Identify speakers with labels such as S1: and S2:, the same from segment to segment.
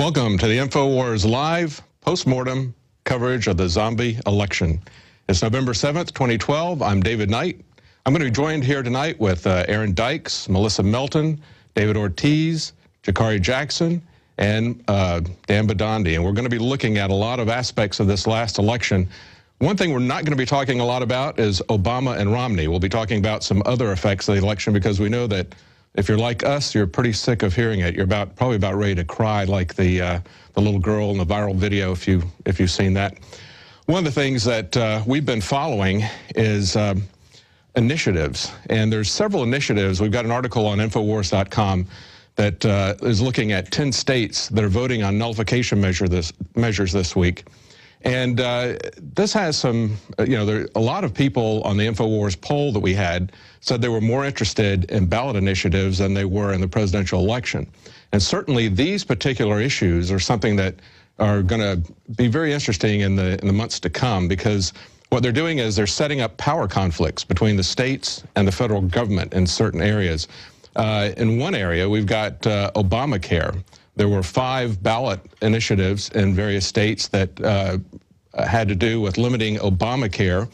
S1: Welcome to the Infowars live post-mortem coverage of the zombie election. It's November 7th, 2012. I'm David Knight. I'm going to be joined here tonight with Dykes, Melissa Melton, David Ortiz, Jakari Jackson, and Dan Bidondi. And we're going to be looking at a lot of aspects of this last election. One thing we're not going to be talking a lot about is Obama and Romney. We'll be talking about some other effects of the election because we know that if you're like us, you're pretty sick of hearing it. You're probably about ready to cry, like the little girl in the viral video, if you've seen that. One of the things that we've been following is initiatives, and there's several initiatives. We've got an article on Infowars.com that is looking at 10 states that are voting on nullification measures this week. And this has some, there a lot of people on the Infowars poll that we had said they were more interested in ballot initiatives than they were in the presidential election. And certainly these particular issues are something that are going to be very interesting in the months to come, because what they're doing is they're setting up power conflicts between the states and the federal government in certain areas. In one area, we've got Obamacare. There were 5 ballot initiatives in various states that had to do with limiting Obamacare.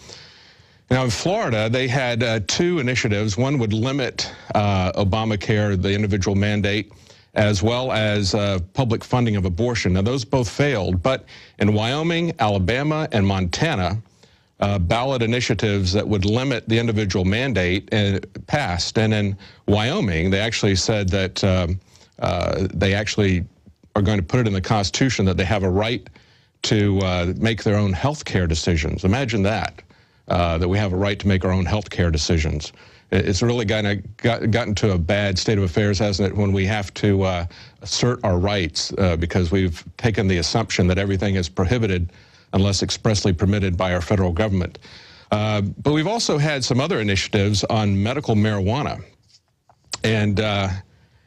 S1: Now, in Florida, they had 2 initiatives. One would limit Obamacare, the individual mandate, as well as public funding of abortion. Now, those both failed. But in Wyoming, Alabama, and Montana, ballot initiatives that would limit the individual mandate passed. And in Wyoming, they actually said that they actually are going to put it in the Constitution that they have a right to make their own health care decisions. Imagine that, that we have a right to make our own health care decisions. It's really gotten to a bad state of affairs, hasn't it, when we have to assert our rights because we've taken the assumption that everything is prohibited unless expressly permitted by our federal government. But we've also had some other initiatives on medical marijuana. And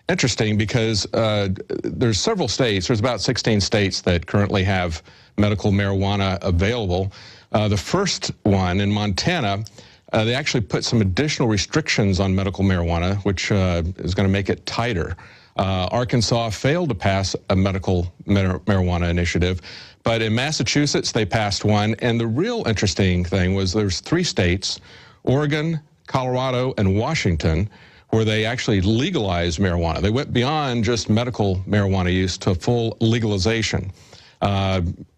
S1: interesting, because there's several states, there's about 16 states that currently have medical marijuana available. The first one in Montana, they actually put some additional restrictions on medical marijuana, which is going to make it tighter. Arkansas failed to pass a medical marijuana initiative, but in Massachusetts they passed one. And the real interesting thing was there's 3 states, Oregon, Colorado, and Washington, where they actually legalized marijuana. They went beyond just medical marijuana use to full legalization.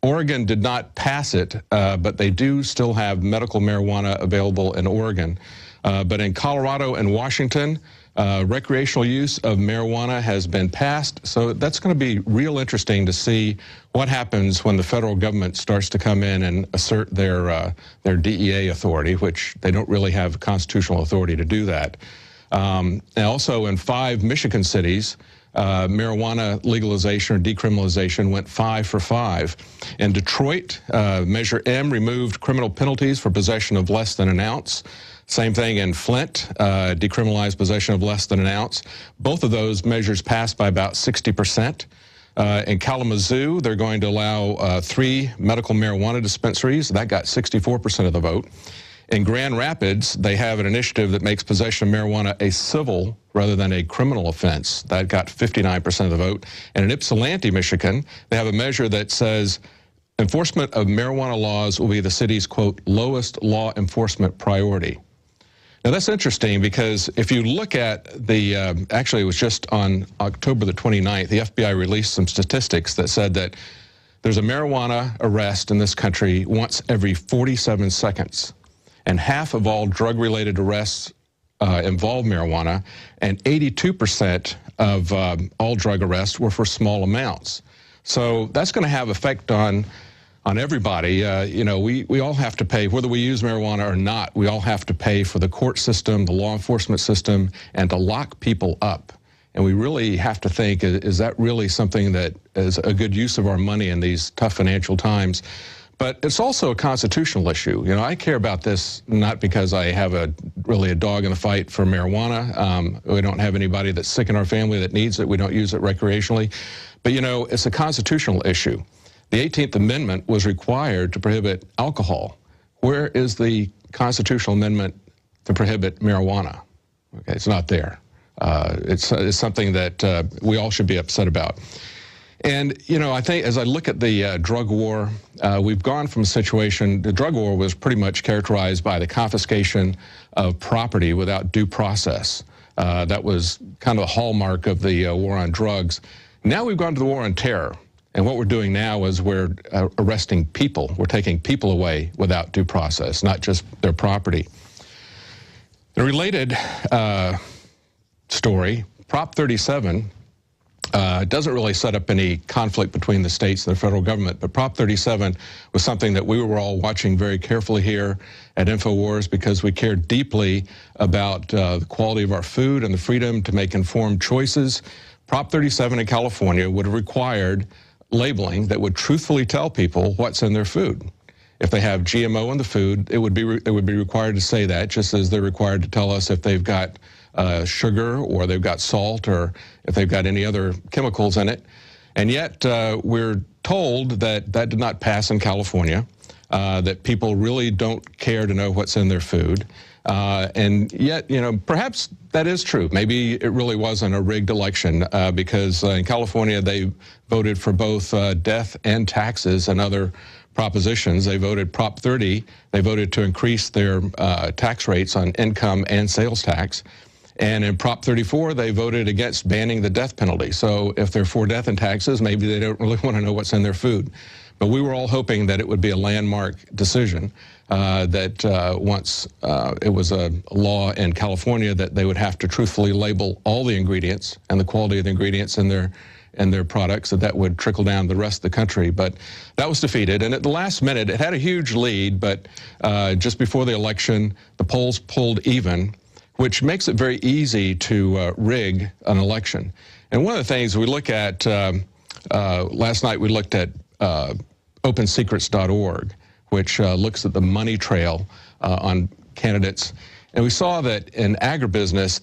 S1: Oregon did not pass it, but they do still have medical marijuana available in Oregon. But in Colorado and Washington, recreational use of marijuana has been passed. So that's going to be real interesting to see what happens when the federal government starts to come in and assert their DEA authority, which they don't really have constitutional authority to do that. And also in 5 Michigan cities, marijuana legalization or decriminalization went 5 for 5. In Detroit, Measure M removed criminal penalties for possession of less than an ounce. Same thing in Flint, decriminalized possession of less than an ounce. Both of those measures passed by about 60%. In Kalamazoo, they're going to allow 3 medical marijuana dispensaries. That got 64% of the vote. In Grand Rapids, they have an initiative that makes possession of marijuana a civil rather than a criminal offense. That got 59% of the vote. And in Ypsilanti, Michigan, they have a measure that says enforcement of marijuana laws will be the city's, quote, lowest law enforcement priority. Now, that's interesting because if you look at the, actually it was just on October the 29th, the FBI released some statistics that said that there's a marijuana arrest in this country once every 47 seconds. And half of all drug-related arrests involve marijuana, and 82% of all drug arrests were for small amounts. So that's going to have effect on everybody. We all have to pay, whether we use marijuana or not, we all have to pay for the court system, the law enforcement system, and to lock people up. And we really have to think, is that really something that is a good use of our money in these tough financial times? But it's also a constitutional issue. I care about this not because I have really a dog in the fight for marijuana. We don't have anybody that's sick in our family that needs it. We don't use it recreationally. But, it's a constitutional issue. The 18th Amendment was required to prohibit alcohol. Where is the constitutional amendment to prohibit marijuana? Okay, it's not there. It's something that we all should be upset about. And, you know, I think as I look at the drug war, we've gone from a situation, the drug war was pretty much characterized by the confiscation of property without due process. That was kind of a hallmark of the war on drugs. Now we've gone to the war on terror. And what we're doing now is we're arresting people. We're taking people away without due process, not just their property. The related story, Prop 37, doesn't really set up any conflict between the states and the federal government, but Prop 37 was something that we were all watching very carefully here at Infowars because we cared deeply about the quality of our food and the freedom to make informed choices. Prop 37 in California would have required labeling that would truthfully tell people what's in their food. If they have GMO in the food, it would be required to say that, just as they're required to tell us if they've got sugar or they've got salt or if they've got any other chemicals in it. And yet we're told that that did not pass in California, that people really don't care to know what's in their food. And yet, you know, perhaps that is true. Maybe it really wasn't a rigged election because in California they voted for both death and taxes and other propositions. They voted Prop 30. They voted to increase their tax rates on income and sales tax. And in Prop 34, they voted against banning the death penalty. So if they're for death and taxes, maybe they don't really want to know what's in their food. But we were all hoping that it would be a landmark decision, that once it was a law in California that they would have to truthfully label all the ingredients and the quality of the ingredients in their products, that would trickle down the rest of the country. But that was defeated. And at the last minute, it had a huge lead, but just before the election, the polls pulled even, which makes it very easy to rig an election. And one of the things we look at, last night we looked at opensecrets.org, which looks at the money trail on candidates. And we saw that in agribusiness,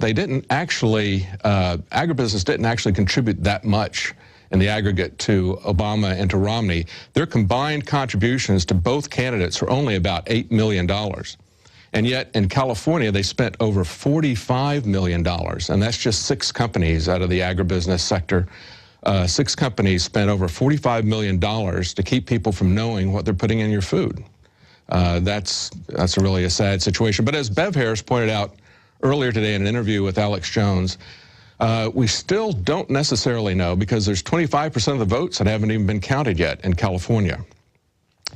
S1: agribusiness didn't actually contribute that much in the aggregate to Obama and to Romney. Their combined contributions to both candidates are only about $8 million. And yet in California, they spent over $45 million. And that's just 6 companies out of the agribusiness sector. 6 companies spent over $45 million to keep people from knowing what they're putting in your food. That's really a sad situation. But as Bev Harris pointed out earlier today in an interview with Alex Jones, we still don't necessarily know because there's 25% of the votes that haven't even been counted yet in California.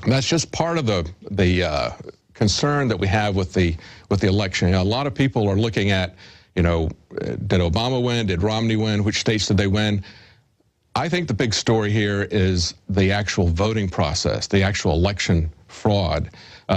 S1: And that's just part of the concern that we have with the election. You know, a lot of people are looking at, you know, did Obama win? Did Romney win? Which states did they win? I think the big story here is the actual voting process, the actual election fraud.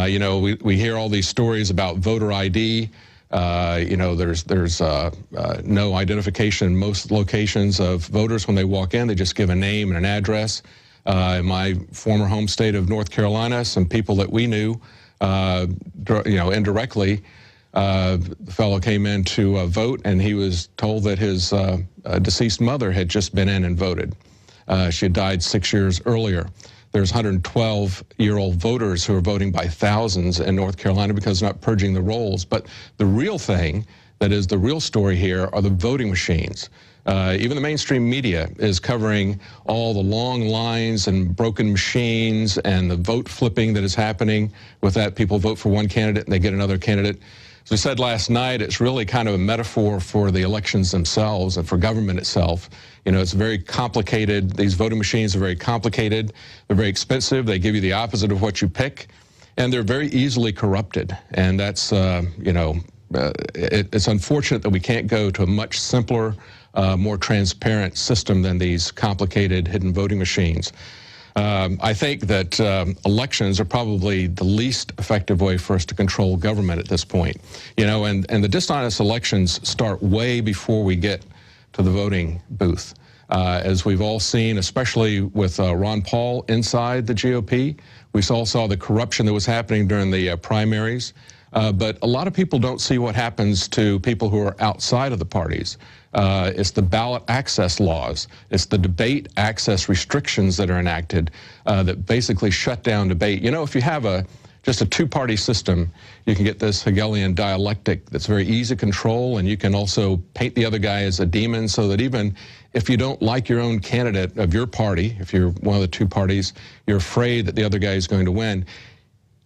S1: You know, we hear all these stories about voter ID. You know, there's no identification in most locations of voters when they walk in. They just give a name and an address. In my former home state of North Carolina, some people that we knew, you know, indirectly, the fellow came in to vote, and he was told that his deceased mother had just been in and voted. She had died 6 years earlier. There's 112-year-old voters who are voting by thousands in North Carolina because they're not purging the rolls. But the real thing, that is the real story here, are the voting machines. Even the mainstream media is covering all the long lines and broken machines and the vote flipping that is happening with that. People vote for one candidate and they get another candidate. As we said last night, it's really kind of a metaphor for the elections themselves and for government itself. You know, it's very complicated. These voting machines are very complicated. They're very expensive. They give you the opposite of what you pick. And they're very easily corrupted. And that's, you know, it's unfortunate that we can't go to a much simpler, more transparent system than these complicated hidden voting machines. I think that elections are probably the least effective way for us to control government at this point. You know, and the dishonest elections start way before we get to the voting booth. As we've all seen, especially with Ron Paul inside the GOP, we all saw the corruption that was happening during the primaries. But a lot of people don't see what happens to people who are outside of the parties. It's the ballot access laws. It's the debate access restrictions that are enacted that basically shut down debate. You know, if you have a just a two-party system, you can get this Hegelian dialectic that's very easy to control, and you can also paint the other guy as a demon, so that even if you don't like your own candidate of your party, if you're one of the two parties, you're afraid that the other guy is going to win.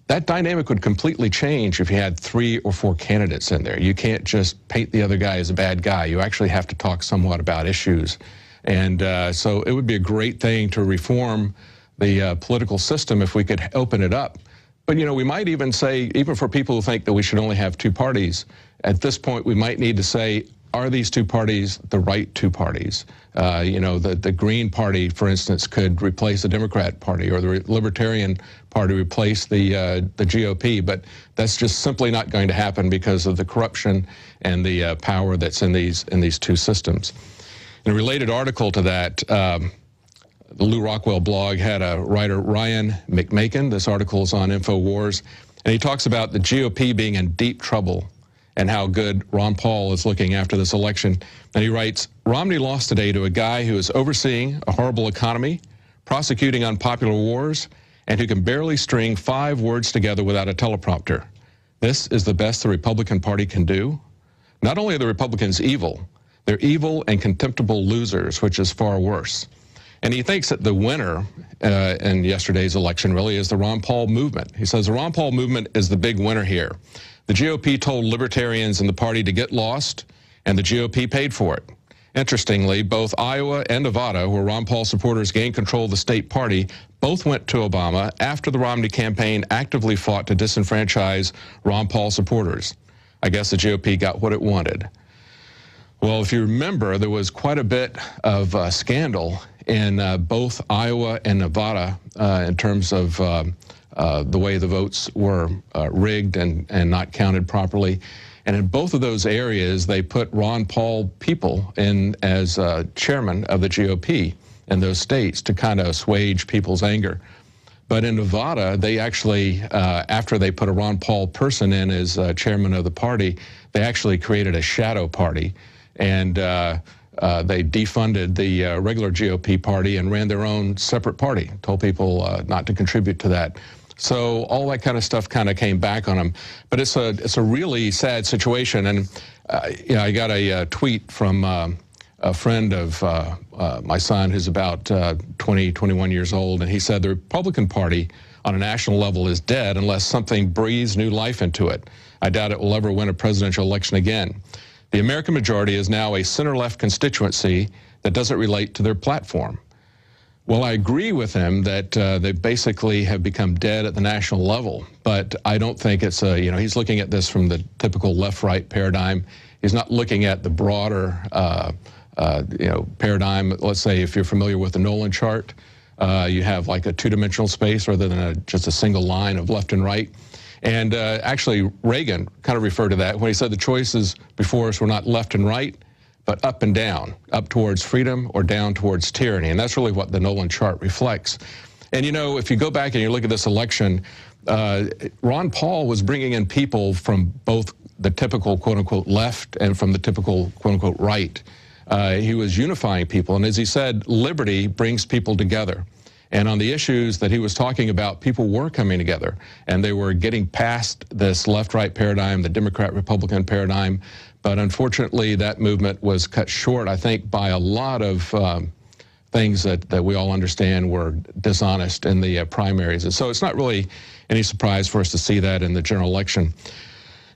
S1: That dynamic would completely change if you had 3 or 4 candidates in there. You can't just paint the other guy as a bad guy. You actually have to talk somewhat about issues. And so it would be a great thing to reform the political system if we could open it up. But, you know, we might even say, even for people who think that we should only have 2 parties, at this point we might need to say, are these 2 parties the right 2 parties? You know, the Green Party, for instance, could replace the Democrat Party, or the Libertarian Party replace the GOP, but that's just simply not going to happen because of the corruption and the power that's in these 2 systems. In a related article to that, the Lou Rockwell blog had a writer, Ryan McMakin. This article is on Infowars, and he talks about the GOP being in deep trouble and how good Ron Paul is looking after this election. And he writes, Romney lost today to a guy who is overseeing a horrible economy, prosecuting unpopular wars, and who can barely string 5 words together without a teleprompter. This is the best the Republican Party can do. Not only are the Republicans evil, they're evil and contemptible losers, which is far worse. And he thinks that the winner in yesterday's election really is the Ron Paul movement. He says the Ron Paul movement is the big winner here. The GOP told libertarians in the party to get lost, and the GOP paid for it. Interestingly, both Iowa and Nevada, where Ron Paul supporters gained control of the state party, both went to Obama after the Romney campaign actively fought to disenfranchise Ron Paul supporters. I guess the GOP got what it wanted. Well, if you remember, there was quite a bit of scandal in both Iowa and Nevada in terms of the way the votes were rigged and not counted properly. And in both of those areas, they put Ron Paul people in as chairman of the GOP in those states to kind of assuage people's anger. But in Nevada, they actually, after they put a Ron Paul person in as chairman of the party, they actually created a shadow party. And they defunded the regular GOP party and ran their own separate party, told people not to contribute to that. So all that kind of stuff kind of came back on them. But it's a really sad situation. And you know, I got a tweet from a friend of my son who's about 20, 21 years old, and he said the Republican Party on a national level is dead unless something breathes new life into it. I doubt it will ever win a presidential election again. The American majority is now a center-left constituency that doesn't relate to their platform. Well, I agree with him that they basically have become dead at the national level, but I don't think it's a, you know, he's looking at this from the typical left-right paradigm. He's not looking at the broader, you know, paradigm. Let's say if you're familiar with the Nolan chart, you have like a 2-dimensional space rather than just a single line of left and right. And actually, Reagan kind of referred to that when he said the choices before us were not left and right, but up and down, up towards freedom or down towards tyranny. And that's really what the Nolan chart reflects. And, you know, if you go back and you look at this election, Ron Paul was bringing in people from both the typical, quote unquote, left and from the typical, quote unquote, right. He was unifying people. And as he said, liberty brings people together. And on the issues that he was talking about, people were coming together, and they were getting past this left-right paradigm, the Democrat-Republican paradigm. But unfortunately, that movement was cut short, I think, by a lot of things that we all understand were dishonest in the primaries. And so it's not really any surprise for us to see that in the general election.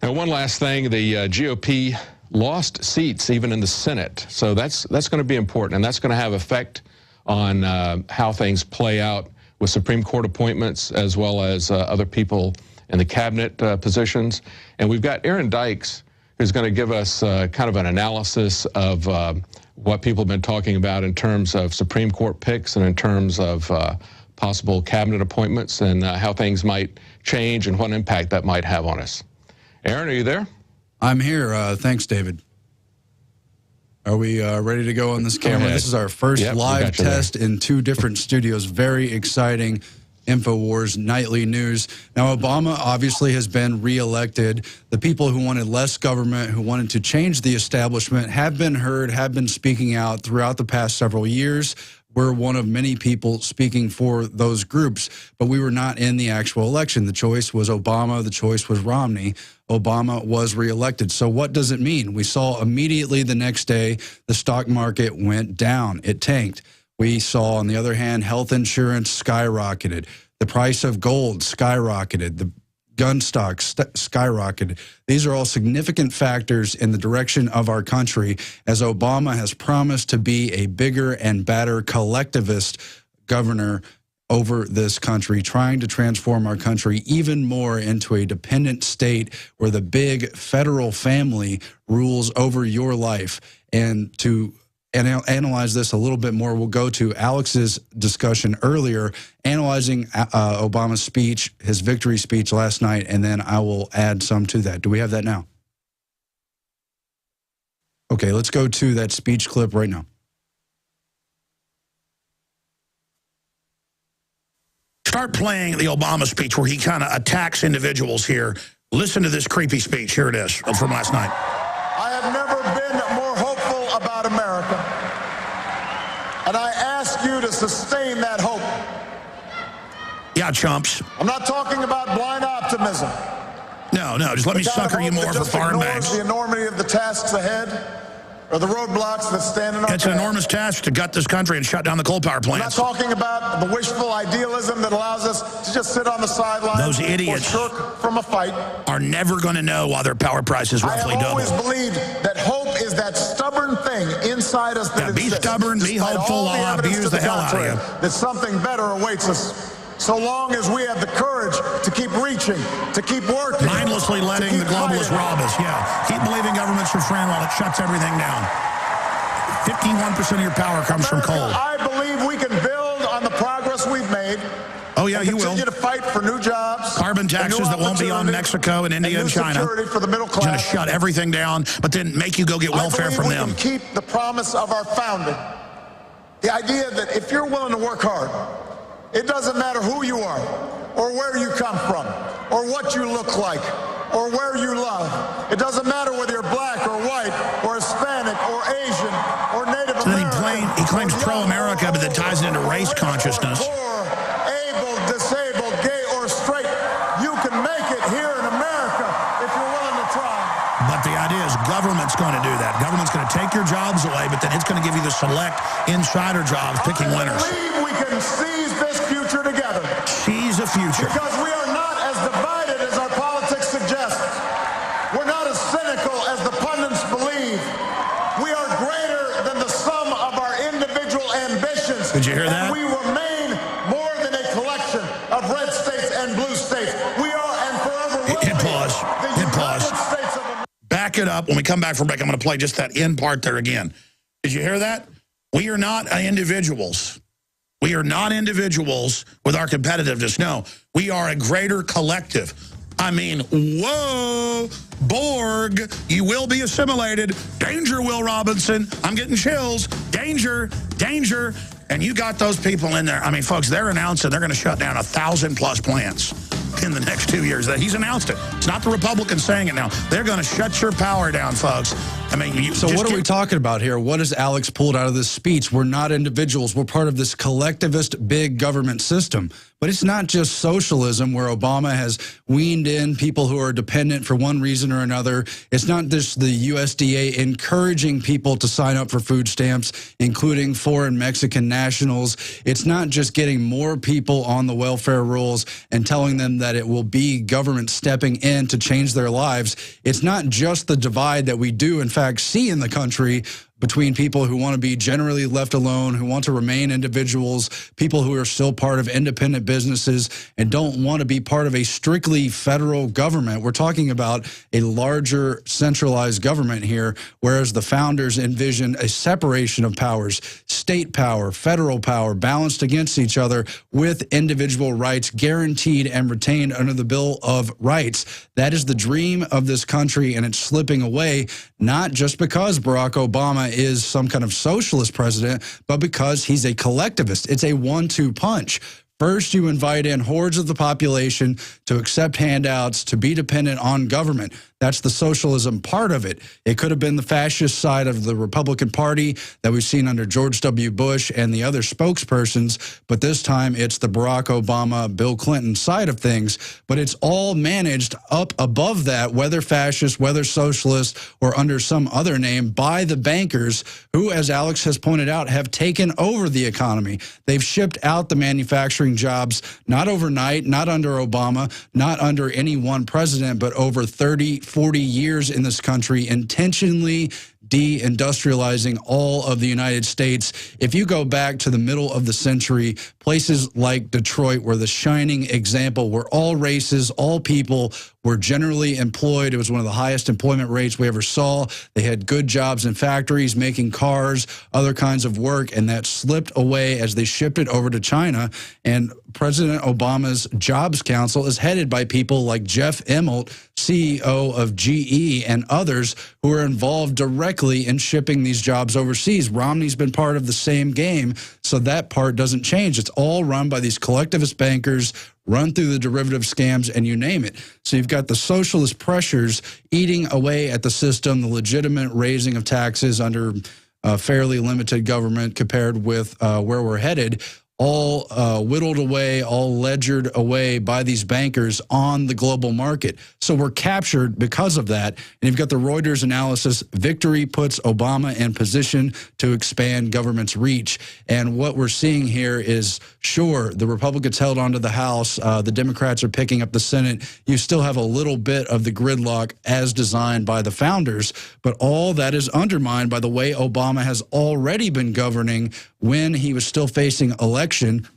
S1: Now, one last thing, the GOP lost seats even in the Senate. So that's going to be important, and that's going to have effect on how things play out with Supreme Court appointments as well as other people in the cabinet positions. And we've got Aaron Dykes, who's going to give us kind of an analysis of what people have been talking about in terms of Supreme Court picks and in terms of possible cabinet appointments and how things might change and what impact that might have on us. Aaron, are you there?
S2: I'm here. Thanks, David. Are we ready to go on this camera? This is our first live test in 2 different studios. Very exciting. Infowars nightly news. Now, Obama obviously has been reelected. The people who wanted less government, who wanted to change the establishment, have been heard, have been speaking out throughout the past several years. we're one of many people speaking for those groups, but we were not in the actual election. The choice was Obama. The choice was Romney. Obama was reelected. So what does it mean? We saw immediately the next day the stock market went down. It tanked. We saw, on the other hand, health insurance skyrocketed. The price of gold skyrocketed. The gun stocks skyrocketed. These are all significant factors in the direction of our country, as Obama has promised to be a bigger and badder collectivist governor over this country, trying to transform our country even more into a dependent state where the big federal family rules over your life. And to analyze this a little bit more, we'll go to Alex's discussion earlier, analyzing Obama's speech, his victory speech last night, and then I will add some to that. Do we have that now? Okay, let's go to that speech clip right now.
S3: Start playing the Obama speech where he kind of attacks individuals here. Listen to this creepy speech. Here it is from last night.
S4: I have never been more hopeful about America, and I ask you to sustain that hope.
S3: Yeah, chumps.
S4: I'm not talking about blind optimism.
S3: No, just let me sucker you more for foreign banks.
S4: The enormity of the tasks ahead, or the roadblocks that stand in our path.
S3: It's an enormous task to gut this country and shut down the coal power plants.
S4: I'm not talking about the wishful idealism that allows us to just sit on the sidelines.
S3: Those idiots
S4: or shirk from a fight
S3: are never going to know why their power price is roughly double.
S4: I have always believed that hope is that stubborn thing inside us that
S3: be stubborn, be hopeful, I'll abuse the hell out of you.
S4: That something better awaits us. So long as we have the courage to keep reaching, to keep working.
S3: Mindlessly letting the globalists rob us, yeah. Keep believing government's your friend while it shuts everything down. 51% of your power comes from coal.
S4: I believe we can build on the progress we've made.
S3: Oh, yeah, you will.
S4: Continue to fight for new jobs.
S3: Carbon taxes that won't be on Mexico and India and China.
S4: Security for the middle class.
S3: Going to shut everything down, but then make you go get welfare from them.
S4: We can keep the promise of our founding. The idea that if you're willing to work hard, it doesn't matter who you are, or where you come from, or what you look like, or where you love. It doesn't matter whether you're black or white, or Hispanic, or Asian, or Native American.
S3: Then he claims pro-America, but then ties it into race consciousness.
S4: Poor, able, disabled, gay, or straight. You can make it here in America if you're willing to try.
S3: But the idea is government's going to do that. Government's going to take your jobs away, but then it's going to give you the select insider jobs picking winners.
S4: I believe we can seize this future together.
S3: Seize a future.
S4: Because we are not as divided as our politics suggests. We're not as cynical as the pundits believe. We are greater than the sum of our individual ambitions.
S3: Did you hear that?
S4: And we remain more than a collection of red states and blue states. We are and forever will be the United States of America.
S3: Back it up. When we come back from break, I'm going to play just that end part there again. Did you hear that? We are not individuals. We are not individuals with our competitiveness. No, we are a greater collective. I mean, whoa, Borg, you will be assimilated. Danger, Will Robinson. I'm getting chills. Danger, danger. And you got those people in there. I mean, folks, they're announcing they're going to shut down 1,000+ plants in the next 2 years. He's announced it. It's not the Republicans saying it now. They're going to shut your power down, folks. I mean,
S2: so what are we talking about here? What has Alex pulled out of this speech? We're not individuals. We're part of this collectivist big government system. But it's not just socialism where Obama has weaned in people who are dependent for one reason or another. It's not just the USDA encouraging people to sign up for food stamps, including foreign Mexican nationals. It's not just getting more people on the welfare rolls and telling them that it will be government stepping in to change their lives. It's not just the divide that we do, in fact, see in the country between people who want to be generally left alone, who want to remain individuals, people who are still part of independent businesses and don't want to be part of a strictly federal government. We're talking about a larger centralized government here, whereas the founders envisioned a separation of powers, state power, federal power, balanced against each other with individual rights guaranteed and retained under the Bill of Rights. That is the dream of this country, and it's slipping away, not just because Barack Obama is some kind of socialist president, but because he's a collectivist. It's a 1-2 punch. First, you invite in hordes of the population to accept handouts, to be dependent on government. That's the socialism part of it. It could have been the fascist side of the Republican Party that we've seen under George W. Bush and the other spokespersons, but this time it's the Barack Obama, Bill Clinton side of things. But it's all managed up above that, whether fascist, whether socialist, or under some other name, by the bankers who, as Alex has pointed out, have taken over the economy. They've shipped out the manufacturing jobs, not overnight, not under Obama, not under any one president, but over 30, 40 years in this country, intentionally deindustrializing all of the United States. If you go back to the middle of the century, places like Detroit were the shining example where all races, all people were generally employed. It was one of the highest employment rates we ever saw. They had good jobs in factories, making cars, other kinds of work, and that slipped away as they shipped it over to China. And President Obama's Jobs Council is headed by people like Jeff Immelt, CEO of GE, and others who are involved directly in shipping these jobs overseas. Romney's been part of the same game, so that part doesn't change. It's all run by these collectivist bankers, run through the derivative scams, and you name it. So you've got the socialist pressures eating away at the system, the legitimate raising of taxes under fairly limited government compared with where we're headed, all whittled away, all ledgered away by these bankers on the global market. So we're captured because of that. And you've got the Reuters analysis, victory puts Obama in position to expand government's reach. And what we're seeing here is, sure, the Republicans held onto the House, the Democrats are picking up the Senate. You still have a little bit of the gridlock as designed by the founders, but all that is undermined by the way Obama has already been governing when he was still facing election,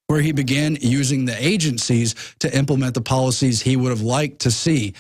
S2: where he began using the agencies to implement the policies he would have liked to see.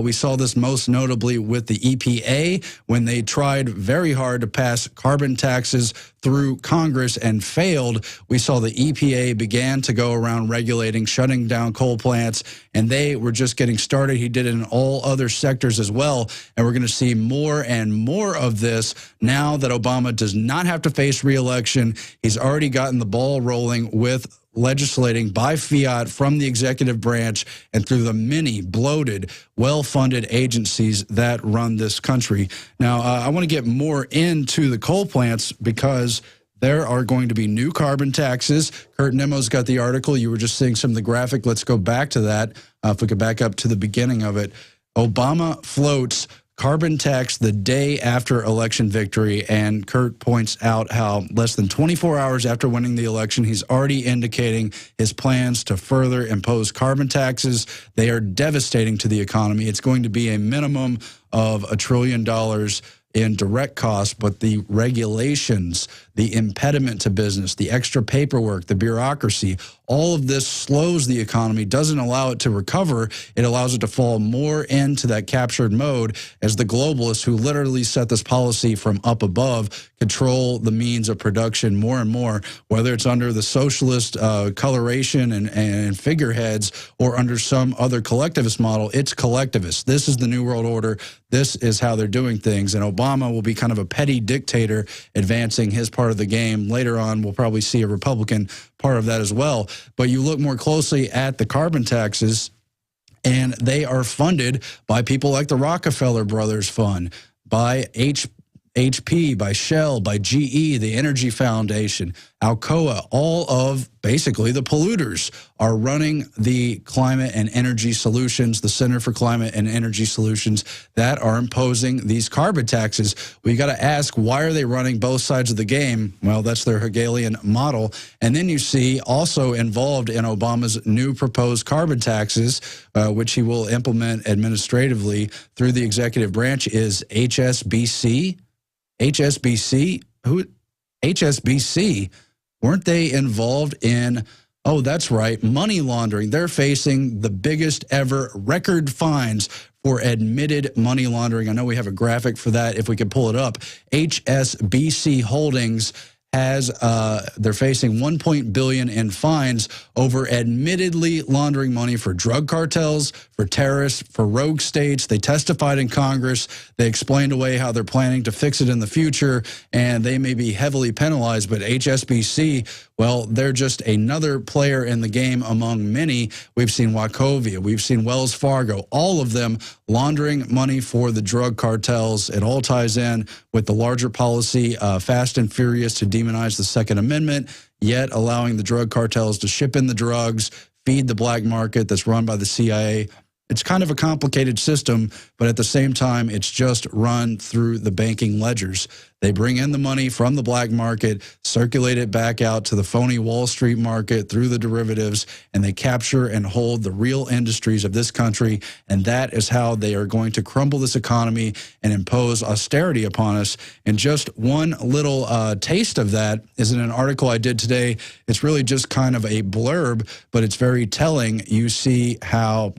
S2: We saw this most notably with the EPA when they tried very hard to pass carbon taxes through Congress and failed. We saw the EPA began to go around regulating, shutting down coal plants, and they were just getting started. He did it in all other sectors as well, and we're going to see more and more of this now that Obama does not have to face re-election. He's already gotten the ball rolling with legislating by fiat from the executive branch and through the many bloated, well-funded agencies that run this country. Now, I want to get more into the coal plants because there are going to be new carbon taxes. Kurt Nemo's got the article. You were just seeing some of the graphic. Let's go back to that. If we could back up to the beginning of it. Obama floats carbon tax the day after election victory, and Kurt points out how less than 24 hours after winning the election, he's already indicating his plans to further impose carbon taxes. They are devastating to the economy. It's going to be a minimum of $1 trillion in direct costs, but the regulations, the impediment to business, the extra paperwork, the bureaucracy, all of this slows the economy, doesn't allow it to recover. It allows it to fall more into that captured mode as the globalists who literally set this policy from up above control the means of production more and more, whether it's under the socialist coloration and figureheads or under some other collectivist model. It's collectivist. This is the New World Order. This is how they're doing things. And Obama will be kind of a petty dictator advancing his part of the game. Later on, we'll probably see a Republican part of that as well. But you look more closely at the carbon taxes, and they are funded by people like the Rockefeller Brothers Fund, by HP, by Shell, by GE, the Energy Foundation, Alcoa. All of basically the polluters are running the climate and energy solutions, the Center for Climate and Energy Solutions, that are imposing these carbon taxes. We got to ask, why are they running both sides of the game? Well, that's their Hegelian model. And then you see also involved in Obama's new proposed carbon taxes, which he will implement administratively through the executive branch, is HSBC. HSBC, HSBC, weren't they involved in, oh, that's right, money laundering? They're facing the biggest ever record fines for admitted money laundering. I know we have a graphic for that if we could pull it up. HSBC Holdings has, they're facing $1 billion in fines over admittedly laundering money for drug cartels, for terrorists, for rogue states. They testified in Congress. They explained away how they're planning to fix it in the future, and they may be heavily penalized. But HSBC Well, they're just another player in the game among many. We've seen Wachovia, we've seen Wells Fargo, all of them laundering money for the drug cartels. It all ties in with the larger policy, fast and furious, to demonize the Second Amendment, yet allowing the drug cartels to ship in the drugs, feed the black market that's run by the CIA. It's kind of a complicated system, but at the same time, it's just run through the banking ledgers. They bring in the money from the black market, circulate it back out to the phony Wall Street market through the derivatives, and they capture and hold the real industries of this country. And that is how they are going to crumble this economy and impose austerity upon us. And just one little taste of that is in an article I did today. It's really just kind of a blurb, but it's very telling. You see how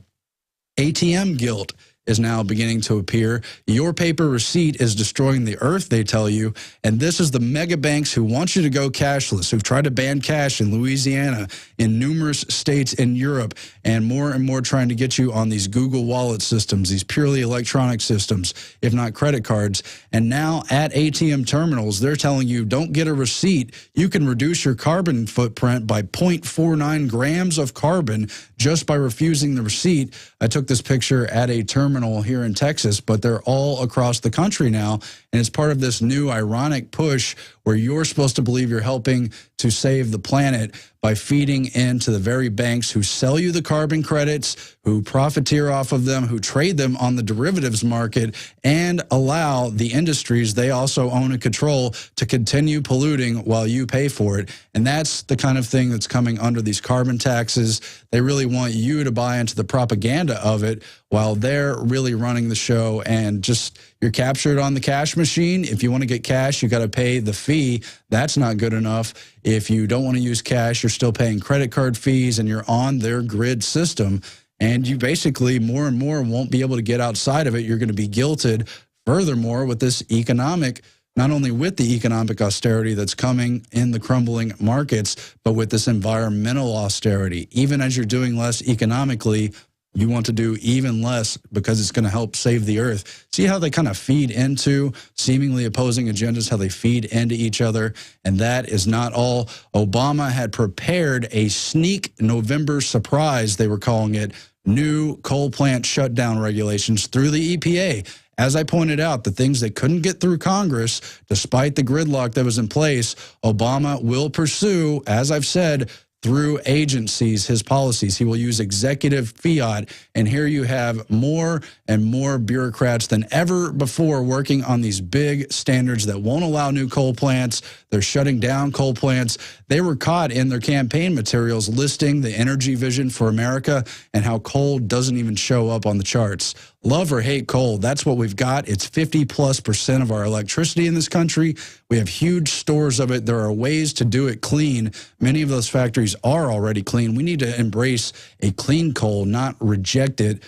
S2: ATM guilt is now beginning to appear. Your paper receipt is destroying the earth, they tell you. And this is the mega banks who want you to go cashless, who've tried to ban cash in Louisiana, in numerous states in Europe, and more trying to get you on these Google Wallet systems, these purely electronic systems, if not credit cards. And now at ATM terminals, they're telling you, don't get a receipt. You can reduce your carbon footprint by 0.49 grams of carbon just by refusing the receipt. I took this picture at a terminal here in Texas, but they're all across the country now. And it's part of this new ironic push where you're supposed to believe you're helping to save the planet by feeding into the very banks who sell you the carbon credits, who profiteer off of them, who trade them on the derivatives market, and allow the industries they also own and control to continue polluting while you pay for it. And that's the kind of thing that's coming under these carbon taxes. They really want you to buy into the propaganda of it while they're really running the show. And just, you're captured on the cash machine. If you want to get cash, you got to pay the fee. That's not good enough. If you don't want to use cash, you're still paying credit card fees, and you're on their grid system. And you basically more and more won't be able to get outside of it. You're going to be guilted. Furthermore, with this economic, not only with the economic austerity that's coming in the crumbling markets, but with this environmental austerity. Even as you're doing less economically, you want to do even less because it's going to help save the earth. See how they kind of feed into seemingly opposing agendas, how they feed into each other. And that is not all. Obama had prepared a sneak November surprise, they were calling it, new coal plant shutdown regulations through the EPA. As I pointed out, the things that couldn't get through Congress, despite the gridlock that was in place, Obama will pursue, as I've said, through agencies, his policies. He will use executive fiat. And here you have more and more bureaucrats than ever before working on these big standards that won't allow new coal plants. They're shutting down coal plants. They were caught in their campaign materials listing the energy vision for America and how coal doesn't even show up on the charts. Love or hate coal, that's what we've got. It's 50+% of our electricity in this country. We have huge stores of it. There are ways to do it clean. Many of those factories are already clean. We need to embrace a clean coal, not reject it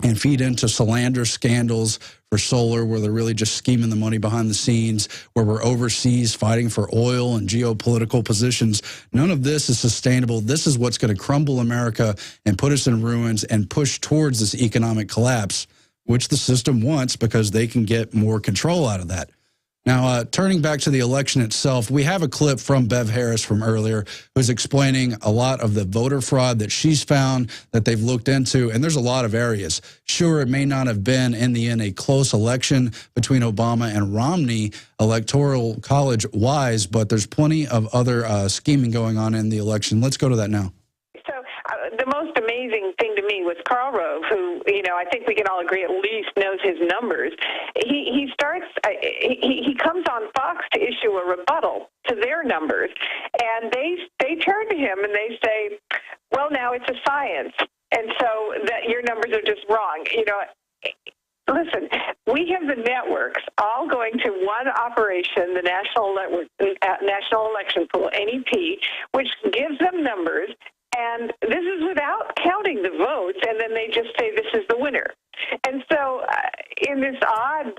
S2: and feed into slander scandals for solar, where they're really just scheming the money behind the scenes, where we're overseas fighting for oil and geopolitical positions. None of this is sustainable. This is what's going to crumble America and put us in ruins and push towards this economic collapse, which the system wants because they can get more control out of that. Now, turning back to the election itself, we have a clip from Bev Harris from earlier who's explaining a lot of the voter fraud that she's found, that they've looked into, and there's a lot of areas. Sure, it may not have been in the end a close election between Obama and Romney, electoral college-wise, but there's plenty of other scheming going on in the election. Let's go to that now.
S5: The most amazing thing to me was Karl Rove, who, I think we can all agree at least knows his numbers. He comes on Fox to issue a rebuttal to their numbers, and they turn to him and they say, well, now it's a science, and so that your numbers are just wrong. Listen, we have the networks all going to one operation, the National Election Pool, NEP, which gives them numbers. And this is without counting the votes, and then they just say this is the winner. And so in this odd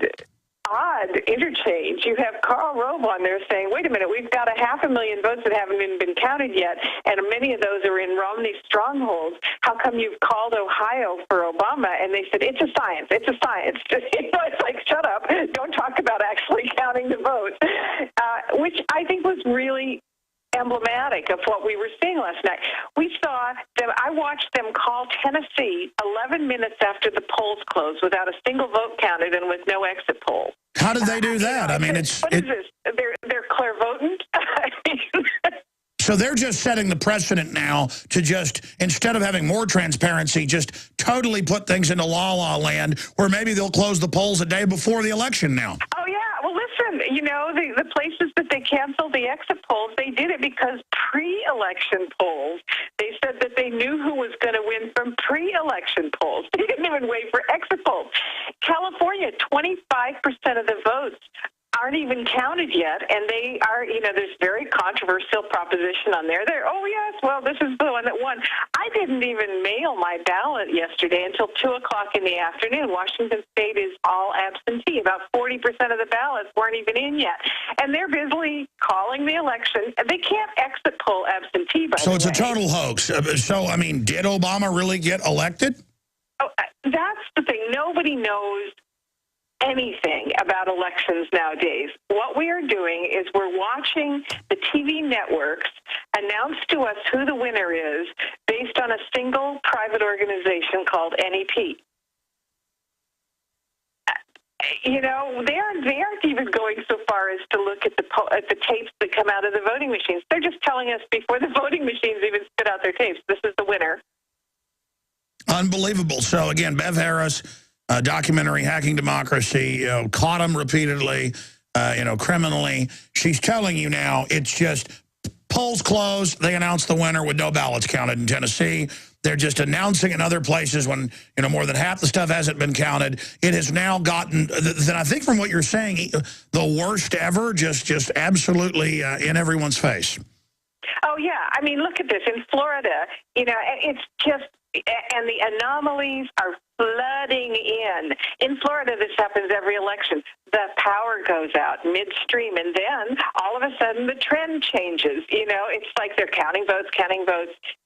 S5: interchange, you have Karl Rove on there saying, wait a minute, we've got 500,000 votes that haven't even been counted yet, and many of those are in Romney's strongholds. How come you've called Ohio for Obama? And they said, it's a science. It's a science. It's like, shut up. Don't talk about actually counting the votes, which I think was really emblematic of what we were seeing last night. We saw them, I watched them call Tennessee 11 minutes after the polls closed without a single vote counted and with no exit poll.
S3: How did they do that? I mean,
S5: what is this? They're clairvoyant?
S3: So they're just setting the precedent now to just, instead of having more transparency, just totally put things into la-la land where maybe they'll close the polls a day before the election now.
S5: Oh, yeah. Well, listen, you know, the places that they canceled the exit polls, they did it because pre-election polls, they said that they knew who was going to win from pre-election polls. They didn't even wait for exit polls. California, 25% of the votes aren't even counted yet, and they are, you know, there's very controversial proposition on there. They're, oh, yes, well, this is the one that won. I didn't even mail my ballot yesterday until 2 o'clock in the afternoon. Washington State is all absentee. About 40% of the ballots weren't even in yet. And they're busily calling the election. They can't exit poll absentee, by the way.
S3: So it's a total hoax. So, I mean, did Obama really get elected?
S5: Oh, that's the thing. Nobody knows anything about elections nowadays. What we are doing is we're watching the TV networks announce to us who the winner is based on a single private organization called NEP. You know, they aren't even going so far as to look at the tapes that come out of the voting machines. They're just telling us before the voting machines even spit out their tapes, this is the winner.
S3: Unbelievable. So, again, Bev Harris, documentary Hacking Democracy, you know, caught him repeatedly, you know, criminally. She's telling you now it's just polls closed. They announced the winner with no ballots counted in Tennessee. They're just announcing in other places when, you know, more than half the stuff hasn't been counted. It has now gotten, then I think from what you're saying, the worst ever, just absolutely in everyone's face.
S5: Oh, yeah. I mean, look at this. In Florida, you know, it's just, and the anomalies are flooding in. In Florida, this happens every election. The power goes out midstream, and then all of a sudden the trend changes. You know, it's like they're counting votes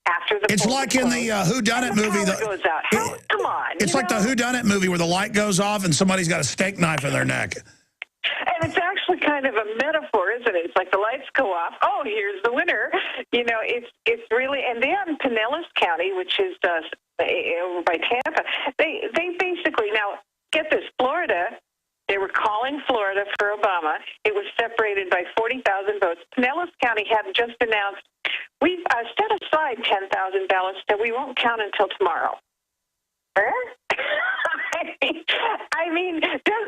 S5: after the.
S3: It's like in the Whodunit movie.
S5: The power goes out. Come on.
S3: It's like the Whodunit movie where the light goes off and somebody's got a steak knife in their neck.
S5: And it's actually kind of a metaphor, isn't it? It's like the lights go off. Oh, here's the winner. You know, it's really, and then Pinellas County, which is over by Tampa, they basically, now get this, Florida, they were calling Florida for Obama. It was separated by 40,000 votes. Pinellas County had just announced, we've set aside 10,000 ballots that we won't count until tomorrow. I mean,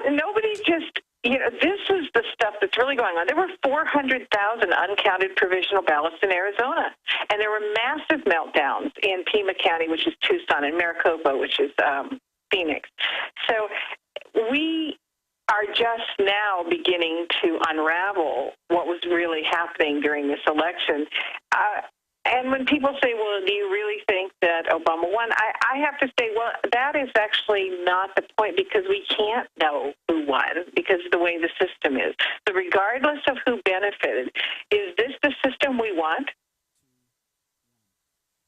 S5: nobody just, you know, this is the stuff that's really going on. There were 400,000 uncounted provisional ballots in Arizona, and there were massive meltdowns in Pima County, which is Tucson, and Maricopa, which is Phoenix. So we are just now beginning to unravel what was really happening during this election. And when people say, well, do you really think that Obama won? I have to say, well, that is actually not the point, because we can't know who won because of the way the system is. So regardless of who benefited, is this the system we want?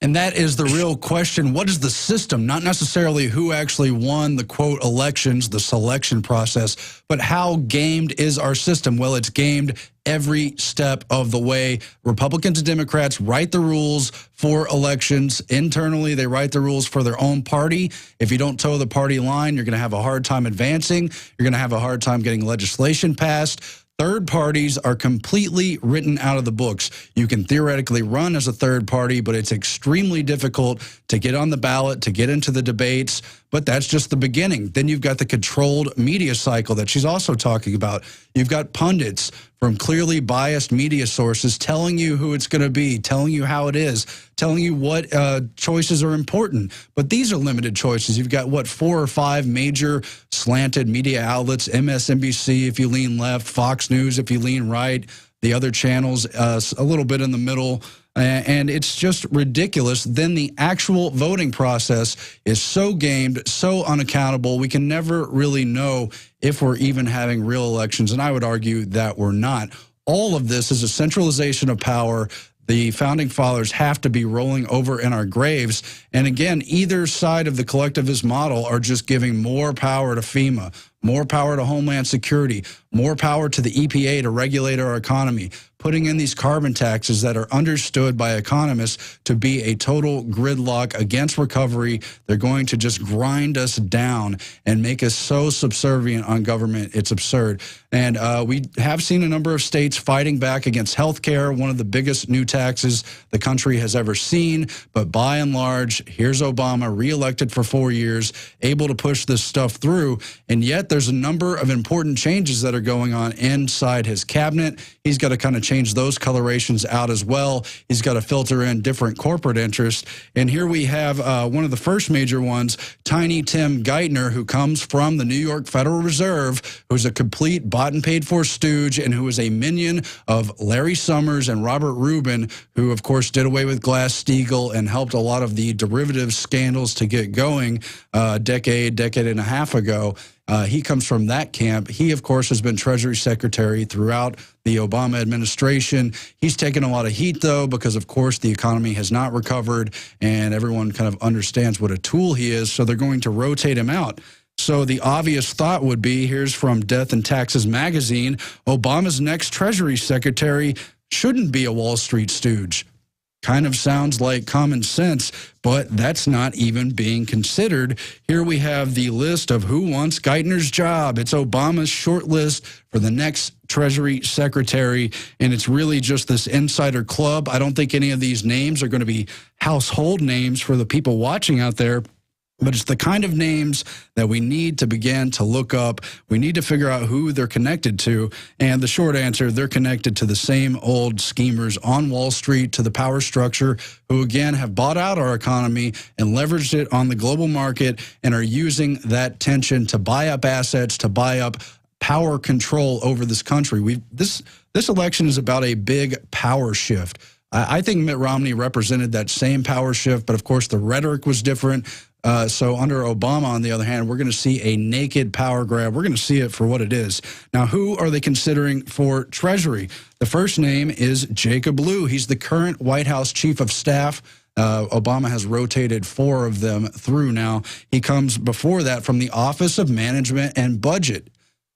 S2: And that is the real question. What is the system? Not necessarily who actually won the, quote, elections, the selection process, but how gamed is our system? Well, it's gamed every step of the way. Republicans and Democrats write the rules for elections. Internally, they write the rules for their own party. If you don't toe the party line, you're going to have a hard time advancing. You're going to have a hard time getting legislation passed. Third parties are completely written out of the books. You can theoretically run as a third party, but it's extremely difficult to get on the ballot, to get into the debates. But that's just the beginning. Then you've got the controlled media cycle that she's also talking about. You've got pundits from clearly biased media sources telling you who it's going to be, telling you how it is, telling you what choices are important. But these are limited choices. You've got, what, 4 or 5 major slanted media outlets, MSNBC if you lean left, Fox News if you lean right, the other channels a little bit in the middle. And it's just ridiculous. Then the actual voting process is so gamed, so unaccountable. We can never really know if we're even having real elections. And I would argue that we're not. All of this is a centralization of power. The founding fathers have to be rolling over in our graves. And again, either side of the collectivist model are just giving more power to FEMA, more power to Homeland Security, more power to the EPA to regulate our economy, putting in these carbon taxes that are understood by economists to be a total gridlock against recovery. They're going to just grind us down and make us so subservient on government. It's absurd. And we have seen a number of states fighting back against health care, one of the biggest new taxes the country has ever seen. But by and large, here's Obama, reelected for 4 years, able to push this stuff through. And yet there's a number of important changes that are going on inside his cabinet. He's got to kind of change those colorations out as well. He's got to filter in different corporate interests. And here we have one of the first major ones, Tiny Tim Geithner, who comes from the New York Federal Reserve, who's a complete bought and paid for stooge and who is a minion of Larry Summers and Robert Rubin, who, of course, did away with Glass-Steagall and helped a lot of the derivative scandals to get going a decade and a half ago. He comes from that camp. He, of course, has been Treasury Secretary throughout the Obama administration. He's taken a lot of heat, though, because, of course, the economy has not recovered, and everyone kind of understands what a tool he is, so they're going to rotate him out. So the obvious thought would be, here's from Death and Taxes magazine, Obama's next Treasury Secretary shouldn't be a Wall Street stooge. Kind of sounds like common sense, but that's not even being considered. Here we have the list of who wants Geithner's job. It's Obama's short list for the next Treasury Secretary, and it's really just this insider club. I don't think any of these names are going to be household names for the people watching out there, but it's the kind of names that we need to begin to look up. We need to figure out who they're connected to. And the short answer, they're connected to the same old schemers on Wall Street, to the power structure, who, again, have bought out our economy and leveraged it on the global market and are using that tension to buy up assets, to buy up power control over this country. This election is about a big power shift. I think Mitt Romney represented that same power shift, but, of course, the rhetoric was different. So under Obama, on the other hand, we're going to see a naked power grab. We're going to see it for what it is. Now, who are they considering for Treasury? The first name is Jacob Lew. He's the current White House Chief of Staff. Obama has rotated 4 of them through now. He comes before that from the Office of Management and Budget.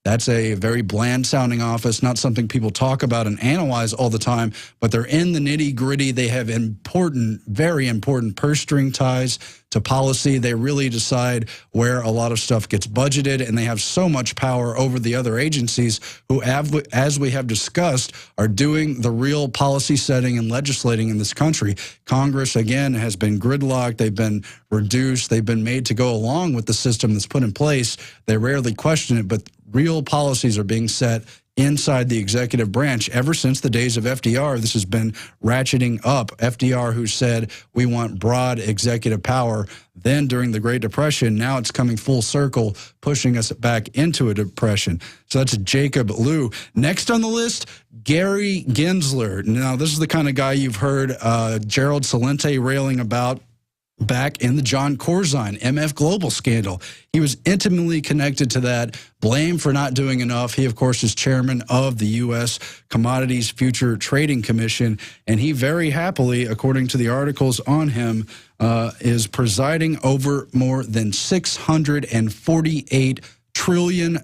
S2: That's a very bland-sounding office, not something people talk about and analyze all the time, but they're in the nitty-gritty. They have important, very important purse string ties to policy. They really decide where a lot of stuff gets budgeted, and they have so much power over the other agencies who, as we have discussed, are doing the real policy setting and legislating in this country. Congress, again, has been gridlocked. They've been reduced. They've been made to go along with the system that's put in place. They rarely question it, but real policies are being set inside the executive branch. Ever since the days of FDR, this has been ratcheting up. FDR, who said we want broad executive power, then during the Great Depression, now it's coming full circle, pushing us back into a depression. So that's Jacob Lew. Next on the list, Gary Gensler. Now, this is the kind of guy you've heard Gerald Celente railing about back in the John Corzine MF Global scandal. He was intimately connected to that, blamed for not doing enough. He, of course, is chairman of the U.S. Commodities Future Trading Commission, and he very happily, according to the articles on him, is presiding over more than $648 trillion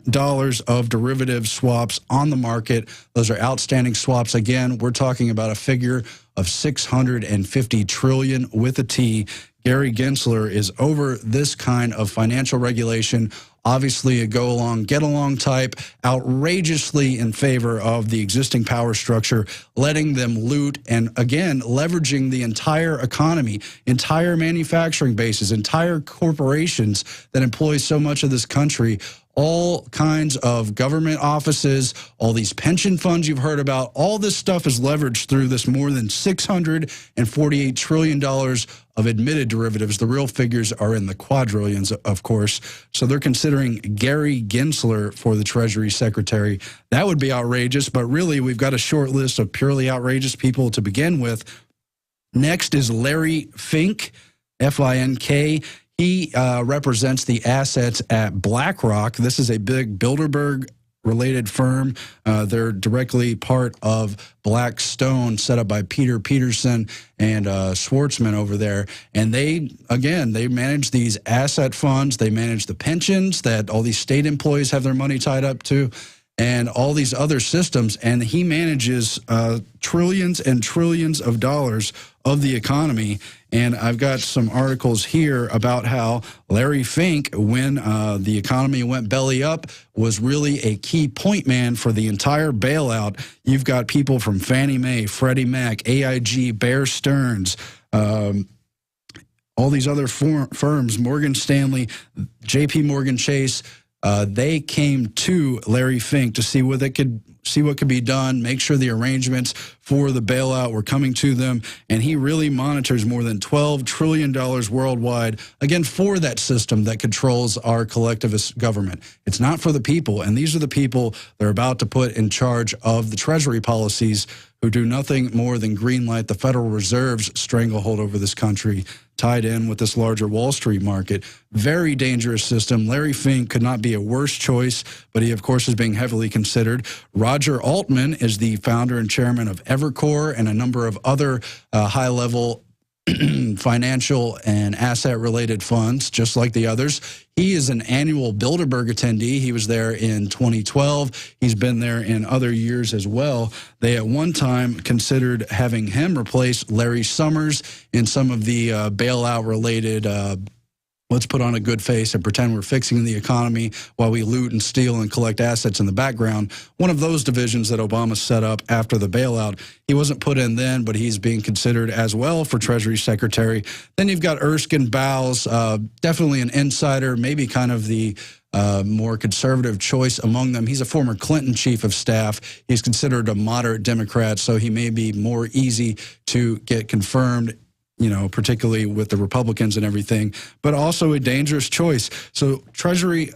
S2: of derivative swaps on the market. Those are outstanding swaps. Again, we're talking about a figure of $650 trillion with a T. Gary Gensler is over this kind of financial regulation, obviously a go-along, get-along type, outrageously in favor of the existing power structure, letting them loot, and again, leveraging the entire economy, entire manufacturing bases, entire corporations that employ so much of this country, all kinds of government offices, all these pension funds you've heard about, all this stuff is leveraged through this more than $648 trillion of admitted derivatives. The real figures are in the quadrillions, of course. So they're considering Gary Gensler for the Treasury Secretary. That would be outrageous, but really we've got a short list of purely outrageous people to begin with. Next is Larry Fink, F-I-N-K. He represents the assets at BlackRock. This is a big Bilderberg related firm. They're directly part of Blackstone, set up by Peter Peterson and Schwartzman over there. And they manage these asset funds. They manage the pensions that all these state employees have their money tied up to, and all these other systems. And he manages trillions and trillions of dollars of the economy. And I've got some articles here about how Larry Fink, when the economy went belly up, was really a key point man for the entire bailout. You've got people from Fannie Mae, Freddie Mac, AIG, Bear Stearns, all these other firms, Morgan Stanley, JP Morgan Chase. They came to Larry Fink to see what could be done, make sure the arrangements for the bailout were coming to them, and he really monitors more than $12 trillion worldwide, again, for that system that controls our collectivist government. It's not for the people, and these are the people they're about to put in charge of the Treasury policies, who do nothing more than greenlight the Federal Reserve's stranglehold over this country, tied in with this larger Wall Street market. Very dangerous system. Larry Fink could not be a worse choice, but he, of course, is being heavily considered. Roger Altman is the founder and chairman of Evercore and a number of other high-level financial and asset-related funds, just like the others. He is an annual Bilderberg attendee. He was there in 2012. He's been there in other years as well. They at one time considered having him replace Larry Summers in some of the bailout-related let's put on a good face and pretend we're fixing the economy while we loot and steal and collect assets in the background. One of those divisions that Obama set up after the bailout. He wasn't put in then, but he's being considered as well for Treasury Secretary. Then you've got Erskine Bowles, definitely an insider, maybe kind of the more conservative choice among them. He's a former Clinton chief of staff. He's considered a moderate Democrat, so he may be more easy to get confirmed, you know, particularly with the Republicans and everything, but also a dangerous choice. So Treasury,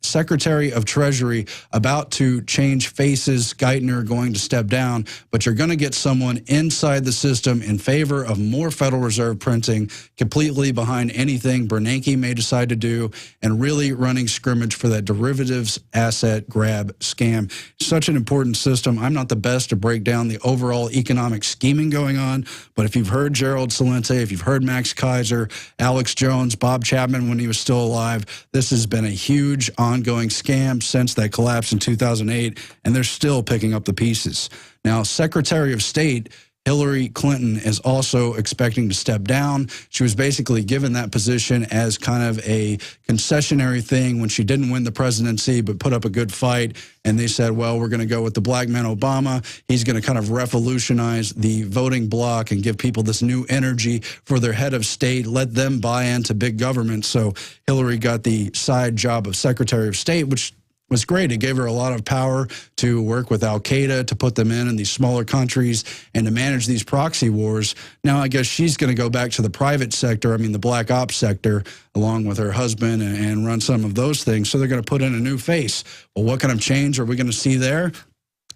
S2: Secretary of Treasury about to change faces, Geithner going to step down, but you're going to get someone inside the system in favor of more Federal Reserve printing, completely behind anything Bernanke may decide to do, and really running scrimmage for that derivatives asset grab scam. Such an important system. I'm not the best to break down the overall economic scheming going on, but if you've heard Gerald Celente, if you've heard Max Kaiser, Alex Jones, Bob Chapman when he was still alive, this has been a huge ongoing scam since that collapse in 2008, and they're still picking up the pieces. Now, Secretary of State Hillary Clinton is also expecting to step down. She was basically given that position as kind of a concessionary thing when she didn't win the presidency but put up a good fight, and they said, well, we're going to go with the black man Obama. He's going to kind of revolutionize the voting bloc and give people this new energy for their head of state, let them buy into big government. So Hillary got the side job of Secretary of State, which was great. It gave her a lot of power to work with al-Qaeda, to put them in these smaller countries, and to manage these proxy wars. Now, I guess she's going to go back to the private sector, the black ops sector, along with her husband, and run some of those things. So they're going to put in a new face. Well, what kind of change are we going to see there?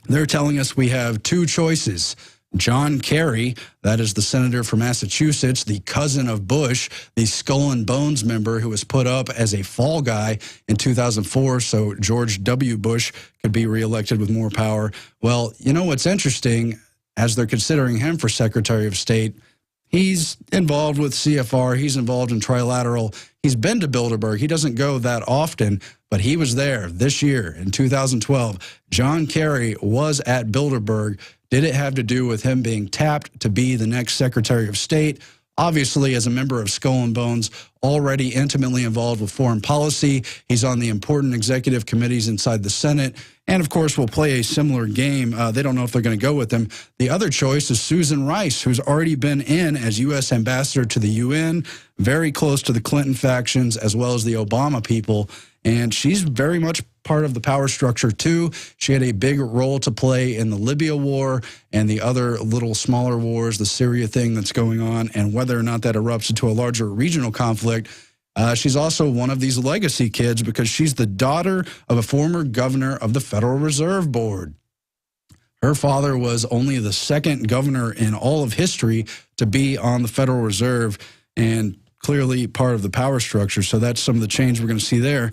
S2: They're telling us we have two choices. John Kerry, that is the senator from Massachusetts, the cousin of Bush, the Skull and Bones member who was put up as a fall guy in 2004 so George W. Bush could be reelected with more power. Well, you know what's interesting, as they're considering him for Secretary of State, he's involved with CFR, he's involved in trilateral, he's been to Bilderberg, he doesn't go that often, but he was there this year in 2012. John Kerry was at Bilderberg. Did it have to do with him being tapped to be the next Secretary of State? Obviously, as a member of Skull and Bones, already intimately involved with foreign policy. He's on the important executive committees inside the Senate. And, of course, will play a similar game. They don't know if they're going to go with him. The other choice is Susan Rice, who's already been in as U.S. ambassador to the UN, very close to the Clinton factions as well as the Obama people. And she's very much part of the power structure, too. She had a big role to play in the Libya war and the other little smaller wars, the Syria thing that's going on, and whether or not that erupts into a larger regional conflict. She's also one of these legacy kids because she's the daughter of a former governor of the Federal Reserve Board. Her father was only the second governor in all of history to be on the Federal Reserve, and clearly part of the power structure. So that's some of the change we're going to see there.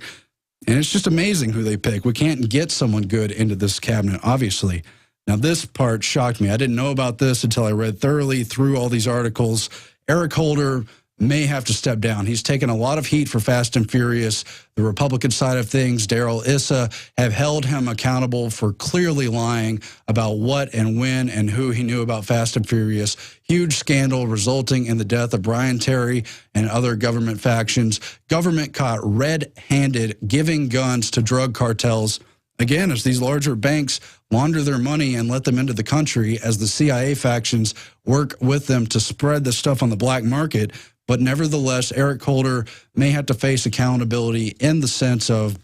S2: And it's just amazing who they pick. We can't get someone good into this cabinet, obviously. Now, this part shocked me. I didn't know about this until I read thoroughly through all these articles. Eric Holder may have to step down. He's taken a lot of heat for Fast and Furious. The Republican side of things, Darrell Issa, have held him accountable for clearly lying about what and when and who he knew about Fast and Furious. Huge scandal resulting in the death of Brian Terry and other government factions. Government caught red-handed giving guns to drug cartels. Again, as these larger banks launder their money and let them into the country, as the CIA factions work with them to spread the stuff on the black market. But nevertheless, Eric Holder may have to face accountability in the sense of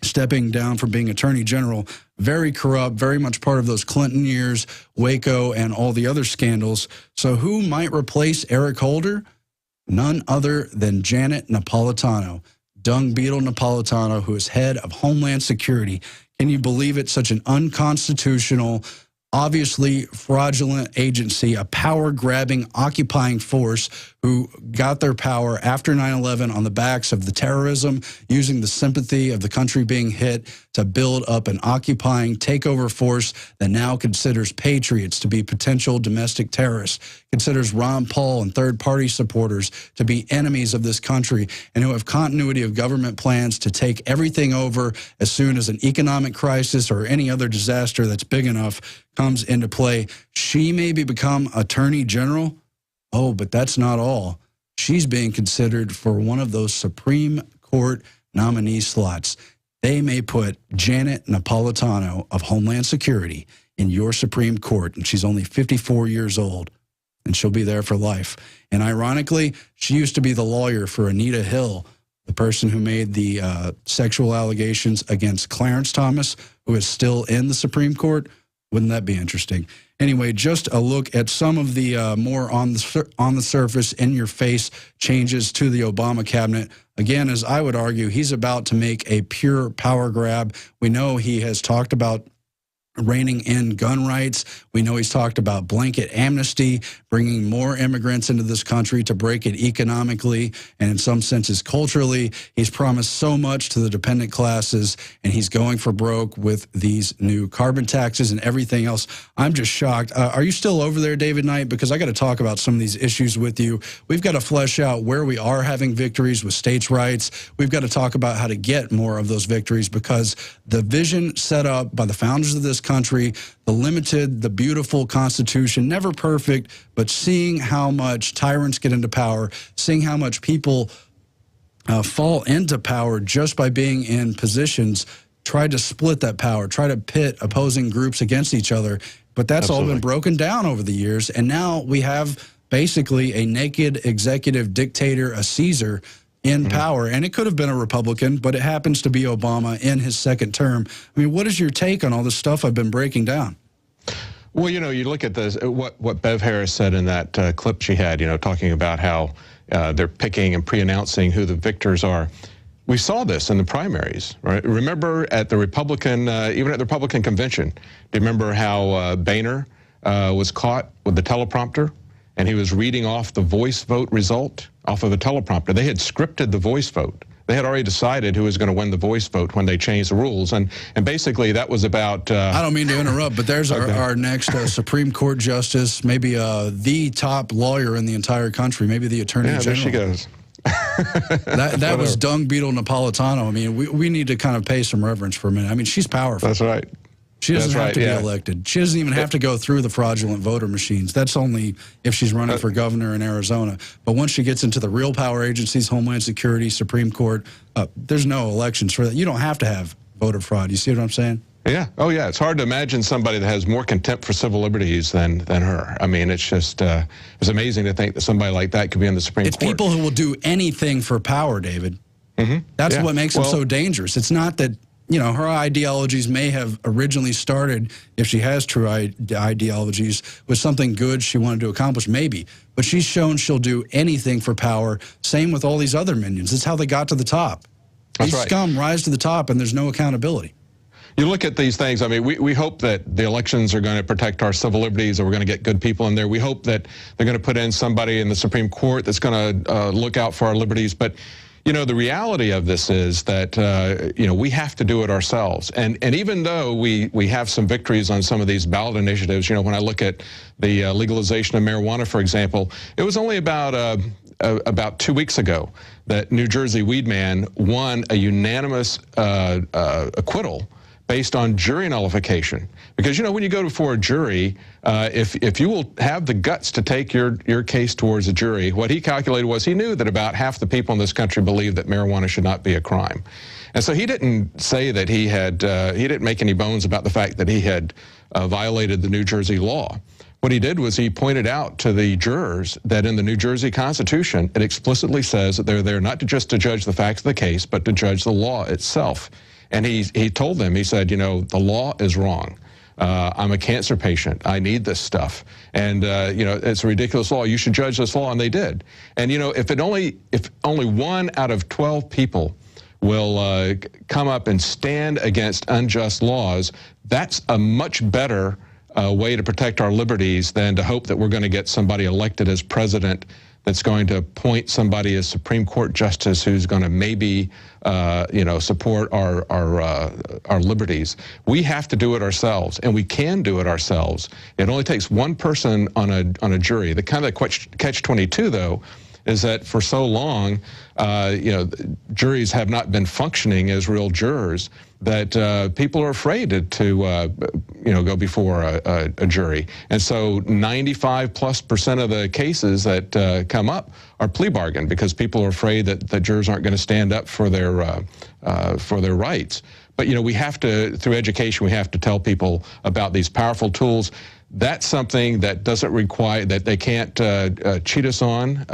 S2: stepping down from being Attorney General. Very corrupt, very much part of those Clinton years, Waco, and all the other scandals. So who might replace Eric Holder? None other than Janet Napolitano, Dung Beetle Napolitano, who is head of Homeland Security. Can you believe it? Such an unconstitutional, obviously fraudulent agency, a power-grabbing, occupying force who got their power after 9/11 on the backs of the terrorism, using the sympathy of the country being hit to build up an occupying takeover force that now considers patriots to be potential domestic terrorists, considers Ron Paul and third-party supporters to be enemies of this country, and who have continuity of government plans to take everything over as soon as an economic crisis or any other disaster that's big enough comes into play. She maybe become Attorney General. Oh, but that's not all. She's being considered for one of those Supreme Court nominee slots. They may put Janet Napolitano of Homeland Security in your Supreme Court, and she's only 54 years old, and she'll be there for life. And ironically, she used to be the lawyer for Anita Hill, the person who made the sexual allegations against Clarence Thomas, who is still in the Supreme Court. Wouldn't that be interesting? Anyway, just a look at some of the more on the surface, in-your-face changes to the Obama cabinet. Again, as I would argue, he's about to make a pure power grab. We know he has talked about reining in gun rights. We know he's talked about blanket amnesty, bringing more immigrants into this country to break it economically and in some senses culturally. He's promised so much to the dependent classes, and he's going for broke with these new carbon taxes and everything else. I'm just shocked. Are you still over there, David Knight? Because I got to talk about some of these issues with you. We've got to flesh out where we are having victories with states' rights. We've got to talk about how to get more of those victories, because the vision set up by the founders of this country, the limited, the beautiful Constitution, never perfect, but seeing how much tyrants get into power, seeing how much people fall into power just by being in positions, try to split that power, try to pit opposing groups against each other. But that's all been broken down over the years. And now we have basically a naked executive dictator, a Caesar, in power. And it could have been a Republican, but it happens to be Obama in his second term. I mean, what is your take on all this stuff I've been breaking down?
S1: Well, you know, you look at this, what Bev Harris said in that clip she had, you know, talking about how they're picking and pre-announcing who the victors are. We saw this in the primaries, right? Remember at the Republican, even at the Republican convention, do you remember how Boehner was caught with the teleprompter? And he was reading off the voice vote result off of a teleprompter. They had scripted the voice vote. They had already decided who was going to win the voice vote when they changed the rules. And basically that was about...
S2: I don't mean to interrupt, but there's our next Supreme Court justice, maybe the top lawyer in the entire country, maybe the Attorney General.
S1: There she goes.
S2: that was Dung Beetle Napolitano. I mean, we need to kind of pay some reverence for a minute. I mean, she's powerful.
S1: That's right.
S2: She doesn't have to be elected. She doesn't even have to go through the fraudulent voter machines. That's only if she's running for governor in Arizona. But once she gets into the real power agencies, Homeland Security, Supreme Court, there's no elections for that. You don't have to have voter fraud. You see what I'm saying?
S1: Yeah. Oh, yeah. It's hard to imagine somebody that has more contempt for civil liberties than her. I mean, it's just it's amazing to think that somebody like that could be in the Supreme Court.
S2: It's people who will do anything for power, David. That's what makes them so dangerous. It's not that, you know, her ideologies may have originally started, if she has true ideologies, with something good she wanted to accomplish, maybe. But she's shown she'll do anything for power. Same with all these other minions. It's how they got to the top. These scum rise to the top, and there's no accountability.
S1: You look at these things, I mean, we hope that the elections are going to protect our civil liberties, or we're going to get good people in there. We hope that they're going to put in somebody in the Supreme Court that's going to look out for our liberties. But You know, the reality of this is that, you know, we have to do it ourselves. And even though we have some victories on some of these ballot initiatives, you know, when I look at the legalization of marijuana, for example, it was only about 2 weeks ago that New Jersey weed man won a unanimous acquittal based on jury nullification. Because, you know, when you go before a jury, if you will have the guts to take your case towards a jury, what he calculated was he knew that about half the people in this country believed that marijuana should not be a crime. And so he didn't say that he didn't make any bones about the fact that he had violated the New Jersey law. What he did was he pointed out to the jurors that in the New Jersey Constitution, it explicitly says that they're there not just to judge the facts of the case, but to judge the law itself. And he told them, he said, you know, the law is wrong. I'm a cancer patient. I need this stuff. And, you know, it's a ridiculous law. You should judge this law. And they did. And, you know, if only 1 out of 12 people will come up and stand against unjust laws, that's a much better way to protect our liberties than to hope that we're going to get somebody elected as president that's going to appoint somebody as Supreme Court justice who's going to maybe, you know, support our liberties. We have to do it ourselves, and we can do it ourselves. It only takes one person on a jury. The kind of catch-22, though, is that for so long, you know, juries have not been functioning as real jurors, that people are afraid to you know, go before a jury. And so 95+% of the cases that come up are plea bargain because people are afraid that the jurors aren't going to stand up for their rights. But, you know, we have to, through education, we have to tell people about these powerful tools. That's something that doesn't require, that they can't cheat us on.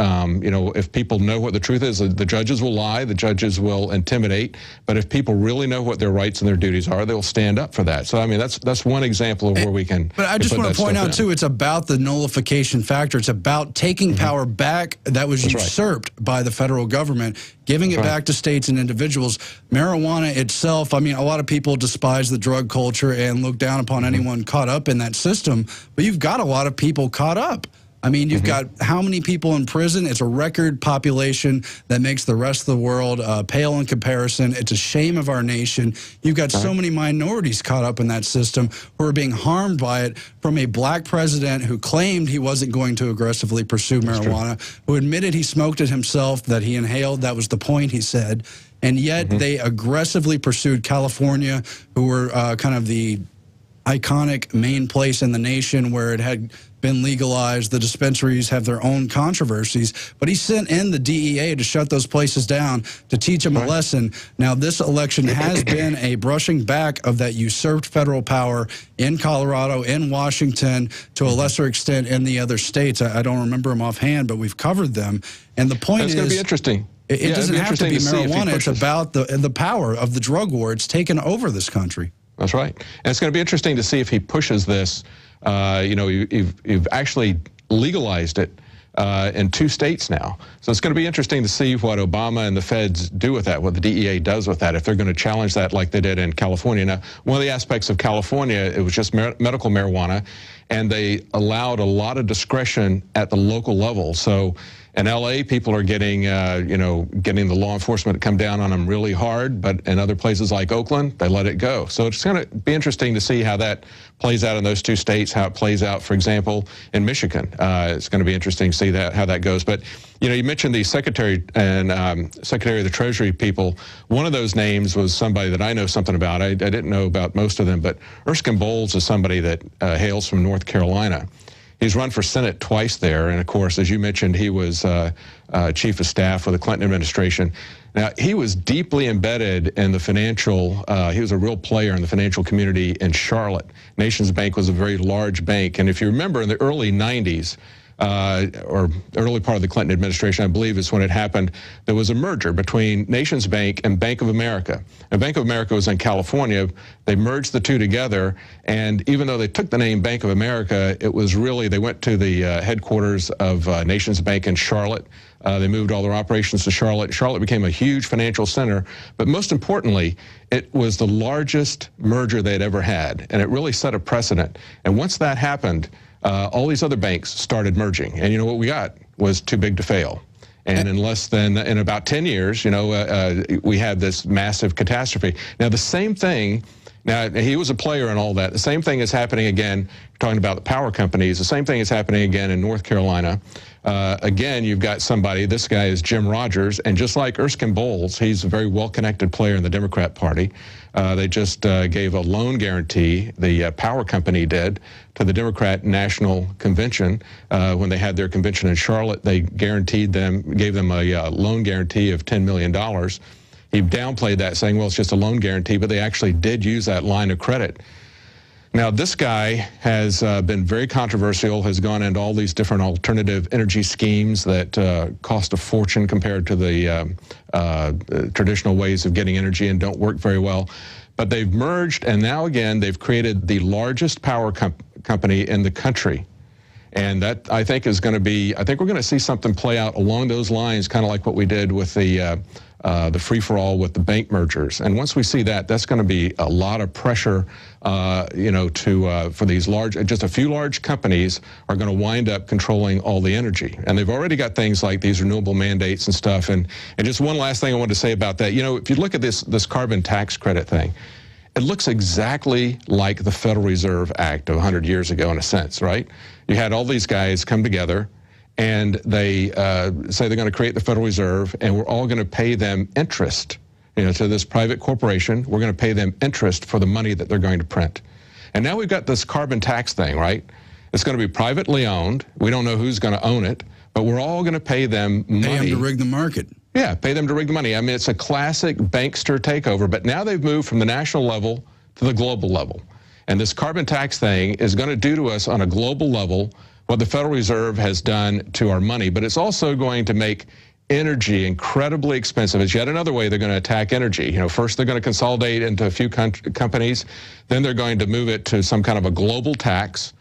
S1: You know, if people know what the truth is, the judges will lie, the judges will intimidate. But if people really know what their rights and their duties are, they'll stand up for that. So, I mean, that's one example of where we can.
S2: But I just want to point out, too, it's about the nullification factor. It's about taking power back that was usurped by the federal government, giving it back to states and individuals. Marijuana itself, I mean, a lot of people despise the drug culture and look down upon anyone caught up in that system, but you've got a lot of people caught up. I mean, you've got how many people in prison? It's a record population that makes the rest of the world pale in comparison. It's a shame of our nation. You've got so many minorities caught up in that system who are being harmed by it, from a black president who claimed he wasn't going to aggressively pursue marijuana, who admitted he smoked it himself, that he inhaled. That was the point, he said. And yet they aggressively pursued California, who were kind of the iconic main place in the nation where it had been legalized. The dispensaries have their own controversies, but he sent in the DEA to shut those places down, to teach them a lesson. Now, this election has been a brushing back of that usurped federal power in Colorado, in Washington, to a lesser extent in the other states. I don't remember them offhand, but we've covered them. And the point is,
S1: it's going to be interesting.
S2: It doesn't have to be marijuana. It's about the power of the drug war. It's taken over this country.
S1: That's right. And it's going to be interesting to see if he pushes this. You know, you've actually legalized it in 2 states now. So it's going to be interesting to see what Obama and the feds do with that, what the DEA does with that, if they're going to challenge that like they did in California. Now, one of the aspects of California, it was just medical marijuana, and they allowed a lot of discretion at the local level. So in LA, people are getting, you know, getting the law enforcement to come down on them really hard, but in other places like Oakland, they let it go. So it's going to be interesting to see how that plays out in those 2 states, how it plays out, for example, in Michigan. It's going to be interesting to see how that goes. But, you know, you mentioned the Secretary and Secretary of the Treasury people. One of those names was somebody that I know something about. I didn't know about most of them, but Erskine Bowles is somebody that hails from North Carolina. He's run for Senate twice there, and of course, as you mentioned, he was chief of staff with the Clinton administration. Now, he was deeply embedded in the financial, he was a real player in the financial community in Charlotte. Nations Bank was a very large bank, and if you remember in the early 90s, or early part of the Clinton administration, I believe is when it happened, there was a merger between Nations Bank and Bank of America. And Bank of America was in California. They merged the two together, and even though they took the name Bank of America, it was really, they went to the headquarters of Nations Bank in Charlotte. They moved all their operations to Charlotte. Charlotte became a huge financial center, but most importantly, it was the largest merger they'd ever had, and it really set a precedent. And once that happened, all these other banks started merging, and you know what we got was too big to fail. And in about 10 years, we had this massive catastrophe. Now, the same thing, now he was a player and all that. The same thing is happening again, talking about the power companies, the same thing is happening again in North Carolina. Again, you've got somebody, this guy is Jim Rogers, and just like Erskine Bowles, he's a very well-connected player in the Democrat Party. They just gave a loan guarantee, the power company did, to the Democrat National Convention. When they had their convention in Charlotte, they gave them a loan guarantee of $10 million. He downplayed that, saying, well, it's just a loan guarantee, but they actually did use that line of credit. Now, this guy has been very controversial, has gone into all these different alternative energy schemes that cost a fortune compared to the traditional ways of getting energy and don't work very well. But they've merged, and now again, they've created the largest power company in the country. And that, I think, is going to be, I think we're going to see something play out along those lines, kind of like what we did with the free-for-all with the bank mergers. And once we see that, that's going to be a lot of pressure, for these just a few large companies are going to wind up controlling all the energy. And they've already got things like these renewable mandates and stuff. And just one last thing I wanted to say about that, if you look at this carbon tax credit thing, it looks exactly like the Federal Reserve Act of 100 years ago in a sense, right? You had all these guys come together, and they say they're going to create the Federal Reserve, and we're all going to pay them interest, to this private corporation. We're going to pay them interest for the money that they're going to print. And now we've got this carbon tax thing, right? It's going to be privately owned. We don't know who's going to own it, but we're all going to pay them money.
S2: Pay them to rig the market.
S1: Yeah, pay them to rig the money. I mean, it's a classic bankster takeover, but now they've moved from the national level to the global level. And this carbon tax thing is going to do to us on a global level what the Federal Reserve has done to our money, but it's also going to make energy incredibly expensive. It's yet another way they're going to attack energy. First they're going to consolidate into a few companies, then they're going to move it to some kind of a global tax.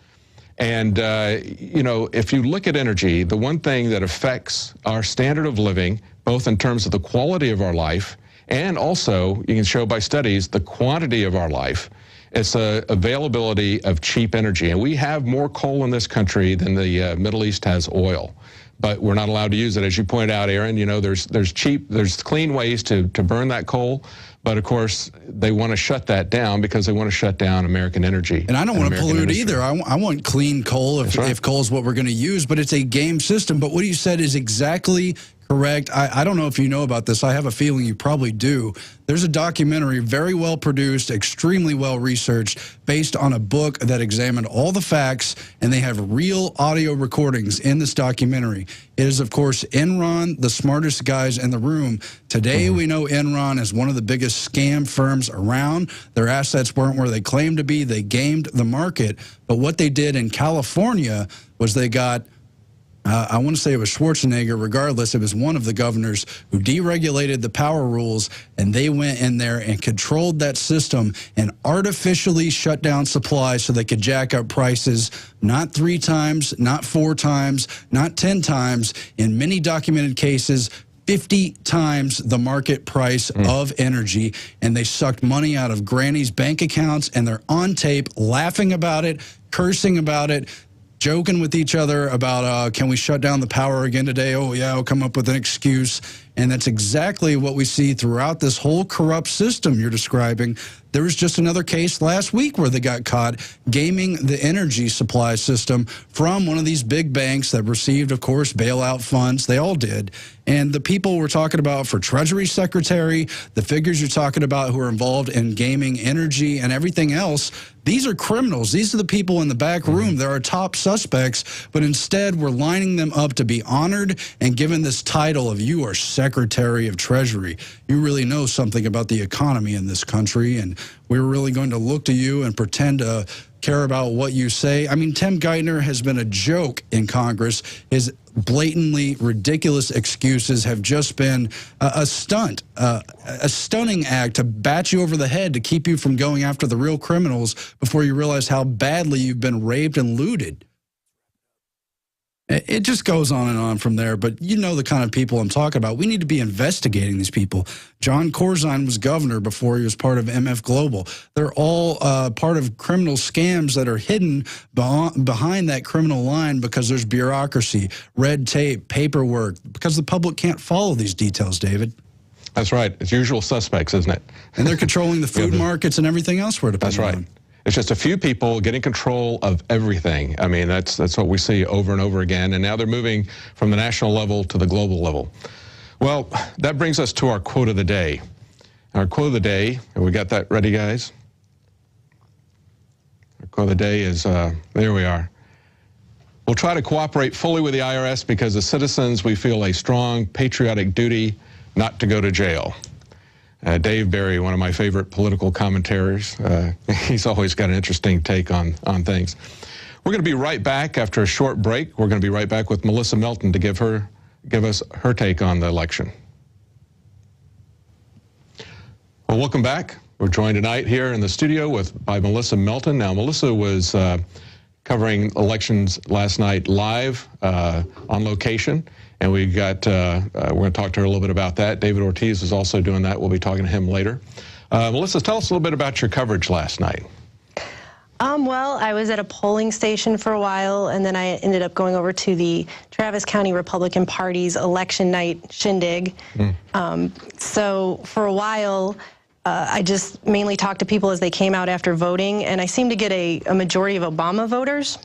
S1: And, if you look at energy, the one thing that affects our standard of living, both in terms of the quality of our life, and also, you can show by studies, the quantity of our life, it's the availability of cheap energy. And we have more coal in this country than the Middle East has oil. But we're not allowed to use it. As you pointed out, Aaron, there's clean ways to burn that coal. But of course, they want to shut that down because they want to shut down American energy.
S2: And I don't want to pollute either. I want clean coal if coal is what we're going to use, but it's a game system. But what you said is exactly correct. I don't know if you know about this. I have a feeling you probably do. There's a documentary, very well produced, extremely well researched, based on a book that examined all the facts, and they have real audio recordings in this documentary. It is, of course, Enron, the smartest guys in the room. Today, we know Enron is one of the biggest scam firms around. Their assets weren't where they claimed to be. They gamed the market. But what they did in California was they got I want to say it was Schwarzenegger. Regardless, it was one of the governors who deregulated the power rules, and they went in there and controlled that system and artificially shut down supply so they could jack up prices, not 3 times, not 4 times, not 10 times. In many documented cases, 50 times the market price of energy, and they sucked money out of granny's bank accounts, and they're on tape laughing about it, cursing about it, joking with each other about, can we shut down the power again today? Oh, yeah, I'll come up with an excuse. And that's exactly what we see throughout this whole corrupt system you're describing. There was just another case last week where they got caught gaming the energy supply system from one of these big banks that received, of course, bailout funds. They all did. And the people we're talking about for Treasury Secretary, the figures you're talking about who are involved in gaming energy and everything else, these are criminals. These are the people in the back room. They're our top suspects. But instead, we're lining them up to be honored and given this title of you are Secretary of Treasury. You really know something about the economy in this country, and we're really going to look to you and pretend to care about what you say. I mean, Tim Geithner has been a joke in Congress. His blatantly ridiculous excuses have just been a stunt, a stunning act to bat you over the head to keep you from going after the real criminals before you realize how badly you've been raped and looted. It just goes on and on from there. But you know the kind of people I'm talking about. We need to be investigating these people. John Corzine was governor before he was part of MF Global. They're all part of criminal scams that are hidden behind that criminal line because there's bureaucracy, red tape, paperwork, because the public can't follow these details, David.
S1: That's right. It's usual suspects, isn't it?
S2: And they're controlling the food markets and everything else we're depending on.
S1: That's right. It's just a few people getting control of everything. I mean, that's what we see over and over again. And now they're moving from the national level to the global level. Well, that brings us to our quote of the day. Our quote of the day, and we got that ready, guys? Our quote of the day is, there we are. We'll try to cooperate fully with the IRS because as citizens, we feel a strong patriotic duty not to go to jail. Dave Barry, one of my favorite political commentators, he's always got an interesting take on things. We're going to be right back after a short break. We're going to be right back with Melissa Melton to give us her take on the election. Well, welcome back. We're joined tonight here in the studio by Melissa Melton. Now, Melissa was covering elections last night live on location. And we got, we're going to talk to her a little bit about that. David Ortiz is also doing that. We'll be talking to him later. Melissa, tell us a little bit about your coverage last night.
S6: Well, I was at a polling station for a while, and then I ended up going over to the Travis County Republican Party's election night shindig. So for a while, I just mainly talked to people as they came out after voting, and I seemed to get a majority of Obama voters.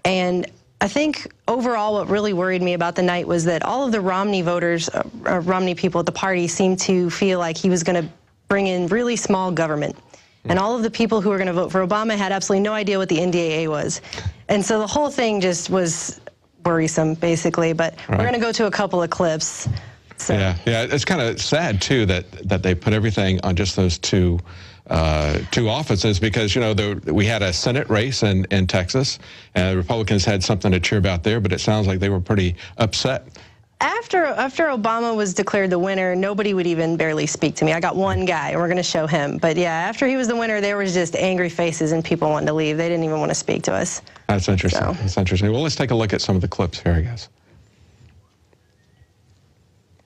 S6: And I think overall what really worried me about the night was that all of the Romney voters, Romney people at the party seemed to feel like he was going to bring in really small government. And all of the people who were going to vote for Obama had absolutely no idea what the NDAA was. And so the whole thing just was worrisome, basically. But we're going to go to a couple of clips. So.
S1: Yeah, it's kind of sad, too, that they put everything on just those two offices because, you know, we had a Senate race in Texas, and the Republicans had something to cheer about there, but it sounds like they were pretty upset.
S6: After Obama was declared the winner, nobody would even barely speak to me. I got one guy, and we're going to show him. But, yeah, after he was the winner, there was just angry faces and people wanting to leave. They didn't even want to speak to us.
S1: That's interesting.
S6: So.
S1: That's interesting. Well, let's take a look at some of the clips here, I guess.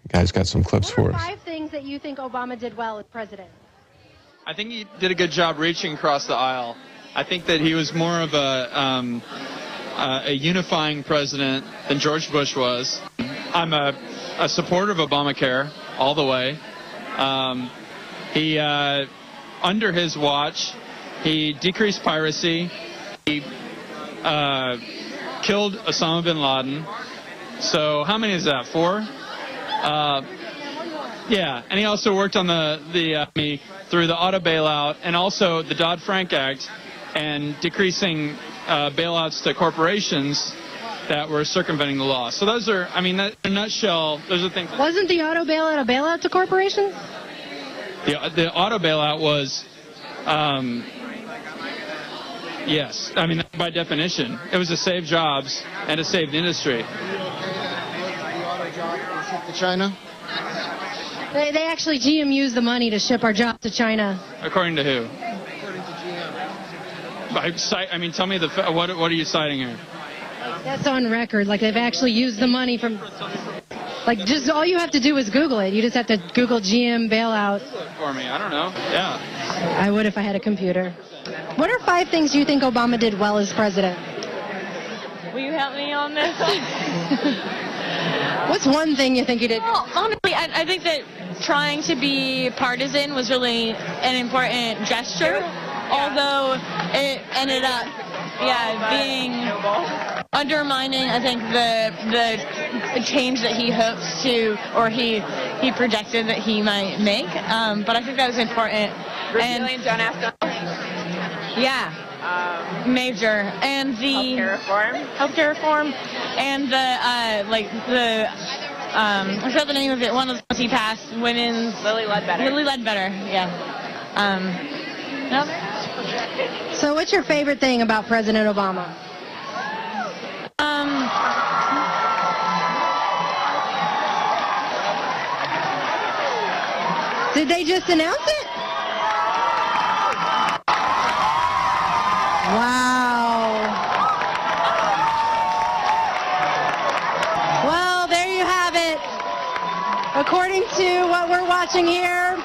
S1: You guys got some clips for us.
S7: What are 5 things that you think Obama did well as president?
S8: I think he did a good job reaching across the aisle. I think that he was more of a unifying president than George Bush was. I'm a supporter of Obamacare all the way. Under his watch, he decreased piracy. He killed Osama bin Laden. So how many is that? 4? Yeah, and he also worked on the through the auto bailout and also the Dodd-Frank Act and decreasing bailouts to corporations that were circumventing the law. So those are, I mean, in a nutshell, those are things.
S7: Wasn't the auto bailout a bailout to corporations?
S8: The auto bailout was, yes. I mean, by definition, it was to save jobs and to save the industry.
S9: To China?
S7: They actually, GM used the money to ship our jobs to China.
S8: According to who?
S9: According to GM.
S8: I mean, tell me what are you citing here?
S7: That's on record. Like, they've actually used the money from, like, just all you have to do is Google it. You just have to Google GM bailout.
S8: For me, I don't know. Yeah.
S7: I would if I had a computer. What are 5 things you think Obama did well as president?
S10: Will you help me on this?
S7: What's one thing you think he did?
S10: Well, honestly, I think that trying to be partisan was really an important gesture, although it ended up, being undermining, I think, the change that he hopes to, or he projected that he might make. But I think that was important.
S5: Repealing John F.
S10: Yeah. Major. And the healthcare reform and the I forgot the name of it, one of the ones he passed, women's Lily Ledbetter, yeah. No.
S7: So what's your favorite thing about President Obama? Did they just announce it? Wow. watching here,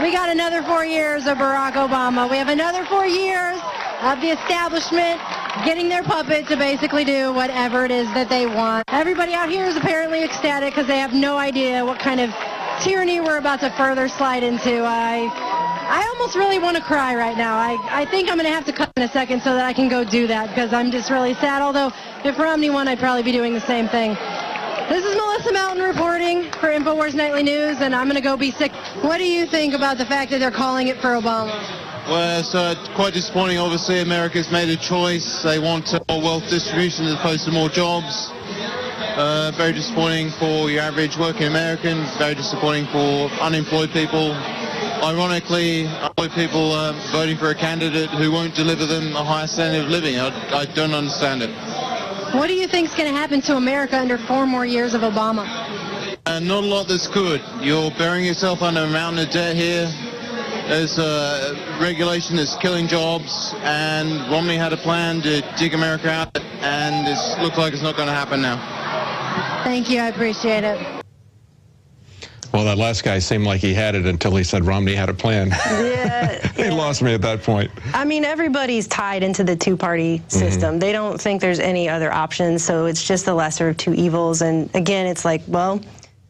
S7: we got another 4 years of Barack Obama. We have another 4 years of the establishment getting their puppet to basically do whatever it is that they want. Everybody out here is apparently ecstatic because they have no idea what kind of tyranny we're about to further slide into. I almost really want to cry right now. I think I'm going to have to cut in a second so that I can go do that because I'm just really sad. Although if Romney won, I'd probably be doing the same thing. This is Melissa Melton reporting for Infowars Nightly News, and I'm going to go be sick. What do you think about the fact that they're calling it for Obama?
S9: Well, it's quite disappointing. Obviously, America's made a choice. They want more wealth distribution as opposed to more jobs. Very disappointing for your average working American. Very disappointing for unemployed people. Ironically, unemployed people voting for a candidate who won't deliver them a higher standard of living. I don't understand it.
S7: What do you think is going to happen to America under 4 more years of Obama?
S9: Not a lot that's good. You're burying yourself under a mountain of debt here. There's regulation that's killing jobs, and Romney had a plan to dig America out, and it looks like it's not going to happen now.
S7: Thank you. I appreciate it.
S1: Well, that last guy seemed like he had it until he said Romney had a plan.
S6: Yeah.
S1: He lost me at that point.
S6: I mean, everybody's tied into the two-party system. They don't think there's any other options, so it's just the lesser of two evils. And again, it's like, well,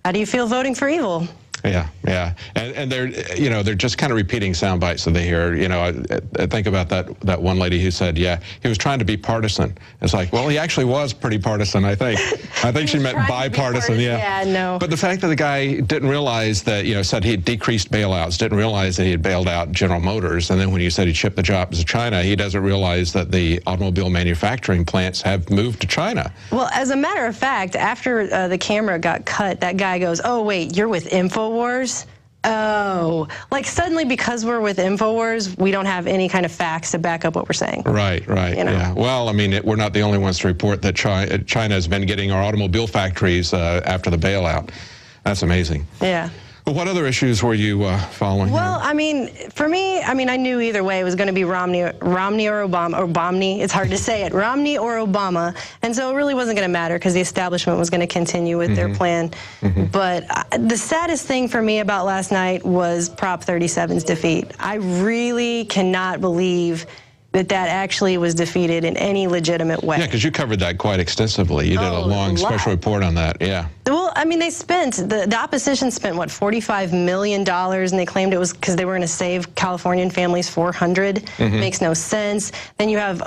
S6: how do you feel voting for evil?
S1: Yeah, yeah, and they're, you know, they're just kind of repeating sound bites that they hear. You know, I think about that one lady who said, yeah, he was trying to be partisan. It's like, well, he actually was pretty partisan, I think. I think she meant bipartisan, yeah.
S6: Yeah, no.
S1: But the fact that the guy didn't realize that, you know, said he had decreased bailouts, didn't realize that he had bailed out General Motors, and then when he said he shipped the jobs to China, he doesn't realize that the automobile manufacturing plants have moved to China.
S6: Well, as a matter of fact, after the camera got cut, that guy goes, oh, wait, you're with Infowars? Oh, like suddenly because we're with Infowars, we don't have any kind of facts to back up what we're saying.
S1: Right, you know? Yeah. Well, I mean, we're not the only ones to report that China has been getting our automobile factories after the bailout. That's amazing.
S6: Yeah.
S1: Well, what other issues were you following?
S6: Well, I mean, for me, I knew either way it was going to be Romney or Obama, or Bomney. It's hard to say it. Romney or Obama. And so it really wasn't going to matter because the establishment was going to continue with their plan. But the saddest thing for me about last night was Prop 37's defeat. I really cannot believe that actually was defeated in any legitimate way.
S1: Yeah, because you covered that quite extensively. You did a long special report on that, yeah.
S6: Well, I mean, they spent, the opposition spent, what, $45 million, and they claimed it was because they were going to save Californian families $400. Makes no sense. Then you have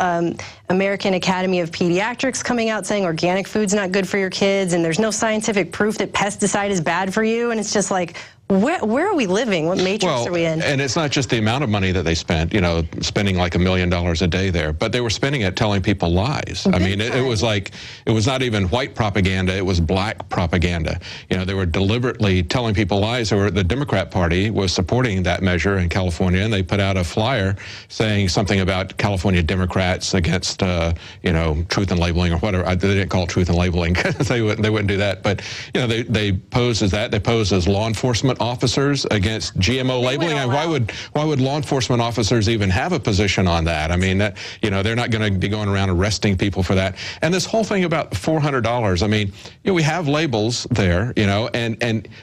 S6: American Academy of Pediatrics coming out saying organic food's not good for your kids, and there's no scientific proof that pesticide is bad for you, and it's just like, where are we living? What matrix are we in?
S1: And it's not just the amount of money that they spent, you know, spending like $1 million a day there, but they were spending it telling people lies. I mean, it was like, it was not even white propaganda, it was black propaganda. You know, they were deliberately telling people lies. The Democrat Party was supporting that measure in California, and they put out a flyer saying something about California Democrats against, you know, truth in labeling or whatever. They didn't call it truth in labeling because they wouldn't do that. But, you know, they posed as that. They posed as law enforcement officers against GMO labeling. And why would law enforcement officers even have a position on that? I mean, that, you know, they're not going to be going around arresting people for that. And this whole thing about $400, I mean, you know, we have labels there, you know,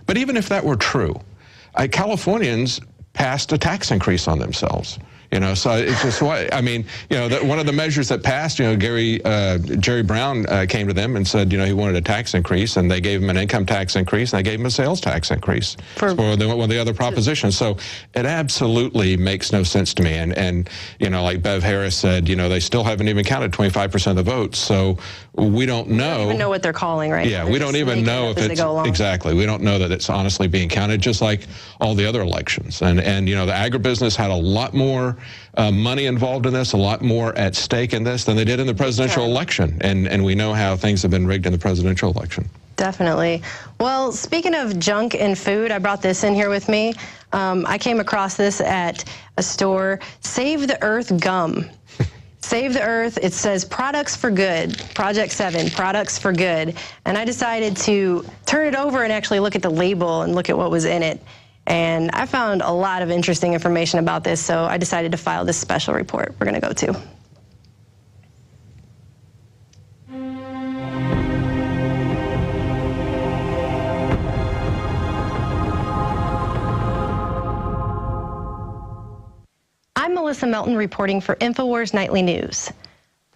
S1: but even if that were true, Californians passed a tax increase on themselves. You know, so it's just what I mean. You know, one of the measures that passed, you know, Jerry Brown came to them and said, you know, he wanted a tax increase, and they gave him an income tax increase, and they gave him a sales tax increase for one of the other propositions. So it absolutely makes no sense to me. And you know, like Bev Harris said, you know, they still haven't even counted 25% of the votes, so we don't know.
S6: We don't even know what they're calling right now.
S1: Yeah, we don't even know if it's exactly. We don't know that it's honestly being counted, just like all the other elections. And you know, the agribusiness had a lot more money involved in this, a lot more at stake in this than they did in the presidential election. And we know how things have been rigged in the presidential election.
S6: Definitely. Well, speaking of junk and food, I brought this in here with me. I came across this at a store, Save the Earth Gum. Save the Earth, it says products for good, Project 7, products for good. And I decided to turn it over and actually look at the label and look at what was in it. And I found a lot of interesting information about this, so I decided to file this special report we're going to go to. Melton reporting for Infowars Nightly News.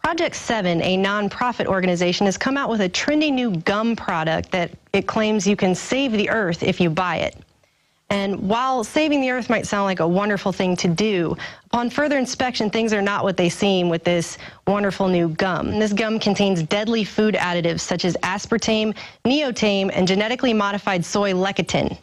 S6: Project 7, a nonprofit organization, has come out with a trendy new gum product that it claims you can save the earth if you buy it. And while saving the earth might sound like a wonderful thing to do, upon further inspection, things are not what they seem with this wonderful new gum. This gum contains deadly food additives such as aspartame, neotame, and genetically modified soy lecithin.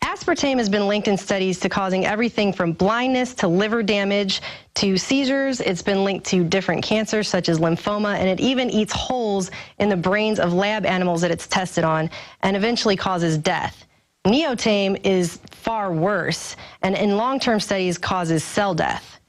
S6: Aspartame has been linked in studies to causing everything from blindness to liver damage to seizures. It's been linked to different cancers such as lymphoma, and it even eats holes in the brains of lab animals that it's tested on and eventually causes death. Neotame is far worse, and in long-term studies causes cell death.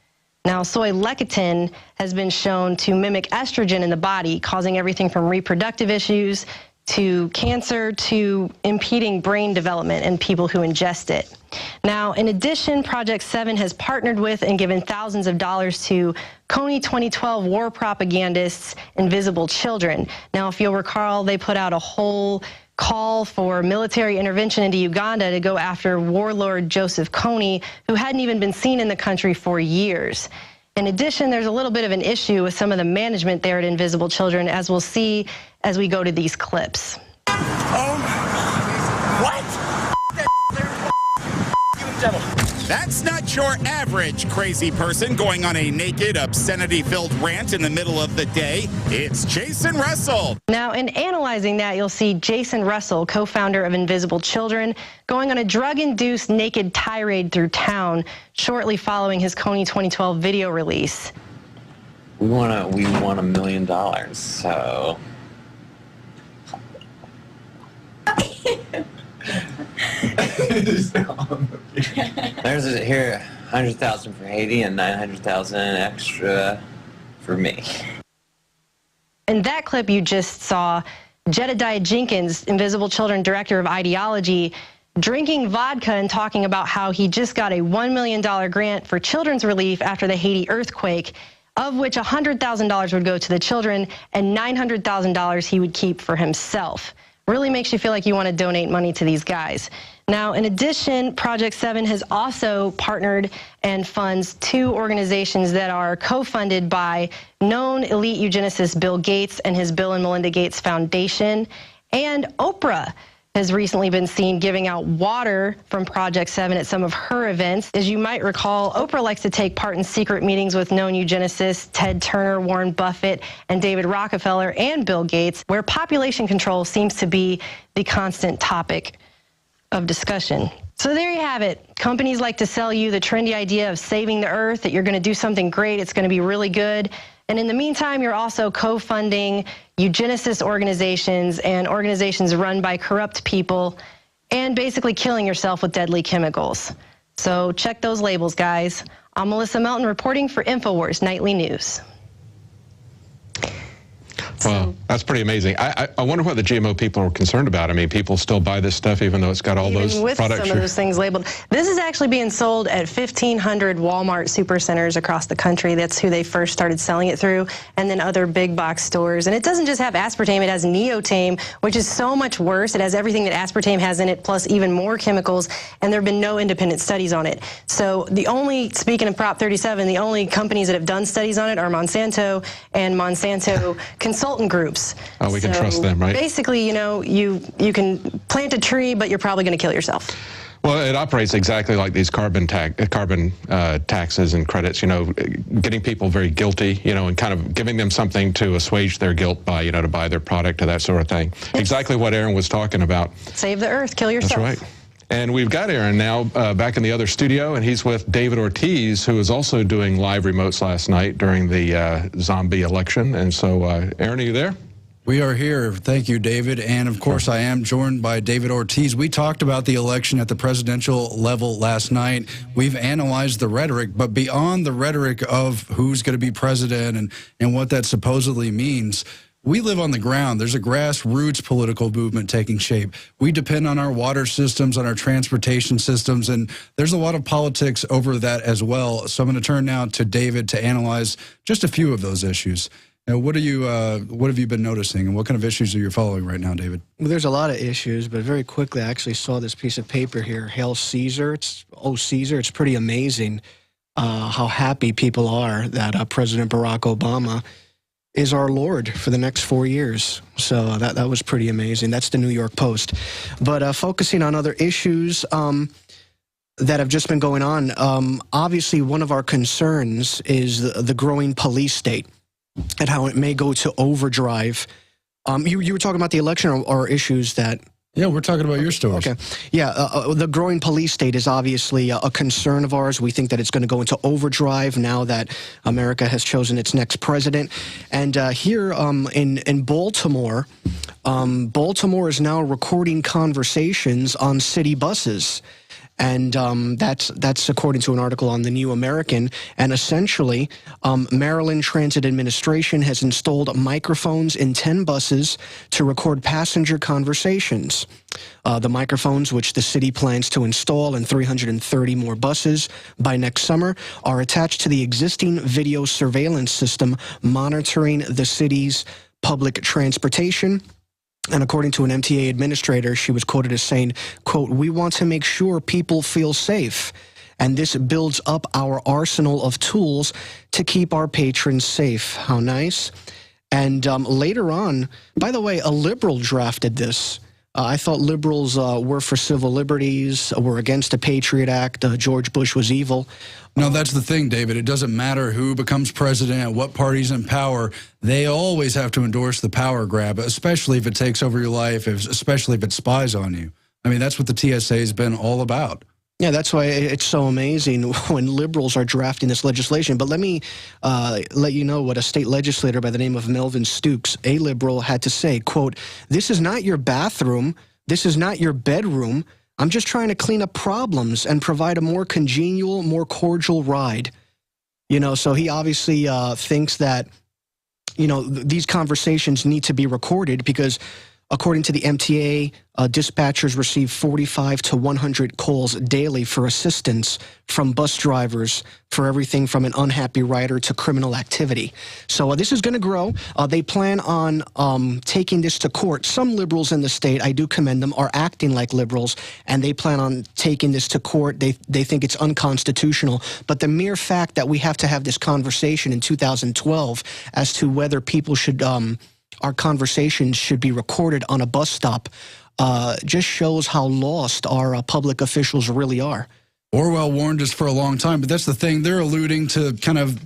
S6: Now, soy lecithin has been shown to mimic estrogen in the body, causing everything from reproductive issues to cancer to impeding brain development in people who ingest it. Now, in addition, Project 7 has partnered with and given thousands of dollars to Kony 2012 war propagandists, Invisible Children. Now, if you'll recall, they put out a whole call for military intervention into Uganda to go after warlord Joseph Kony, who hadn't even been seen in the country for years. In addition, there's a little bit of an issue with some of the management there at Invisible Children, as we'll see as we go to these clips.
S11: What? That's not your average crazy person going on a naked, obscenity-filled rant in the middle of the day. It's Jason Russell.
S6: Now, in analyzing that, you'll see Jason Russell, co-founder of Invisible Children, going on a drug-induced naked tirade through town shortly following his Kony 2012 video release.
S12: We won $1 million, so... There's here 100,000 for Haiti and 900,000 extra for me.
S6: In that clip you just saw, Jedediah Jenkins, Invisible Children Director of Ideology, drinking vodka and talking about how he just got a $1 million grant for children's relief after the Haiti earthquake, of which $100,000 would go to the children and $900,000 he would keep for himself. Really makes you feel like you want to donate money to these guys. Now, in addition, Project 7 has also partnered and funds two organizations that are co-funded by known elite eugenicist Bill Gates and his Bill and Melinda Gates Foundation. And Oprah has recently been seen giving out water from Project 7 at some of her events. As you might recall, Oprah likes to take part in secret meetings with known eugenicists Ted Turner, Warren Buffett, and David Rockefeller and Bill Gates, where population control seems to be the constant topic of discussion. So there you have it. Companies like to sell you the trendy idea of saving the earth, that you're going to do something great, it's going to be really good. And in the meantime, you're also co-funding eugenicist organizations and organizations run by corrupt people and basically killing yourself with deadly chemicals. So check those labels, guys. I'm Melissa Melton reporting for Infowars Nightly News.
S1: Well, that's pretty amazing. I wonder what the GMO people are concerned about. I mean, people still buy this stuff even though it's got all those products.
S6: Even with some of those things labeled. This is actually being sold at 1,500 Walmart supercenters across the country. That's who they first started selling it through, and then other big box stores. And it doesn't just have aspartame, it has neotame, which is so much worse. It has everything that aspartame has in it, plus even more chemicals, and there have been no independent studies on it. So the only, speaking of Prop 37, the only companies that have done studies on it are Monsanto and Monsanto Consulting Groups.
S1: Oh, we can trust them, right?
S6: Basically, you know, you can plant a tree, but you're probably going to kill yourself.
S1: Well, it operates exactly like these carbon taxes and credits, you know, getting people very guilty, you know, and kind of giving them something to assuage their guilt by, you know, to buy their product or that sort of thing. Yes. Exactly what Aaron was talking about.
S6: Save the earth, kill yourself.
S1: That's right. And we've got Aaron now back in the other studio, and he's with David Ortiz, who was also doing live remotes last night during the zombie election. And so, Aaron, are you there?
S2: We are here. Thank you, David. And, of course, I am joined by David Ortiz. We talked about the election at the presidential level last night. We've analyzed the rhetoric, but beyond the rhetoric of who's going to be president and what that supposedly means, we live on the ground. There's a grassroots political movement taking shape. We depend on our water systems, on our transportation systems, and there's a lot of politics over that as well. So I'm going to turn now to David to analyze just a few of those issues. Now, what have you been noticing, and what kind of issues are you following right now, David?
S13: Well, there's a lot of issues, but very quickly, I actually saw this piece of paper here, Hail Caesar. It's, oh, Caesar. It's pretty amazing. how happy people are that President Barack Obama is our Lord for the next 4 years. So that was pretty amazing. That's the New York Post. But focusing on other issues that have just been going on, obviously one of our concerns is the growing police state and how it may go to overdrive. You were talking about the election or issues that...
S2: Yeah, we're talking about your stories.
S13: Okay. Yeah, the growing police state is obviously a concern of ours. We think that it's going to go into overdrive now that America has chosen its next president. And here in Baltimore, Baltimore is now recording conversations on city buses. And that's according to an article on the New American. And essentially, Maryland Transit Administration has installed microphones in 10 buses to record passenger conversations. The microphones, which the city plans to install in 330 more buses by next summer, are attached to the existing video surveillance system monitoring the city's public transportation. And according to an MTA administrator, she was quoted as saying, quote, "We want to make sure people feel safe, and this builds up our arsenal of tools to keep our patrons safe." How nice. And later on, by the way, a liberal drafted this. I thought liberals were for civil liberties, were against the Patriot Act. George Bush was evil.
S2: No, that's the thing, David. It doesn't matter who becomes president, what party's in power. They always have to endorse the power grab, especially if it takes over your life, especially if it spies on you. I mean, that's what the TSA has been all about.
S13: Yeah, that's why it's so amazing when liberals are drafting this legislation. But let me let you know what a state legislator by the name of Melvin Stooks, a liberal, had to say, quote, "This is not your bathroom. This is not your bedroom. I'm just trying to clean up problems and provide a more congenial, more cordial ride." You know, so he obviously thinks that, you know, these conversations need to be recorded because according to the MTA, dispatchers receive 45 to 100 calls daily for assistance from bus drivers for everything from an unhappy rider to criminal activity. So this is going to grow. They plan on taking this to court. Some liberals in the state, I do commend them, are acting like liberals, and they plan on taking this to court. They think it's unconstitutional. But the mere fact that we have to have this conversation in 2012 as to whether people should... our conversations should be recorded on a bus stop, just shows how lost our public officials really are.
S2: Orwell warned us for a long time, but that's the thing. They're alluding to kind of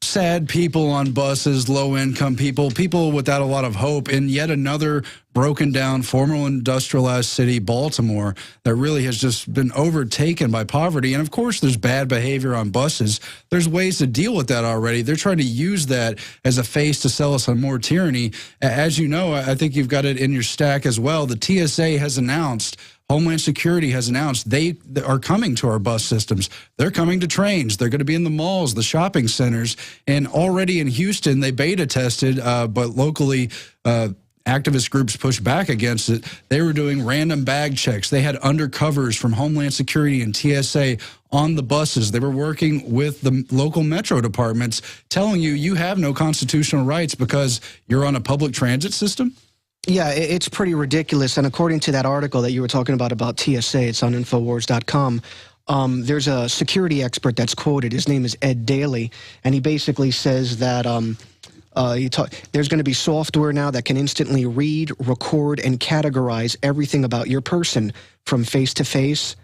S2: sad people on buses, low-income people, people without a lot of hope, in yet another broken-down, former industrialized city, Baltimore, that really has just been overtaken by poverty. And, of course, there's bad behavior on buses. There's ways to deal with that already. They're trying to use that as a face to sell us on more tyranny. As you know, I think you've got it in your stack as well. The TSA has announced, Homeland Security has announced they are coming to our bus systems. They're coming to trains. They're going to be in the malls, the shopping centers. And already in Houston, they beta tested, but locally activist groups pushed back against it. They were doing random bag checks. They had undercovers from Homeland Security and TSA on the buses. They were working with the local metro departments, telling you, you have no constitutional rights because you're on a public transit system.
S13: Yeah, it's pretty ridiculous. And according to that article that you were talking about TSA, it's on Infowars.com. There's a security expert that's quoted. His name is Ed Daly, and he basically says that there's going to be software now that can instantly read, record, and categorize everything about your person, from face to face,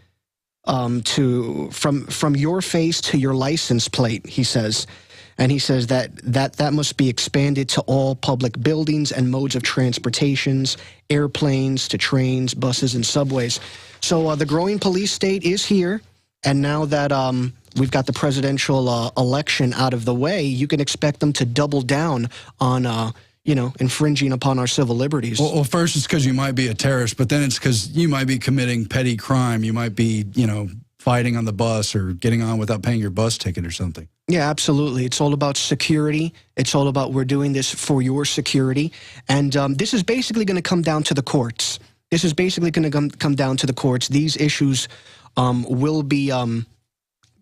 S13: from your face to your license plate, he says. And he says that must be expanded to all public buildings and modes of transportations, airplanes to trains, buses, and subways. So the growing police state is here. And now that we've got the presidential election out of the way, you can expect them to double down on, infringing upon our civil liberties.
S2: Well, first it's because you might be a terrorist, but then it's because you might be committing petty crime. You might be, fighting on the bus or getting on without paying your bus ticket or something.
S13: Yeah, absolutely. It's all about security. It's all about we're doing this for your security. And this is basically going to come down to the courts. This is basically going to come down to the courts. These issues will be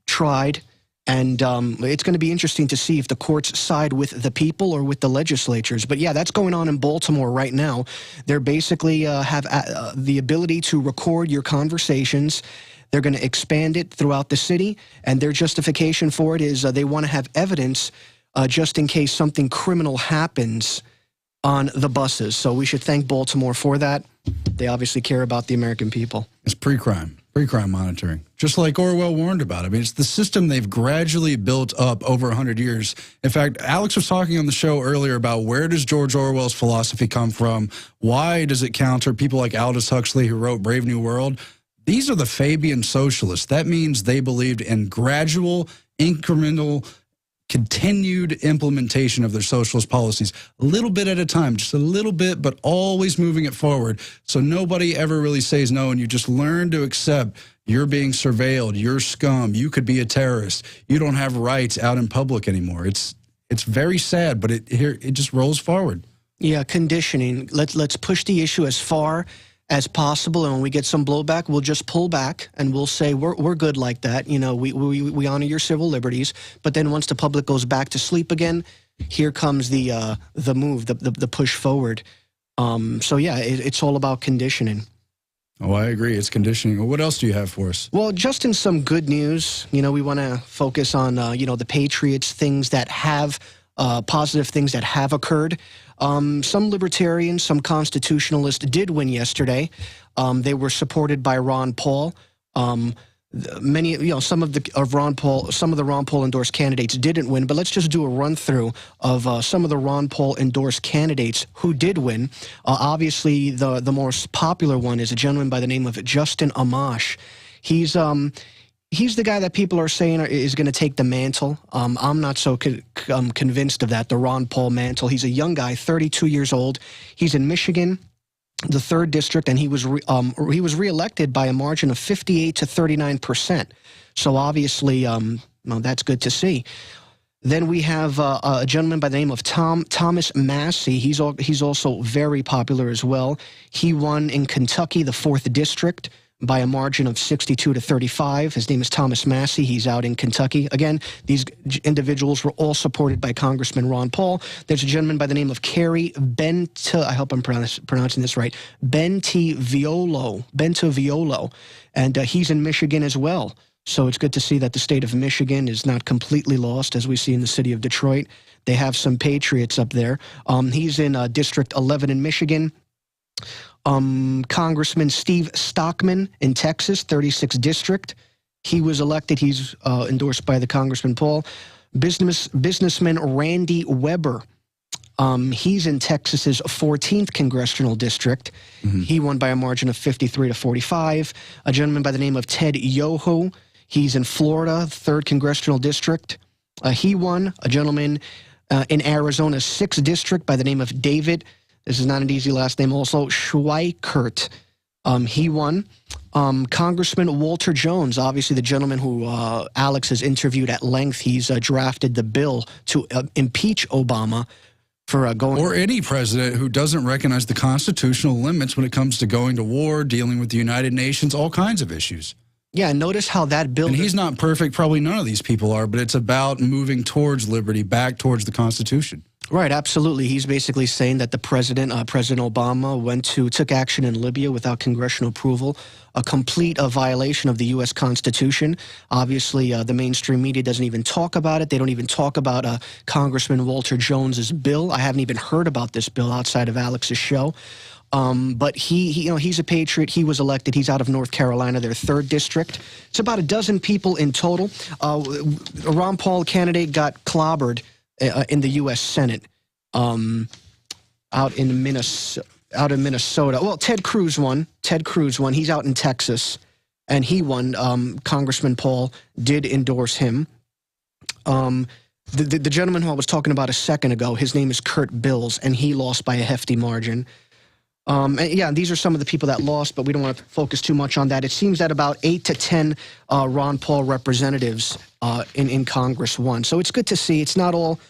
S13: tried, and it's going to be interesting to see if the courts side with the people or with the legislatures. But yeah, that's going on in Baltimore right now. They're basically have the ability to record your conversations. They're going to expand it throughout the city, and their justification for it is they want to have evidence just in case something criminal happens on the buses. So we should thank Baltimore for that. They obviously care about the American people.
S2: It's pre-crime monitoring, just like Orwell warned about. I mean, it's the system they've gradually built up over 100 years. In fact, Alex was talking on the show earlier about where does George Orwell's philosophy come from? Why does it counter people like Aldous Huxley, who wrote Brave New World? These are the Fabian socialists. That means they believed in gradual, incremental, continued implementation of their socialist policies, a little bit at a time, just a little bit, but always moving it forward. So nobody ever really says no, and you just learn to accept you're being surveilled, you're scum, you could be a terrorist, you don't have rights out in public anymore. It's very sad, but it just rolls forward.
S13: Yeah, conditioning. Let's push the issue as far as possible, and when we get some blowback, we'll just pull back and we'll say we're good like that. You know, we honor your civil liberties. But then once the public goes back to sleep again, here comes the move, the push forward. So yeah, it's all about conditioning.
S2: Oh, I agree. It's conditioning. Well, what else do you have for us?
S13: Well, just in some good news, you know, we want to focus on the Patriots, things that have positive things that have occurred. Some libertarians, some constitutionalists did win yesterday. They were supported by Ron Paul. Some of the Ron Paul endorsed candidates didn't win, but let's just do a run through of some of the Ron Paul endorsed candidates who did win. Obviously, the most popular one is a gentleman by the name of Justin Amash. He's the guy that people are saying is going to take the mantle. I'm not so convinced of that, the Ron Paul mantle. He's a young guy, 32 years old. He's in Michigan, the 3rd District, and he was reelected by a margin of 58 to 39%. So obviously, that's good to see. Then we have a gentleman by the name of Thomas Massey. He's also very popular as well. He won in Kentucky, the 4th District, by a margin of 62 to 35. His name is Thomas Massey. He's out in Kentucky. Again, these individuals were all supported by Congressman Ron Paul. There's a gentleman by the name of Kerry I hope I'm pronouncing this right, Bentiviolo, and he's in Michigan as well. So it's good to see that the state of Michigan is not completely lost, as we see in the city of Detroit. They have some patriots up there. He's in District 11 in Michigan. Congressman Steve Stockman in Texas, 36th District. He was elected. He's endorsed by the Congressman Paul. Businessman Randy Weber. He's in Texas's 14th Congressional District. Mm-hmm. He won by a margin of 53 to 45. A gentleman by the name of Ted Yoho. He's in Florida, 3rd Congressional District. He won. A gentleman in Arizona's 6th District by the name of David. This is not an easy last name also. Schweikert. He won. Congressman Walter Jones, obviously the gentleman who Alex has interviewed at length. He's drafted the bill to impeach Obama for going...
S2: Or any president who doesn't recognize the constitutional limits when it comes to going to war, dealing with the United Nations, all kinds of issues.
S13: Yeah, notice how that bill...
S2: And he's not perfect. Probably none of these people are, but it's about moving towards liberty, back towards the Constitution.
S13: Right, absolutely. He's basically saying that the President Obama took action in Libya without congressional approval, a complete violation of the U.S. Constitution. Obviously, the mainstream media doesn't even talk about it. They don't even talk about Congressman Walter Jones's bill. I haven't even heard about this bill outside of Alex's show. But he's a patriot. He was elected. He's out of North Carolina, their 3rd District. It's about a dozen people in total. A Ron Paul candidate got clobbered in the U.S. Senate out in Minnesota. Well, Ted Cruz won. He's out in Texas, and he won. Congressman Paul did endorse him. The gentleman who I was talking about a second ago, his name is Kurt Bills, and he lost by a hefty margin. And yeah, these are some of the people that lost, but we don't want to focus too much on that. It seems that about 8 to 10 Ron Paul representatives in Congress won. So it's good to see. It's not all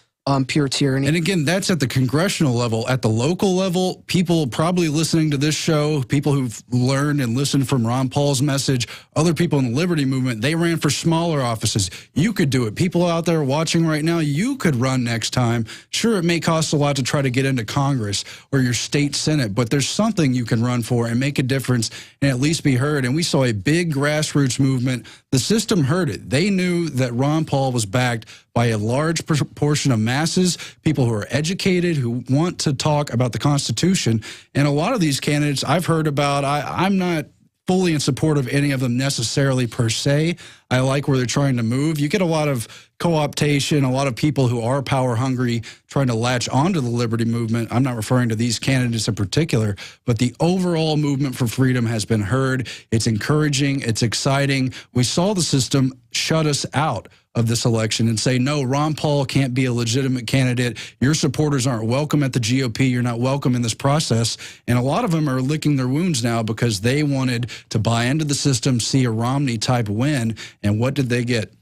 S13: pure tyranny.
S2: And again, that's at the congressional level. At the local level, people probably listening to this show, people who've learned and listened from Ron Paul's message, other people in the Liberty Movement, they ran for smaller offices. You could do it. People out there watching right now, you could run next time. Sure, it may cost a lot to try to get into Congress or your state Senate, but there's something you can run for and make a difference and at least be heard. And we saw a big grassroots movement. The system heard it. They knew that Ron Paul was backed by a large portion of masses, people who are educated, who want to talk about the Constitution. And a lot of these candidates I've heard about, I'm not fully in support of any of them necessarily per se. I like where they're trying to move. You get a lot of co-optation, a lot of people who are power hungry trying to latch onto the Liberty Movement. I'm not referring to these candidates in particular, but the overall movement for freedom has been heard. It's encouraging. It's exciting. We saw the system shut us out of this election and say, no, Ron Paul can't be a legitimate candidate. Your supporters aren't welcome at the GOP. You're not welcome in this process. And a lot of them are licking their wounds now because they wanted to buy into the system, see a Romney-type win. And what did they get?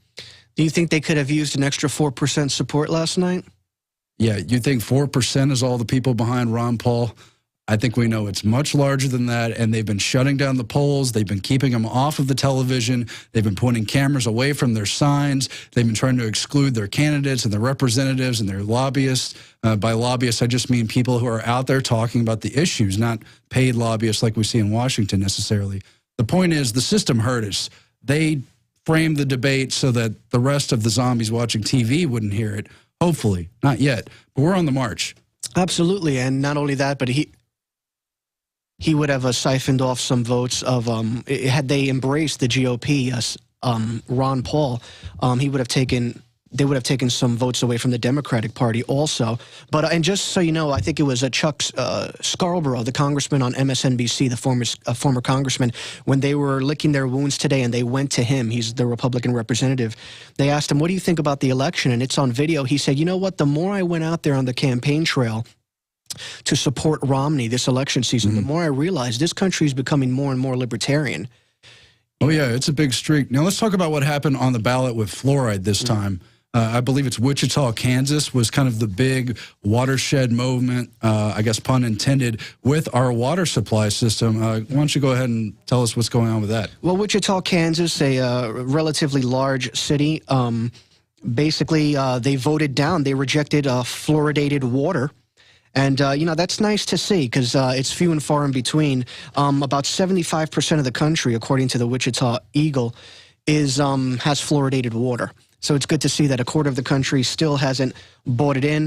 S13: Do you think they could have used an extra 4% support last night?
S2: Yeah, you think 4% is all the people behind Ron Paul? I think we know it's much larger than that, and they've been shutting down the polls. They've been keeping them off of the television. They've been pointing cameras away from their signs. They've been trying to exclude their candidates and their representatives and their lobbyists. By lobbyists, I just mean people who are out there talking about the issues, not paid lobbyists like we see in Washington necessarily. The point is the system heard us. They framed the debate so that the rest of the zombies watching TV wouldn't hear it. Hopefully. Not yet. But we're on the march.
S13: Absolutely. And not only that, but he would have siphoned off some votes of, had they embraced the GOP, Ron Paul, they would have taken some votes away from the Democratic Party also. But, and just so you know, I think it was Chuck Scarborough, the congressman on MSNBC, the former congressman, when they were licking their wounds today and they went to him, he's the Republican representative, they asked him, what do you think about the election? And it's on video. He said, you know what, the more I went out there on the campaign trail to support Romney this election season, the more I realized this country is becoming more and more libertarian.
S2: Oh, yeah, it's a big streak. Now, let's talk about what happened on the ballot with fluoride this time. I believe it's Wichita, Kansas was kind of the big watershed movement, I guess pun intended, with our water supply system. Why don't you go ahead and tell us what's going on with that?
S13: Well, Wichita, Kansas, a relatively large city, basically they voted down, they rejected fluoridated water. And, you know, that's nice to see because it's few and far in between. About 75% of the country, according to the Wichita Eagle, has fluoridated water. So it's good to see that a quarter of the country still hasn't bought into,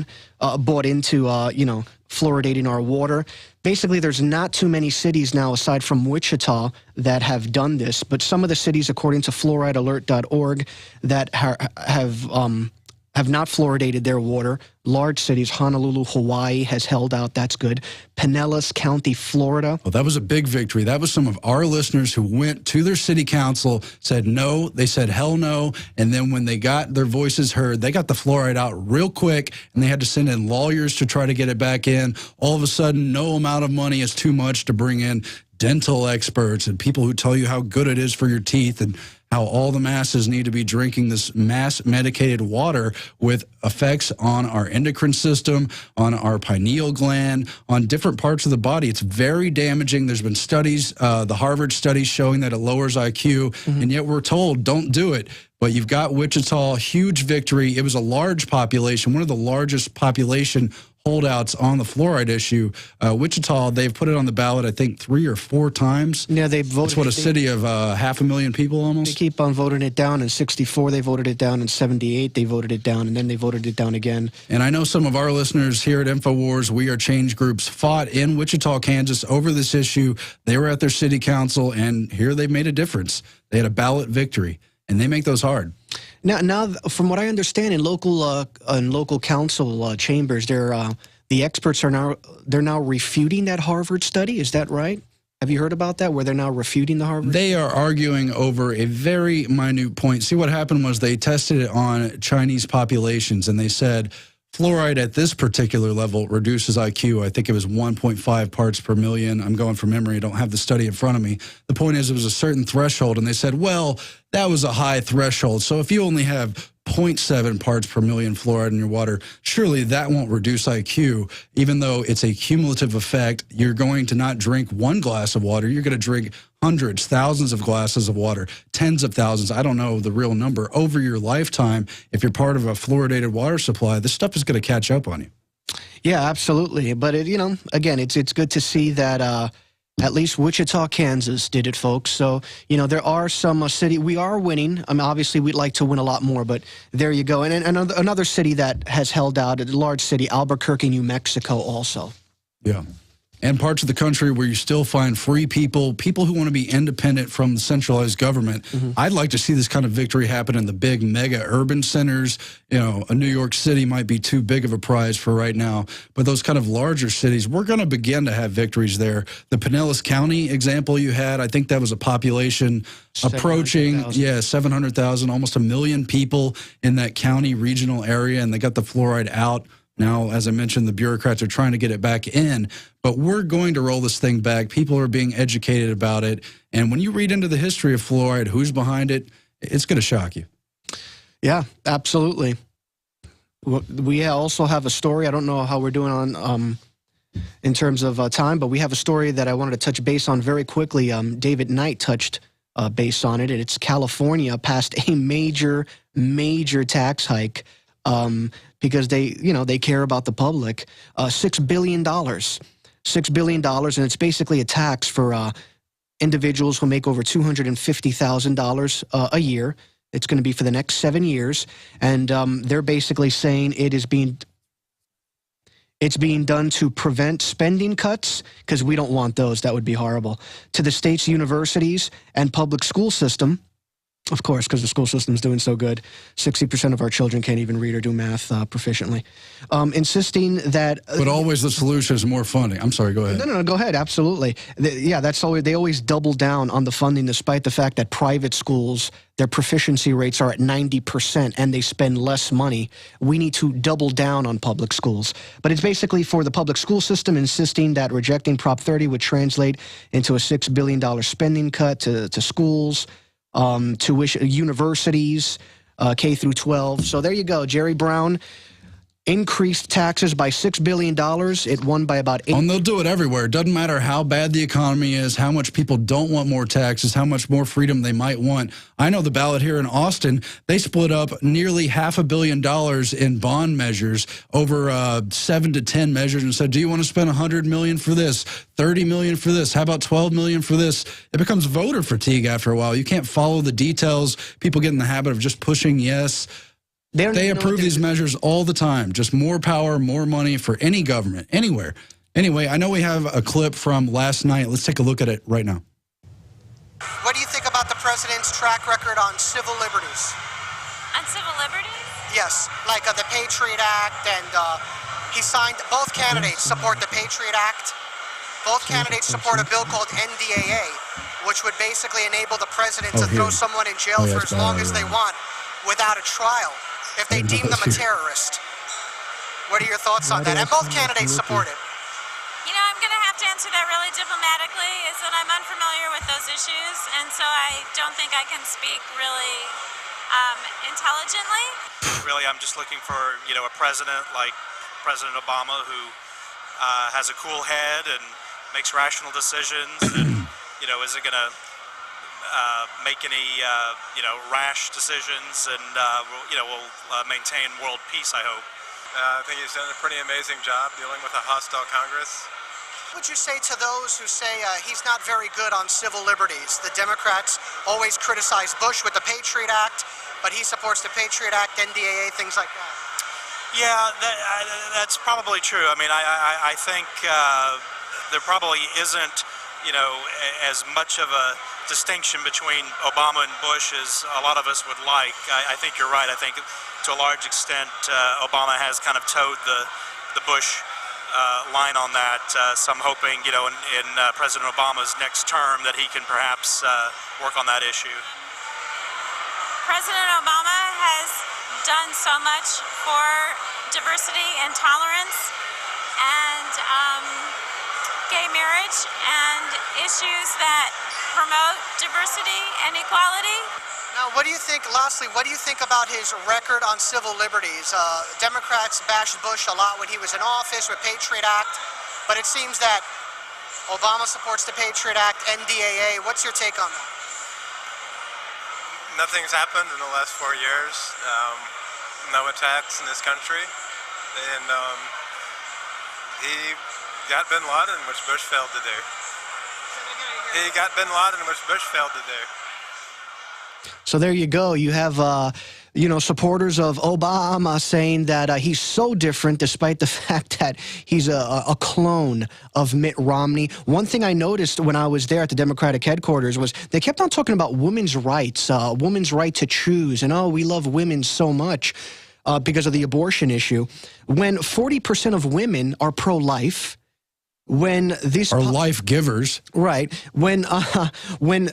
S13: you know, fluoridating our water. Basically, there's not too many cities now, aside from Wichita, that have done this. But some of the cities, according to fluoridealert.org, that have not fluoridated their water. Large cities, Honolulu, Hawaii has held out. That's good. Pinellas County, Florida.
S2: Well, that was a big victory. That was some of our listeners who went to their city council, said no, they said hell no, and then when they got their voices heard, they got the fluoride out real quick, and they had to send in lawyers to try to get it back in. All of a sudden, no amount of money is too much to bring in dental experts and people who tell you how good it is for your teeth and how all the masses need to be drinking this mass medicated water with effects on our endocrine system, on our pineal gland, on different parts of the body. It's very damaging. There's been studies, the Harvard studies showing that it lowers IQ, and yet we're told don't do it. But you've got Wichita, huge victory. It was a large population, one of the largest population holdouts on the fluoride issue. Wichita, they've put it on the ballot, I think, 3 or 4 times.
S13: Yeah, they voted.
S2: That's what, a city of 500,000 people almost?
S13: They keep on voting it down. In 64, they voted it down. In 78, they voted it down. And then they voted it down again.
S2: And I know some of our listeners here at Infowars, We Are Change groups, fought in Wichita, Kansas over this issue. They were at their city council, and here they made a difference. They had a ballot victory, and they make those hard.
S13: Now, from what I understand, in local council chambers, the experts are now refuting that Harvard study. Is that right? Have you heard about that, where they're now refuting the Harvard?
S2: They are arguing over a very minute point. See, what happened was they tested it on Chinese populations, and they said fluoride at this particular level reduces IQ. I think it was 1.5 parts per million. I'm going from memory. I don't have the study in front of me. The point is, it was a certain threshold, and they said, well, that was a high threshold. So if you only have 0.7 parts per million fluoride in your water, surely that won't reduce IQ, even though it's a cumulative effect. You're going to not drink one glass of water. You're going to drink hundreds, thousands of glasses of water, tens of thousands, I don't know the real number, over your lifetime. If you're part of a fluoridated water supply, this stuff is going to catch up on you.
S13: Yeah, absolutely. But, again, it's good to see that at least Wichita, Kansas did it, folks. So, there are some city. We are winning. I mean, obviously, we'd like to win a lot more, but there you go. And another city that has held out, a large city, Albuquerque, New Mexico also.
S2: Yeah. And parts of the country where you still find free people who want to be independent from the centralized government. I'd like to see this kind of victory happen in the big mega urban centers. A New York City might be too big of a prize for right now, but those kind of larger cities, we're going to begin to have victories there. The Pinellas County example you had, I think that was a population approaching, 700,000, almost 1 million people in that county regional area, and they got the fluoride out. Now, as I mentioned, the bureaucrats are trying to get it back in, but we're going to roll this thing back. People are being educated about it. And when you read into the history of fluoride, who's behind it, it's going to shock you.
S13: Yeah, absolutely. We also have a story. I don't know how we're doing on in terms of time, but we have a story that I wanted to touch base on very quickly. David Knight touched base on it, and it's California passed a major tax hike. Because they care about the public. $6 billion. $6 billion, and it's basically a tax for individuals who make over $250,000 a year. It's going to be for the next 7 years, and they're basically saying it's being done to prevent spending cuts, because we don't want those. That would be horrible. To the state's universities and public school system. Of course, because the school system's doing so good. 60% of our children can't even read or do math proficiently. Insisting that...
S2: But always the solution is more funding. I'm sorry, go ahead.
S13: No, go ahead, absolutely. That's always, they always double down on the funding, despite the fact that private schools, their proficiency rates are at 90% and they spend less money. We need to double down on public schools. But it's basically for the public school system, insisting that rejecting Prop 30 would translate into a $6 billion spending cut to schools, tuition, universities, K through 12. So there you go. Jerry Brown increased taxes by $6 billion. It won by about 8.
S2: And they'll do it everywhere. It doesn't matter how bad the economy is, how much people don't want more taxes, how much more freedom they might want. I know the ballot here in Austin, they split up nearly $500 million in bond measures over 7 to 10 measures and said, do you want to spend $100 million for this, $30 million for this? How about $12 million for this? It becomes voter fatigue after a while. You can't follow the details. People get in the habit of just pushing yes. They approve these measures all the time. Just more power, more money for any government, anywhere. Anyway, I know we have a clip from last night. Let's take a look at it right now.
S13: What do you think about the president's track record on civil liberties?
S14: On civil liberties?
S13: Yes, like the Patriot Act, and he signed, both candidates support the Patriot Act. Both candidates support a bill called NDAA, which would basically enable the president to throw someone in jail for as long as they want without a trial, if they deem them a terrorist. What are your thoughts on that? And both candidates support it.
S14: You know, I'm going to have to answer that really diplomatically, is that I'm unfamiliar with those issues, and so I don't think I can speak really intelligently.
S15: Really, I'm just looking for, a president like President Obama who has a cool head and makes rational decisions and, isn't going to make any, rash decisions, and will maintain world peace, I hope.
S16: I think he's done a pretty amazing job dealing with a hostile Congress.
S13: What would you say to those who say he's not very good on civil liberties? The Democrats always criticize Bush with the Patriot Act, but he supports the Patriot Act, NDAA, things like that.
S15: Yeah, that's probably true. I mean, I think there probably isn't, as much of a distinction between Obama and Bush as a lot of us would like. I think you're right. I think to a large extent Obama has kind of towed the Bush line on that. So I'm hoping, in President Obama's next term that he can perhaps work on that issue.
S14: President Obama has done so much for diversity and tolerance and gay marriage and issues that promote diversity and equality.
S13: Now, what do you think, lastly, what do you think about his record on civil liberties? Democrats bashed Bush a lot when he was in office with Patriot Act, but it seems that Obama supports the Patriot Act, NDAA. What's your take on that?
S16: Nothing's happened in the last 4 years. No attacks in this country. And he got bin Laden, which Bush failed to do. He got bin Laden, which Bush failed to do.
S13: So there you go. You have, you know, supporters of Obama saying that he's so different despite the fact that he's a clone of Mitt Romney. One thing I noticed when I was there at the Democratic headquarters was they kept on talking about women's rights, women's right to choose, and, oh, we love women so much because of the abortion issue. When 40% of women are pro-life, when these
S2: are life givers,
S13: right? When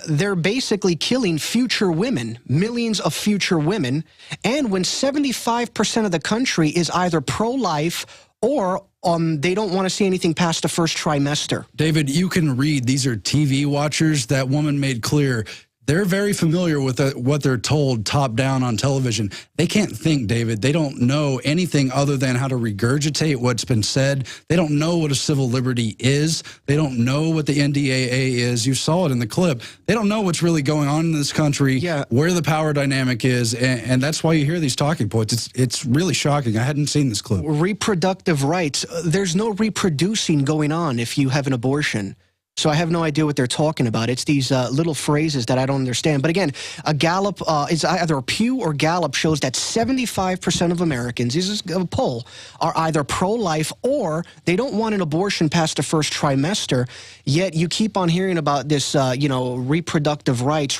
S13: they're basically killing future women, millions of future women, and when 75% of the country is either pro-life or they don't want to see anything past the first trimester.
S2: David, you can read. These are TV watchers. That woman made clear they're very familiar with what they're told top down on television. They can't think, David. They don't know anything other than how to regurgitate what's been said. They don't know what a civil liberty is. They don't know what the NDAA is. You saw it in the clip. They don't know what's really going on in this country, where the power dynamic is, and that's why you hear these talking points. It's really shocking. I hadn't seen this clip.
S13: Reproductive rights. There's no reproducing going on if you have an abortion. So I have no idea what they're talking about. It's these little phrases that I don't understand. But again, a Gallup, it's either a Pew or Gallup shows that 75% of Americans, this is a poll, are either pro-life or they don't want an abortion past the first trimester. Yet you keep on hearing about this, you know, reproductive rights.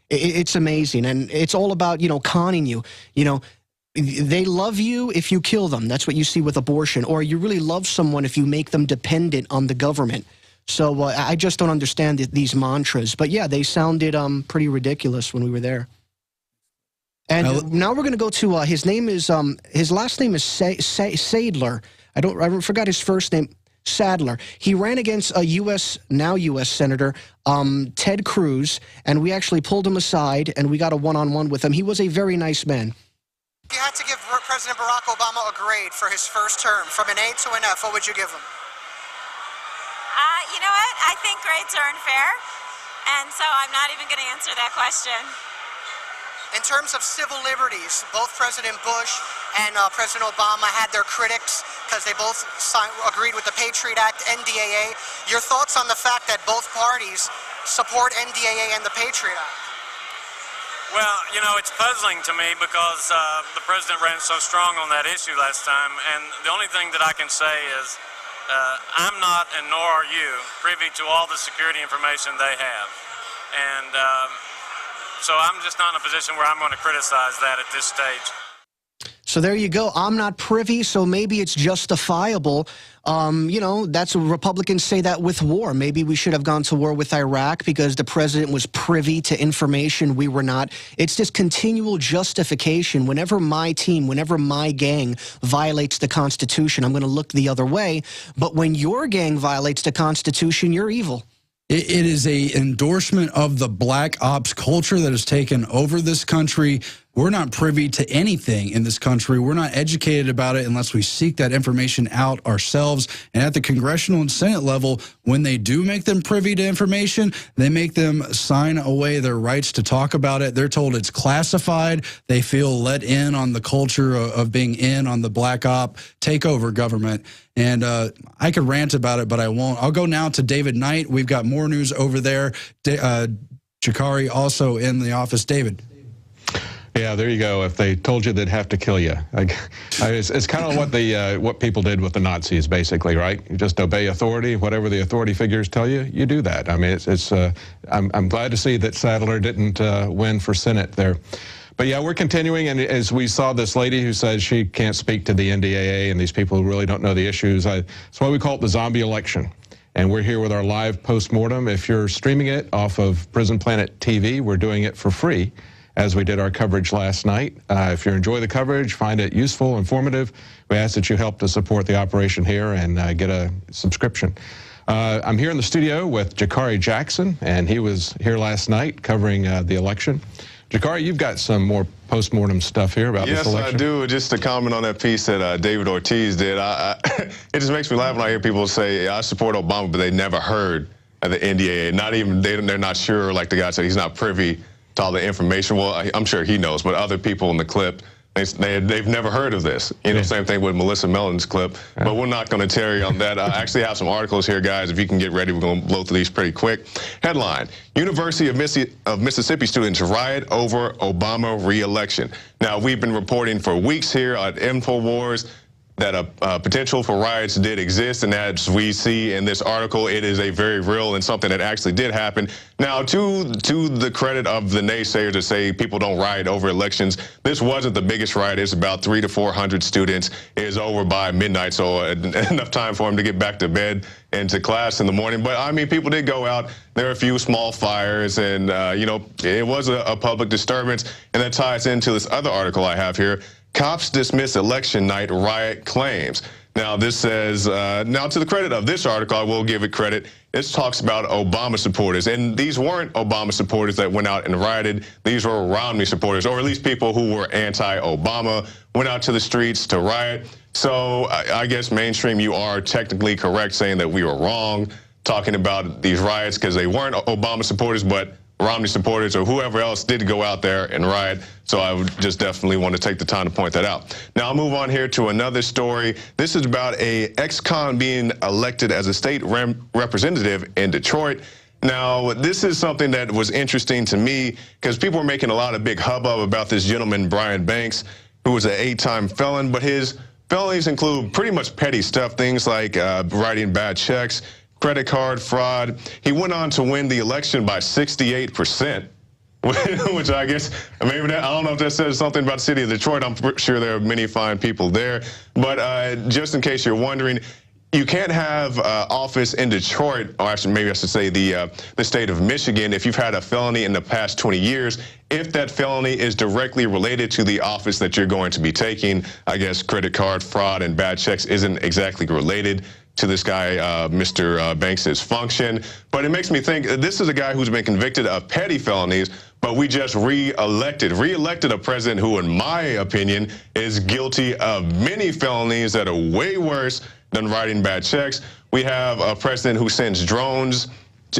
S13: It's amazing. And it's all about, you know, conning you, you know. They love you if you kill them. That's what you see with abortion. Or you really love someone if you make them dependent on the government. So I just don't understand these mantras. But yeah, they sounded pretty ridiculous when we were there. And now we're going to go to his name is his last name is Sadler. I forgot his first name. Sadler. He ran against a U.S. Senator, Ted Cruz, and we actually pulled him aside and we got a one-on-one with him. He was a very nice man. If you had to give President Barack Obama a grade for his first term, from an A to an F, what would you give him?
S14: You know what? I think grades are unfair, and so I'm not even going to answer that question.
S13: In terms of civil liberties, both President Bush and President Obama had their critics because they both agreed with the Patriot Act, NDAA. Your thoughts on the fact that both parties support NDAA and the Patriot Act?
S15: Well, you know, it's puzzling to me because the president ran so strong on that issue last time, and the only thing that I can say is I'm not, and nor are you, privy to all the security information they have. And so I'm just not in a position where I'm going to criticize that at this stage.
S13: So there you go. I'm not privy, so maybe it's justifiable. You know, that's what Republicans say that with war. Maybe we should have gone to war with Iraq because the president was privy to information we were not. It's this continual justification. Whenever my team, whenever my gang violates the Constitution, I'm going to look the other way. But when your gang violates the Constitution, you're evil.
S2: It is an endorsement of the black ops culture that has taken over this country. We're not privy to anything in this country. We're not educated about it unless we seek that information out ourselves. And at the congressional and Senate level, when they do make them privy to information, they make them sign away their rights to talk about it. They're told it's classified. They feel let in on the culture of being in on the black op takeover government. And I could rant about it, but I won't. I'll go now to David Knight. We've got more news over there. Jakari also in the office. David.
S1: Yeah, there you go. If they told you they'd have to kill you. It's kind of what people did with the Nazis, basically, right? You just obey authority. Whatever the authority figures tell you, you do that. I mean, I'm glad to see that Sadler didn't win for Senate there. But yeah, we're continuing, and as we saw this lady who says she can't speak to the NDAA and these people who really don't know the issues, that's why we call it the zombie election. And we're here with our live postmortem. If you're streaming it off of Prison Planet TV, we're doing it for free, as we did our coverage last night. If you enjoy the coverage, find it useful, informative, we ask that you help to support the operation here and get a subscription. I'm here in the studio with Jakari Jackson, and he was here last night covering the election. Jakari, you've got some more post-mortem stuff here about this election.
S17: Yes, I do. Just to comment on that piece that David Ortiz did, it just makes me laugh when I hear people say, I support Obama, but they never heard of the NDAA. Not even, they're not sure, like the guy said, he's not privy to all the information. Well, I'm sure he knows, but other people in the clip, they've never heard of this. You know, same thing with Melissa Melton's clip, but we're not going to tarry on that. I actually have some articles here, guys. If you can get ready, we're going to blow through these pretty quick. Headline, University of Mississippi students riot over Obama re-election. Now, we've been reporting for weeks here at Infowars that a potential for riots did exist, and as we see in this article, it is a very real and something that actually did happen. Now, to the credit of the naysayers that say people don't riot over elections, this wasn't the biggest riot. It's about 300 to 400 students. It is over by midnight, so enough time for them to get back to bed and to class in the morning. But, I mean, people did go out. There were a few small fires, and, you know, it was a public disturbance, and that ties into this other article I have here. Cops dismiss election night riot claims. Now, this says, now to the credit of this article, I will give it credit. This talks about Obama supporters, and these weren't Obama supporters that went out and rioted. These were Romney supporters, or at least people who were anti-Obama, went out to the streets to riot. So I guess mainstream, you are technically correct saying that we were wrong talking about these riots because they weren't Obama supporters, but Romney supporters or whoever else did go out there and riot. So I would just definitely want to take the time to point that out. Now I'll move on here to another story. This is about a ex-con being elected as a state representative in Detroit. Now, this is something that was interesting to me because people were making a lot of big hubbub about this gentleman, Brian Banks, who was an 8-time felon, but his felonies include pretty much petty stuff, things like writing bad checks, credit card fraud. He went on to win the election by 68%, which I guess, maybe that, I don't know if that says something about the city of Detroit. I'm sure there are many fine people there. But just in case you're wondering, you can't have office in Detroit, or actually maybe I should say the state of Michigan, if you've had a felony in the past 20 years, if that felony is directly related to the office that you're going to be taking. I guess credit card fraud and bad checks isn't exactly related to this guy, Mr. Banks's function. But it makes me think, this is a guy who's been convicted of petty felonies, but we just re-elected a president who, in my opinion, is guilty of many felonies that are way worse than writing bad checks. We have a president who sends drones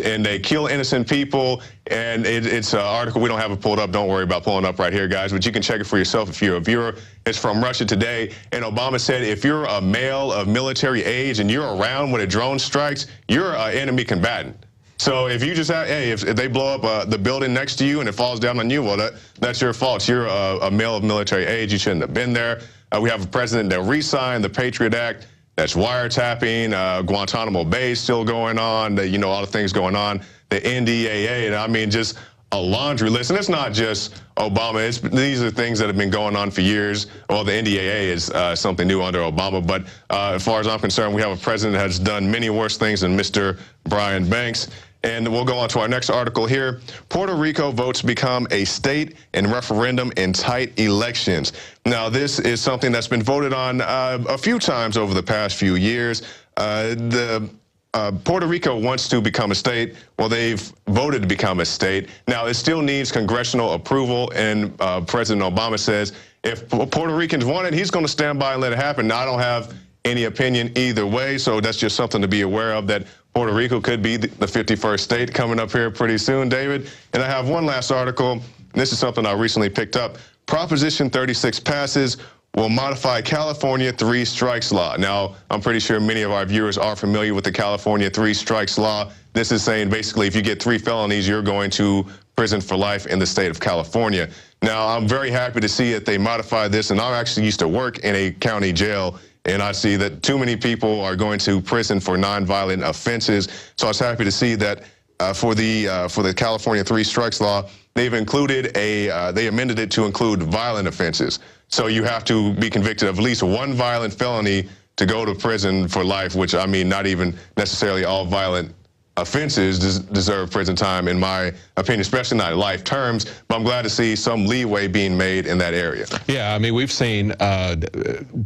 S17: and they kill innocent people, and it's an article. We don't have it pulled up. Don't worry about pulling up right here, guys, but you can check it for yourself if you're a viewer. It's from Russia Today, and Obama said if you're a male of military age and you're around when a drone strikes, you're an enemy combatant. So if you just have, hey, if they blow up the building next to you and it falls down on you, well, that's your fault. You're a male of military age. You shouldn't have been there. We have a president that re-signed the Patriot Act. That's wiretapping, Guantanamo Bay still going on, you know, all the things going on, the NDAA, and I mean, just a laundry list. And it's not just Obama. These are things that have been going on for years. Well, the NDAA is something new under Obama. But as far as I'm concerned, we have a president that has done many worse things than Mr. Brian Banks. And we'll go on to our next article here. Puerto Rico votes become a state in referendum in tight elections. Now, this is something that's been voted on a few times over the past few years. Puerto Rico wants to become a state. Well, they've voted to become a state. Now, it still needs congressional approval, and President Obama says if Puerto Ricans want it, he's going to stand by and let it happen. Now, I don't have any opinion either way, so that's just something to be aware of, that Puerto Rico could be the 51st state coming up here pretty soon, David. And I have one last article. This is something I recently picked up. Proposition 36 passes, will modify California 3 strikes law. Now, I'm pretty sure many of our viewers are familiar with the California 3 strikes law. This is saying basically if you get 3 felonies, you're going to prison for life in the state of California. Now, I'm very happy to see that they modified this, and I actually used to work in a county jail, and I see that too many people are going to prison for nonviolent offenses. So I was happy to see that for the California 3 strikes law, they've included they amended it to include violent offenses. So you have to be convicted of at least 1 violent felony to go to prison for life, which I mean, not even necessarily all violent offenses deserve prison time, in my opinion, especially not life terms. But I'm glad to see some leeway being made in that area.
S1: Yeah, I mean, we've seen,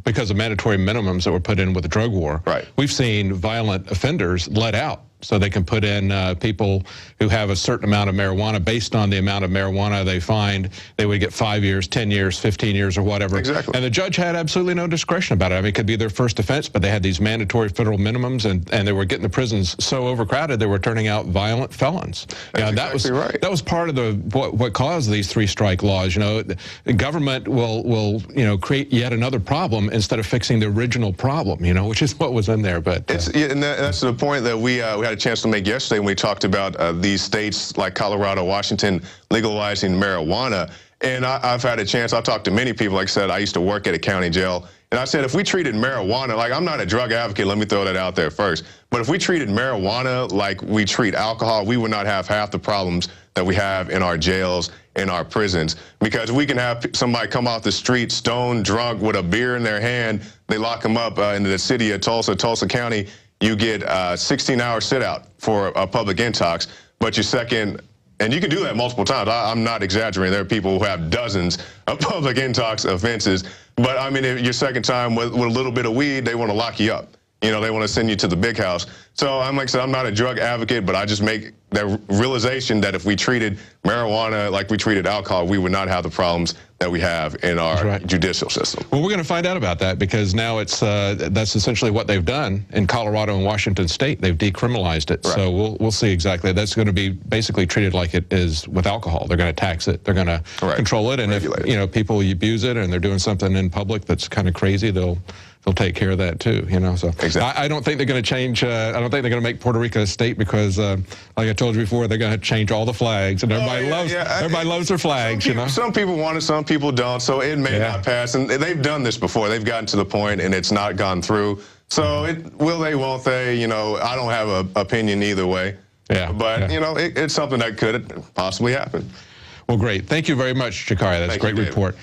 S1: because of mandatory minimums that were put in with the drug war,
S17: right,
S1: we've seen violent offenders let out. So they can put in people who have a certain amount of marijuana. Based on the amount of marijuana they find, they would get 5 years, 10 years, 15 years, or whatever.
S17: Exactly.
S1: And the judge had absolutely no discretion about it. I mean, it could be their first offense, but they had these mandatory federal minimums, and they were getting the prisons so overcrowded they were turning out violent felons.
S17: That's
S1: that was
S17: right.
S1: That was part of what caused these three-strike laws. You know, the government will create yet another problem instead of fixing the original problem. You know, which is what was in there. But
S17: yeah, and that's the point that we had a chance to make yesterday when we talked about these states like Colorado, Washington legalizing marijuana. And I've had a chance, I've talked to many people. Like I said, I used to work at a county jail, and I said, if we treated marijuana, like, I'm not a drug advocate, let me throw that out there first, but if we treated marijuana like we treat alcohol, we would not have half the problems that we have in our jails, in our prisons. Because we can have somebody come off the street stoned, drunk, with a beer in their hand, they lock them up in the city of Tulsa County, you get a 16-hour sit-out for a public intox, but your second, and you can do that multiple times. I'm not exaggerating. There are people who have dozens of public intox offenses, but I mean, if your second time with a little bit of weed, they want to lock you up. You know, they want to send you to the big house. So like I said, I'm not a drug advocate, but I just make that realization that if we treated marijuana like we treated alcohol, we would not have the problems that we have in our judicial system.
S1: Well, we're going to find out about that, because now that's essentially what they've done in Colorado and Washington State. They've decriminalized it. Right. So we'll see exactly. That's going to be basically treated like it is with alcohol. They're going to tax it. They're going to control it. And
S17: regulate
S1: if people abuse it and they're doing something in public that's kind of crazy, they'll take care of that too, you know. So
S17: exactly.
S1: I don't think they're going to change. I don't think they're going to make Puerto Rico a state, because, like I told you before, they're going to change all the flags, and everybody loves their flags.
S17: Some people want it, some people don't. So it may not pass, and they've done this before. They've gotten to the point, and it's not gone through. So will they? Won't they? You know, I don't have an opinion either way.
S1: Yeah.
S17: But you know, it's something that could possibly happen.
S1: Well, great. Thank you very much, Jakari. That's a great report.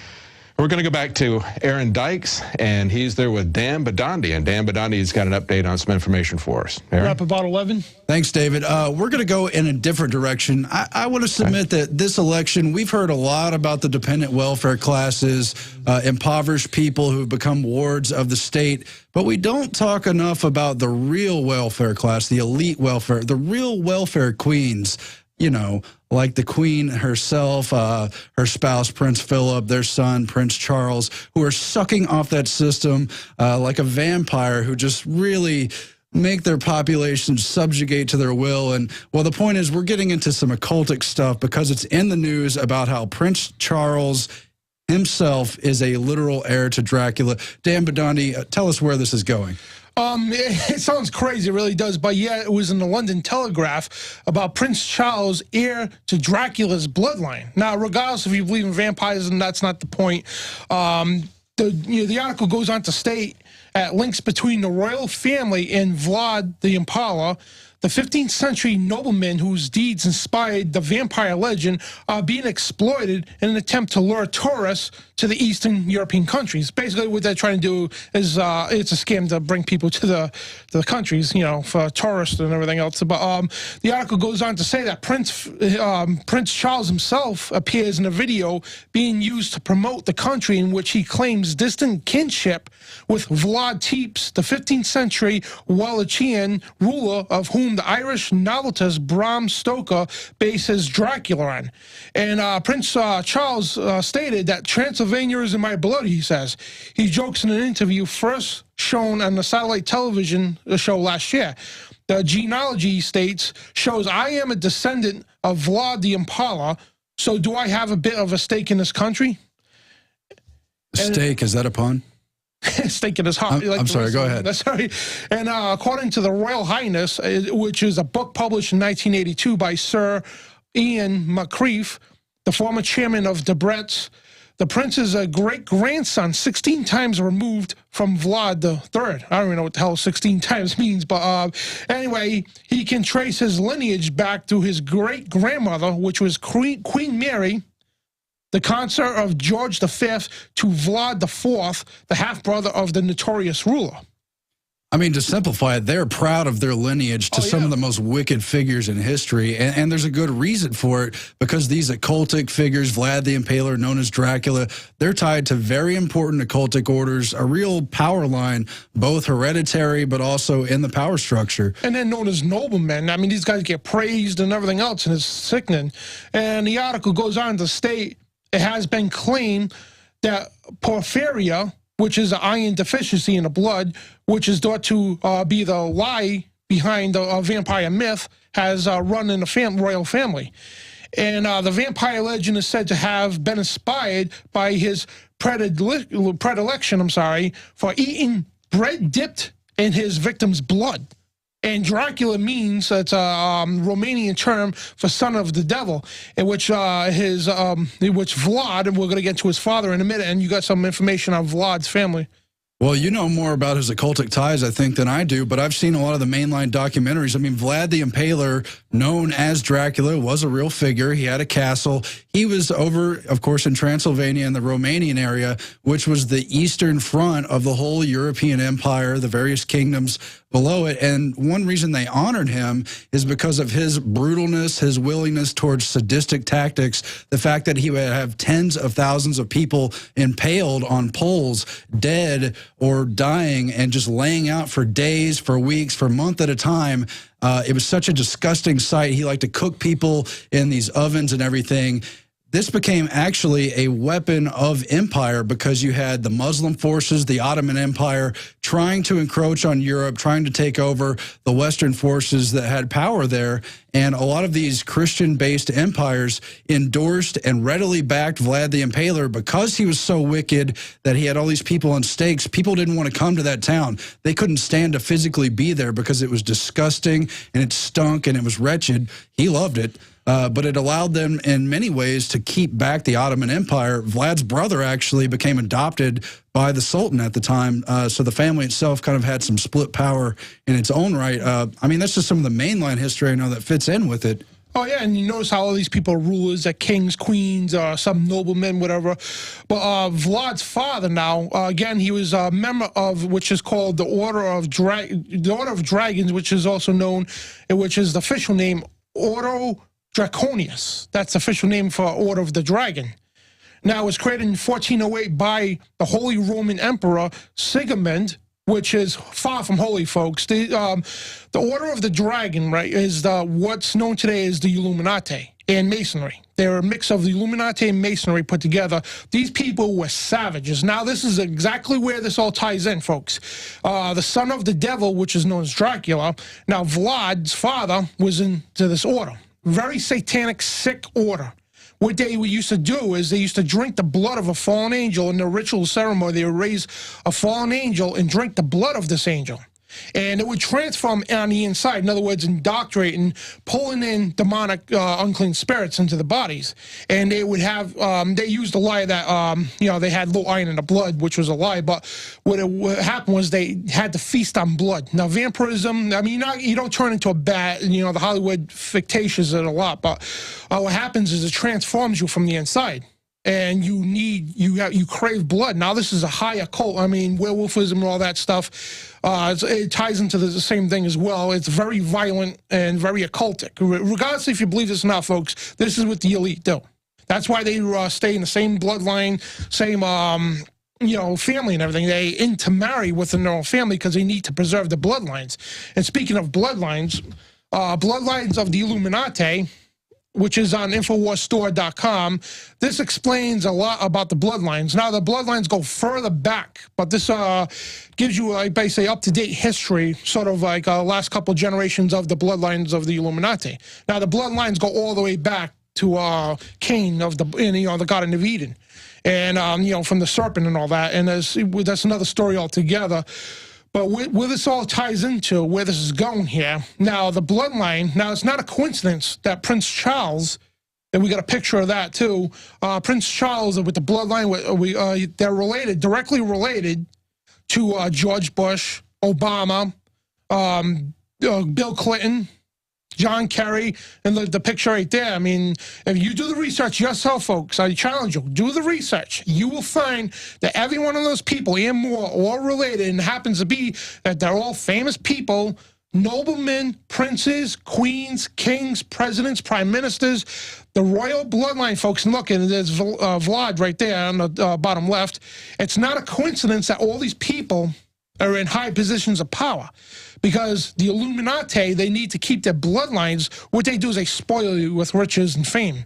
S1: We're going to go back to Aaron Dykes, and he's there with Dan Bidondi. And Dan Bidondi's got an update on some information for us. Aaron?
S18: We're up about 11.
S2: Thanks, David. We're going to go in a different direction. I want to submit that this election, we've heard a lot about the dependent welfare classes, impoverished people who've become wards of the state, but we don't talk enough about the real welfare class, the elite welfare, the real welfare queens, you know, like the Queen herself, her spouse, Prince Philip, their son, Prince Charles, who are sucking off that system like a vampire, who just really make their population subjugate to their will. And, well, the point is, we're getting into some occultic stuff because it's in the news about how Prince Charles himself is a literal heir to Dracula. Dan Bidondi, tell us where this is going.
S18: It sounds crazy, it really does, but yeah, it was in the London Telegraph about Prince Charles, heir to Dracula's bloodline. Now, regardless if you believe in vampires, and that's not the point, the article goes on to state at links between the royal family and Vlad the Impaler, the 15th century noblemen whose deeds inspired the vampire legend are being exploited in an attempt to lure tourists to the Eastern European countries. Basically, what they're trying to do is it's a scam to bring people to the countries, you know, for tourists and everything else. But the article goes on to say that Prince Charles himself appears in a video being used to promote the country in which he claims distant kinship with Vlad Tepes, the 15th century Wallachian ruler of whom the Irish novelist Bram Stoker bases Dracula on. And Prince Charles stated that Transylvania is in my blood, he says. He jokes in an interview first shown on the satellite television show last year. The genealogy states, shows I am a descendant of Vlad the Impaler, so do I have a bit of a stake in this country?
S2: Stake, is that a pun?
S18: Stake in his heart.
S2: I'm sorry, go ahead.
S18: Sorry. And according to the Royal Highness, which is a book published in 1982 by Sir Ian McCreef, the former chairman of Debrett's, the prince is a great-grandson, 16 times removed from Vlad III. I don't even know what the hell 16 times means, but anyway, he can trace his lineage back to his great-grandmother, which was Queen Mary, the consort of George V, to Vlad IV, the half-brother of the notorious ruler.
S2: I mean, to simplify it, they're proud of their lineage to some of the most wicked figures in history, and there's a good reason for it, because these occultic figures, Vlad the Impaler, known as Dracula, they're tied to very important occultic orders, a real power line, both hereditary but also in the power structure.
S18: And then known as noblemen. I mean, these guys get praised and everything else, and it's sickening. And the article goes on to state, it has been claimed that porphyria, which is an iron deficiency in the blood, which is thought to be the lie behind the vampire myth, has run in the royal family. And the vampire legend is said to have been inspired by his predilection, for eating bread dipped in his victim's blood. And Dracula means, it's a Romanian term for son of the devil, in which Vlad, and we're going to get to his father in a minute, and you got some information on Vlad's family.
S2: Well, you know more about his occultic ties, I think, than I do, but I've seen a lot of the mainline documentaries. I mean, Vlad the Impaler, known as Dracula, was a real figure. He had a castle. He was over, of course, in Transylvania in the Romanian area, which was the eastern front of the whole European empire, the various kingdoms below it. And one reason they honored him is because of his brutalness, his willingness towards sadistic tactics, the fact that he would have tens of thousands of people impaled on poles, dead or dying, and just laying out for days, for weeks, for months at a time. It was such a disgusting sight. He liked to cook people in these ovens and everything. This became actually a weapon of empire, because you had the Muslim forces, the Ottoman Empire, trying to encroach on Europe, trying to take over the Western forces that had power there. And a lot of these Christian-based empires endorsed and readily backed Vlad the Impaler because he was so wicked that he had all these people on stakes. People didn't want to come to that town. They couldn't stand to physically be there because it was disgusting and it stunk and it was wretched. He loved it. But it allowed them in many ways to keep back the Ottoman Empire. Vlad's brother actually became adopted by the Sultan at the time, so the family itself kind of had some split power in its own right. I mean, that's just some of the mainline history I know that fits in with it.
S18: Oh, yeah, and you notice how all these people are rulers, are kings, queens, some noblemen, whatever. But Vlad's father now, again, he was a member of, which is called the Order of Dragons, which is also known, which is the official name, Ordo Draconius. That's the official name for Order of the Dragon. Now, it was created in 1408 by the Holy Roman Emperor Sigismund, which is far from holy, folks. The Order of the Dragon, right, is what's known today as the Illuminati and Masonry. They're a mix of the Illuminati and Masonry put together. These people were savages. Now, this is exactly where this all ties in, folks. The son of the devil, which is known as Dracula. Now, Vlad's father was into this order. Very satanic, sick order. What they used to do is they used to drink the blood of a fallen angel in the ritual ceremony. They would raise a fallen angel and drink the blood of this angel. And it would transform on the inside. In other words, indoctrinating, pulling in demonic, unclean spirits into the bodies. And they would have, they used the lie that, you know, they had low iron in the blood, which was a lie. But what happened was they had to feast on blood. Now, vampirism, I mean, you don't turn into a bat, you know, the Hollywood fictitious it a lot. But what happens is it transforms you from the inside. And you crave blood. Now, this is a high occult. I mean, werewolfism and all that stuff. It ties into the same thing as well. It's very violent and very occultic. Regardless if you believe this or not, folks, this is what the elite do. That's why they stay in the same bloodline, same you know, family and everything. They intermarry within their own family because they need to preserve the bloodlines. And speaking of bloodlines, bloodlines of the Illuminati, which is on InfoWarsStore.com. This explains a lot about the bloodlines. Now, the bloodlines go further back, but this gives you, like, basically up-to-date history, sort of like last couple generations of the bloodlines of the Illuminati. Now, the bloodlines go all the way back to Cain of the Garden of Eden, and you know, from the serpent and all that. And that's another story altogether. But where this all ties into, where this is going here, now the bloodline, now it's not a coincidence that Prince Charles, and we got a picture of that too, Prince Charles with the bloodline, they're related, directly related to George Bush, Obama, Bill Clinton, John Kerry, and the picture right there. I mean, if you do the research yourself, folks, I challenge you, do the research. You will find that every one of those people and more, all related, and happens to be that they're all famous people, noblemen, princes, queens, kings, presidents, prime ministers, the royal bloodline, folks. And look, and there's Vlad right there on the bottom left. It's not a coincidence that all these people are in high positions of power, because the Illuminati, they need to keep their bloodlines. What they do is they spoil you with riches and fame.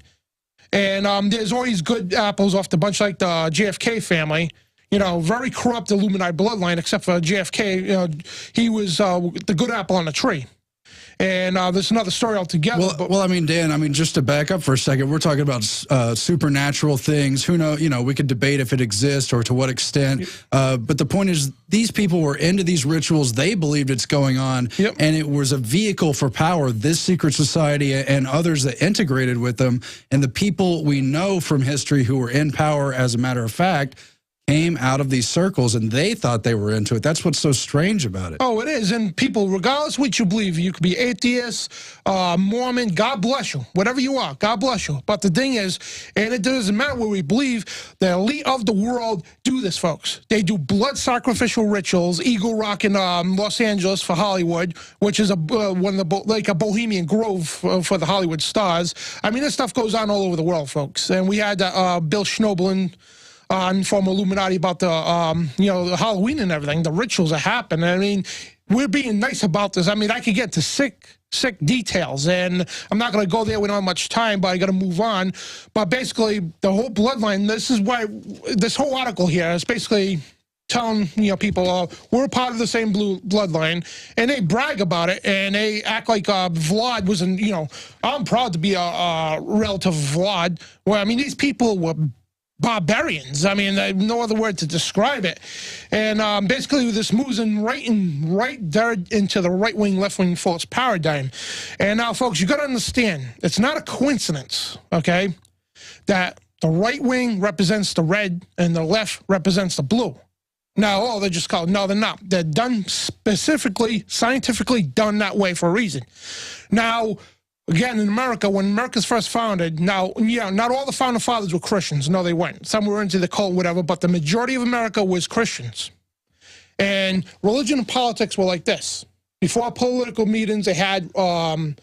S18: And there's always good apples off the bunch, like the JFK family. You know, very corrupt Illuminati bloodline, except for JFK. You know, he was the good apple on the tree. And there's another story altogether.
S2: Well, I mean, Dan, I mean, just to back up for a second, we're talking about supernatural things. Who knows? You know, we could debate if it exists or to what extent. But the point is, these people were into these rituals. They believed it's going on.
S18: Yep.
S2: And it was a vehicle for power. This secret society and others that integrated with them. And the people we know from history who were in power, as a matter of fact, came out of these circles, and they thought they were into it. That's what's so strange about it.
S18: Oh, it is. And people, regardless of what you believe, you could be atheist, Mormon, God bless you. Whatever you are, God bless you. But the thing is, and it doesn't matter what we believe, the elite of the world do this, folks. They do blood sacrificial rituals, Eagle Rock in Los Angeles for Hollywood, which is one of the like a Bohemian Grove for the Hollywood stars. I mean, this stuff goes on all over the world, folks. And we had Bill Schnoebelen from Illuminati about the, you know, the Halloween and everything, the rituals that happen. I mean, we're being nice about this. I mean, I could get to sick details, and I'm not going to go there. We don't have much time, but I got to move on. But basically, the whole bloodline, this is why this whole article here is basically telling, you know, people, we're part of the same bloodline, and they brag about it, and they act like Vlad was, you know, I'm proud to be a relative of Vlad. Well, I mean, these people were barbarians. I mean, I have no other word to describe it. And basically, this moves in right there into the right-wing, left-wing false paradigm. And now, folks, you got to understand, it's not a coincidence, okay, that the right wing represents the red and the left represents the blue. Now, oh, they're just called, no, they're not. They're done specifically, scientifically done that way for a reason. Now, again, in America, when America's first founded, now, yeah, not all the founding fathers were Christians. No, they weren't. Some were into the cult, whatever, but the majority of America was Christians. And religion and politics were like this. Before political meetings, they had you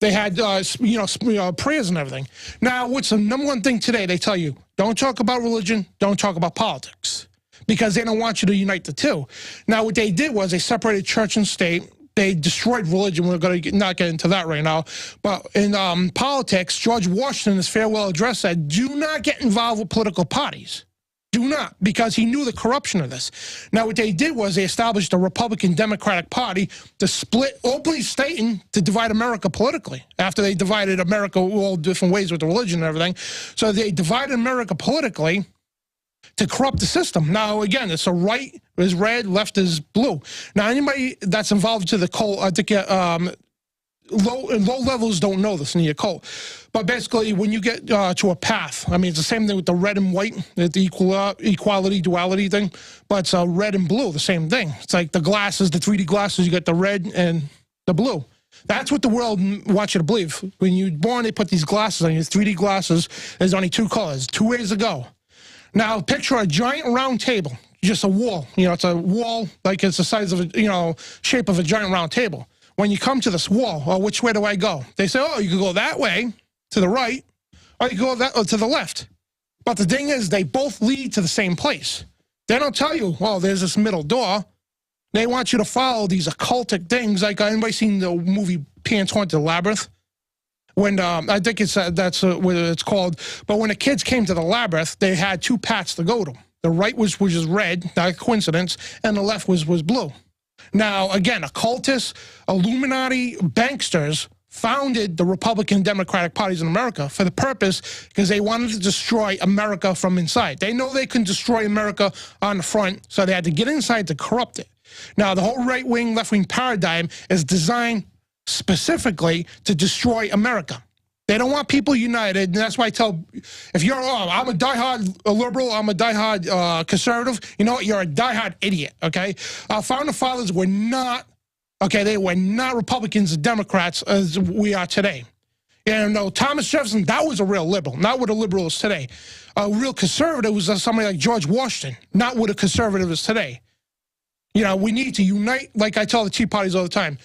S18: know, prayers and everything. Now, what's the number one thing today? They tell you, don't talk about religion, don't talk about politics, because they don't want you to unite the two. Now, what they did was they separated church and state. They destroyed religion. We're going to not get into that right now. But in politics, George Washington, in his farewell address, said, do not get involved with political parties. Do not, because he knew the corruption of this. Now, what they did was they established a Republican Democratic Party to split, openly stating to divide America politically, after they divided America all different ways with the religion and everything. So they divided America politically to corrupt the system. Now, again, it's a right is red, left is blue. Now, anybody that's involved to the cult, I think low levels don't know this in the occult. But basically, when you get to a path, I mean, it's the same thing with the red and white, the equality, duality thing, but it's red and blue, the same thing. It's like the glasses, the 3D glasses, you get the red and the blue. That's what the world wants you to believe. When you're born, they put these glasses on you, 3D glasses. There's only two colors, 2 ways to go. Now, picture a giant round table, just a wall. You know, it's a wall, like it's the size of a, you know, shape of a giant round table. When you come to this wall, oh, which way do I go? They say, oh, you can go that way, to the right, or you can go that, to the left. But the thing is, they both lead to the same place. They don't tell you, oh, there's this middle door. They want you to follow these occultic things. Like, anybody seen the movie Pan's Haunted Labyrinth? When I think it's that's what it's called. But when the kids came to the labyrinth, they had two paths to go to. The right was just red, not a coincidence, and the left was blue. Now, again, occultists, Illuminati, banksters founded the Republican Democratic parties in America for the purpose because they wanted to destroy America from inside. They know they can destroy America on the front, so they had to get inside to corrupt it. Now, the whole right-wing, left-wing paradigm is designed specifically to destroy America. They don't want people united, and that's why I tell, if you're, oh, I'm a diehard liberal, I'm a diehard conservative, you know what, you're a diehard idiot, okay? Our founding fathers were not Okay, they were not Republicans and Democrats as we are today. And Thomas Jefferson, that was a real liberal, not what a liberal is today. A real conservative was somebody like George Washington, not what a conservative is today. You know, we need to unite, like I tell the Tea Parties all the time.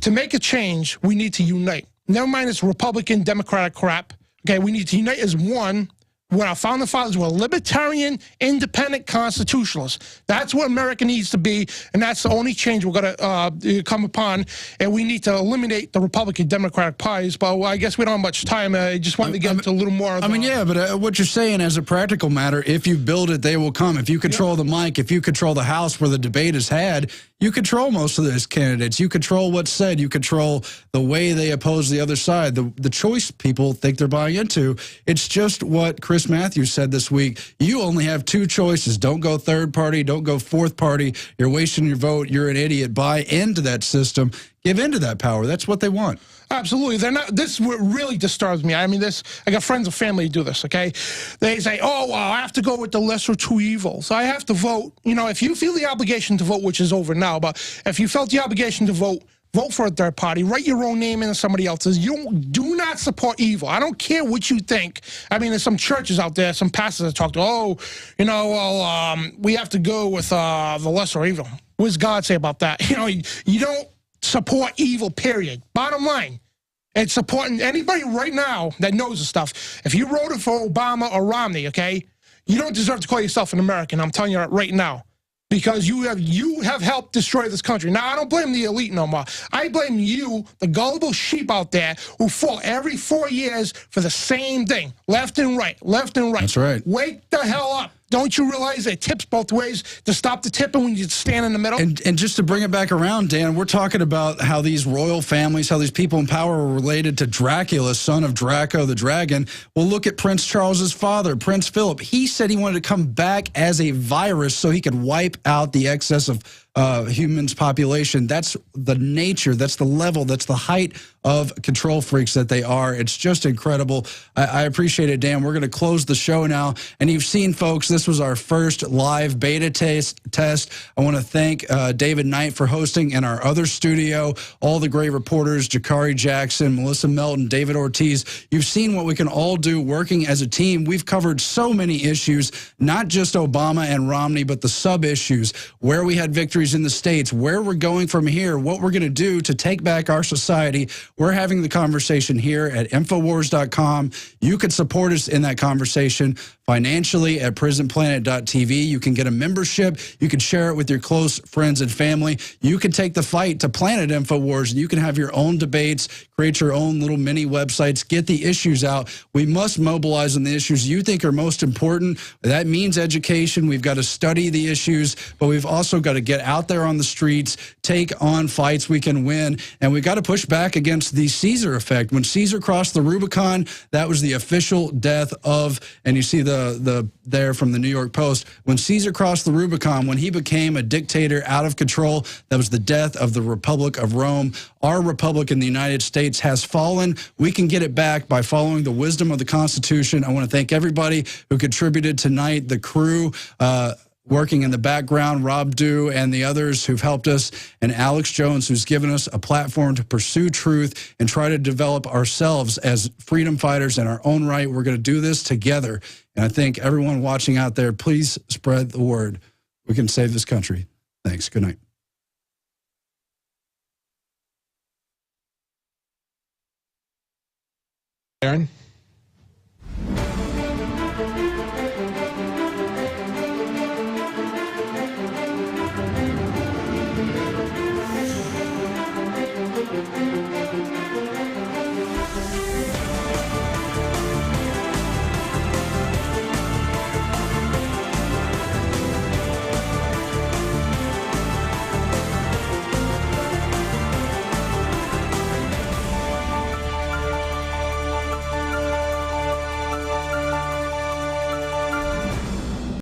S18: To make a change, we need to unite. Never mind this Republican, Democratic crap. Okay, we need to unite as one. When our founding fathers were libertarian, independent constitutionalists. That's what America needs to be, and that's the only change we're going to come upon. And we need to eliminate the Republican Democratic parties. But I guess we don't have much time. I just wanted to get into a little more.
S2: I mean, yeah, but what you're saying as a practical matter, if you build it, they will come. If you control the mic, if you control the House where the debate is had, you control most of those candidates. You control what's said. You control the way they oppose the other side. The choice people think they're buying into. It's just what Chris Matthews said this week. You only have two choices. Don't go third party. Don't go fourth party. You're wasting your vote. You're an idiot. Buy into that system. Give into that power. That's what they want.
S18: Absolutely. They're not. This is what really disturbs me. I mean, I got friends and family who do this, okay? They say, oh, well, I have to go with the lesser two evils. I have to vote. You know, if you feel the obligation to vote, which is over now, but if you felt the obligation to vote for a third party, write your own name in somebody else's. You do not support evil. I don't care what you think. I mean, there's some churches out there, some pastors that talk to, oh, you know, well, we have to go with the lesser evil. What does God say about that? You know, you don't support evil, period. Bottom line, it's supporting anybody right now that knows the stuff. If you voted for Obama or Romney, okay, you don't deserve to call yourself an American. I'm telling you that right now. Because you have helped destroy this country. Now, I don't blame the elite no more. I blame you, the gullible sheep out there, who fought every 4 years for the same thing. Left and right, left and right.
S2: That's right.
S18: Wake the hell up. Don't you realize it tips both ways to stop the tipping when you stand in the middle?
S2: And just to bring it back around, Dan, we're talking about how these royal families, how these people in power are related to Dracula, son of Draco the dragon. Well, look at Prince Charles's father, Prince Philip. He said he wanted to come back as a virus so he could wipe out the excess of humans population. That's the nature, that's the level, that's the height of control freaks that they are. It's just incredible. I appreciate it, Dan. We're going to close the show now. And you've seen, folks, this was our first live beta test. I want to thank David Knight for hosting in our other studio, all the great reporters, Jakari Jackson, Melissa Melton, David Ortiz. You've seen what we can all do working as a team. We've covered so many issues, not just Obama and Romney, but the sub-issues, where we had victories in the states, where we're going from here, what we're going to do to take back our society. We're having the conversation here at Infowars.com. You could support us in that conversation financially at prisonplanet.tv. You can get a membership. You can share it with your close friends and family. You can take the fight to Planet Infowars, and you can have your own debates, create your own little mini websites, get the issues out. We must mobilize on the issues you think are most important. That means education. We've got to study the issues, but we've also got to get out there on the streets, take on fights we can win, and we've got to push back against the Caesar effect. When Caesar crossed the Rubicon, that was the official death of, and you see the there from the New York Post, when Caesar crossed the Rubicon, when he became a dictator out of control, that was the death of the Republic of Rome. Our republic in the United States has fallen. We can get it back by following the wisdom of the Constitution. I want to thank everybody who contributed tonight, the crew, working in the background, Rob Dew and the others who've helped us, and Alex Jones, who's given us a platform to pursue truth and try to develop ourselves as freedom fighters in our own right. We're going to do this together. And I think everyone watching out there, please spread the word. We can save this country. Thanks. Good night.
S1: Aaron?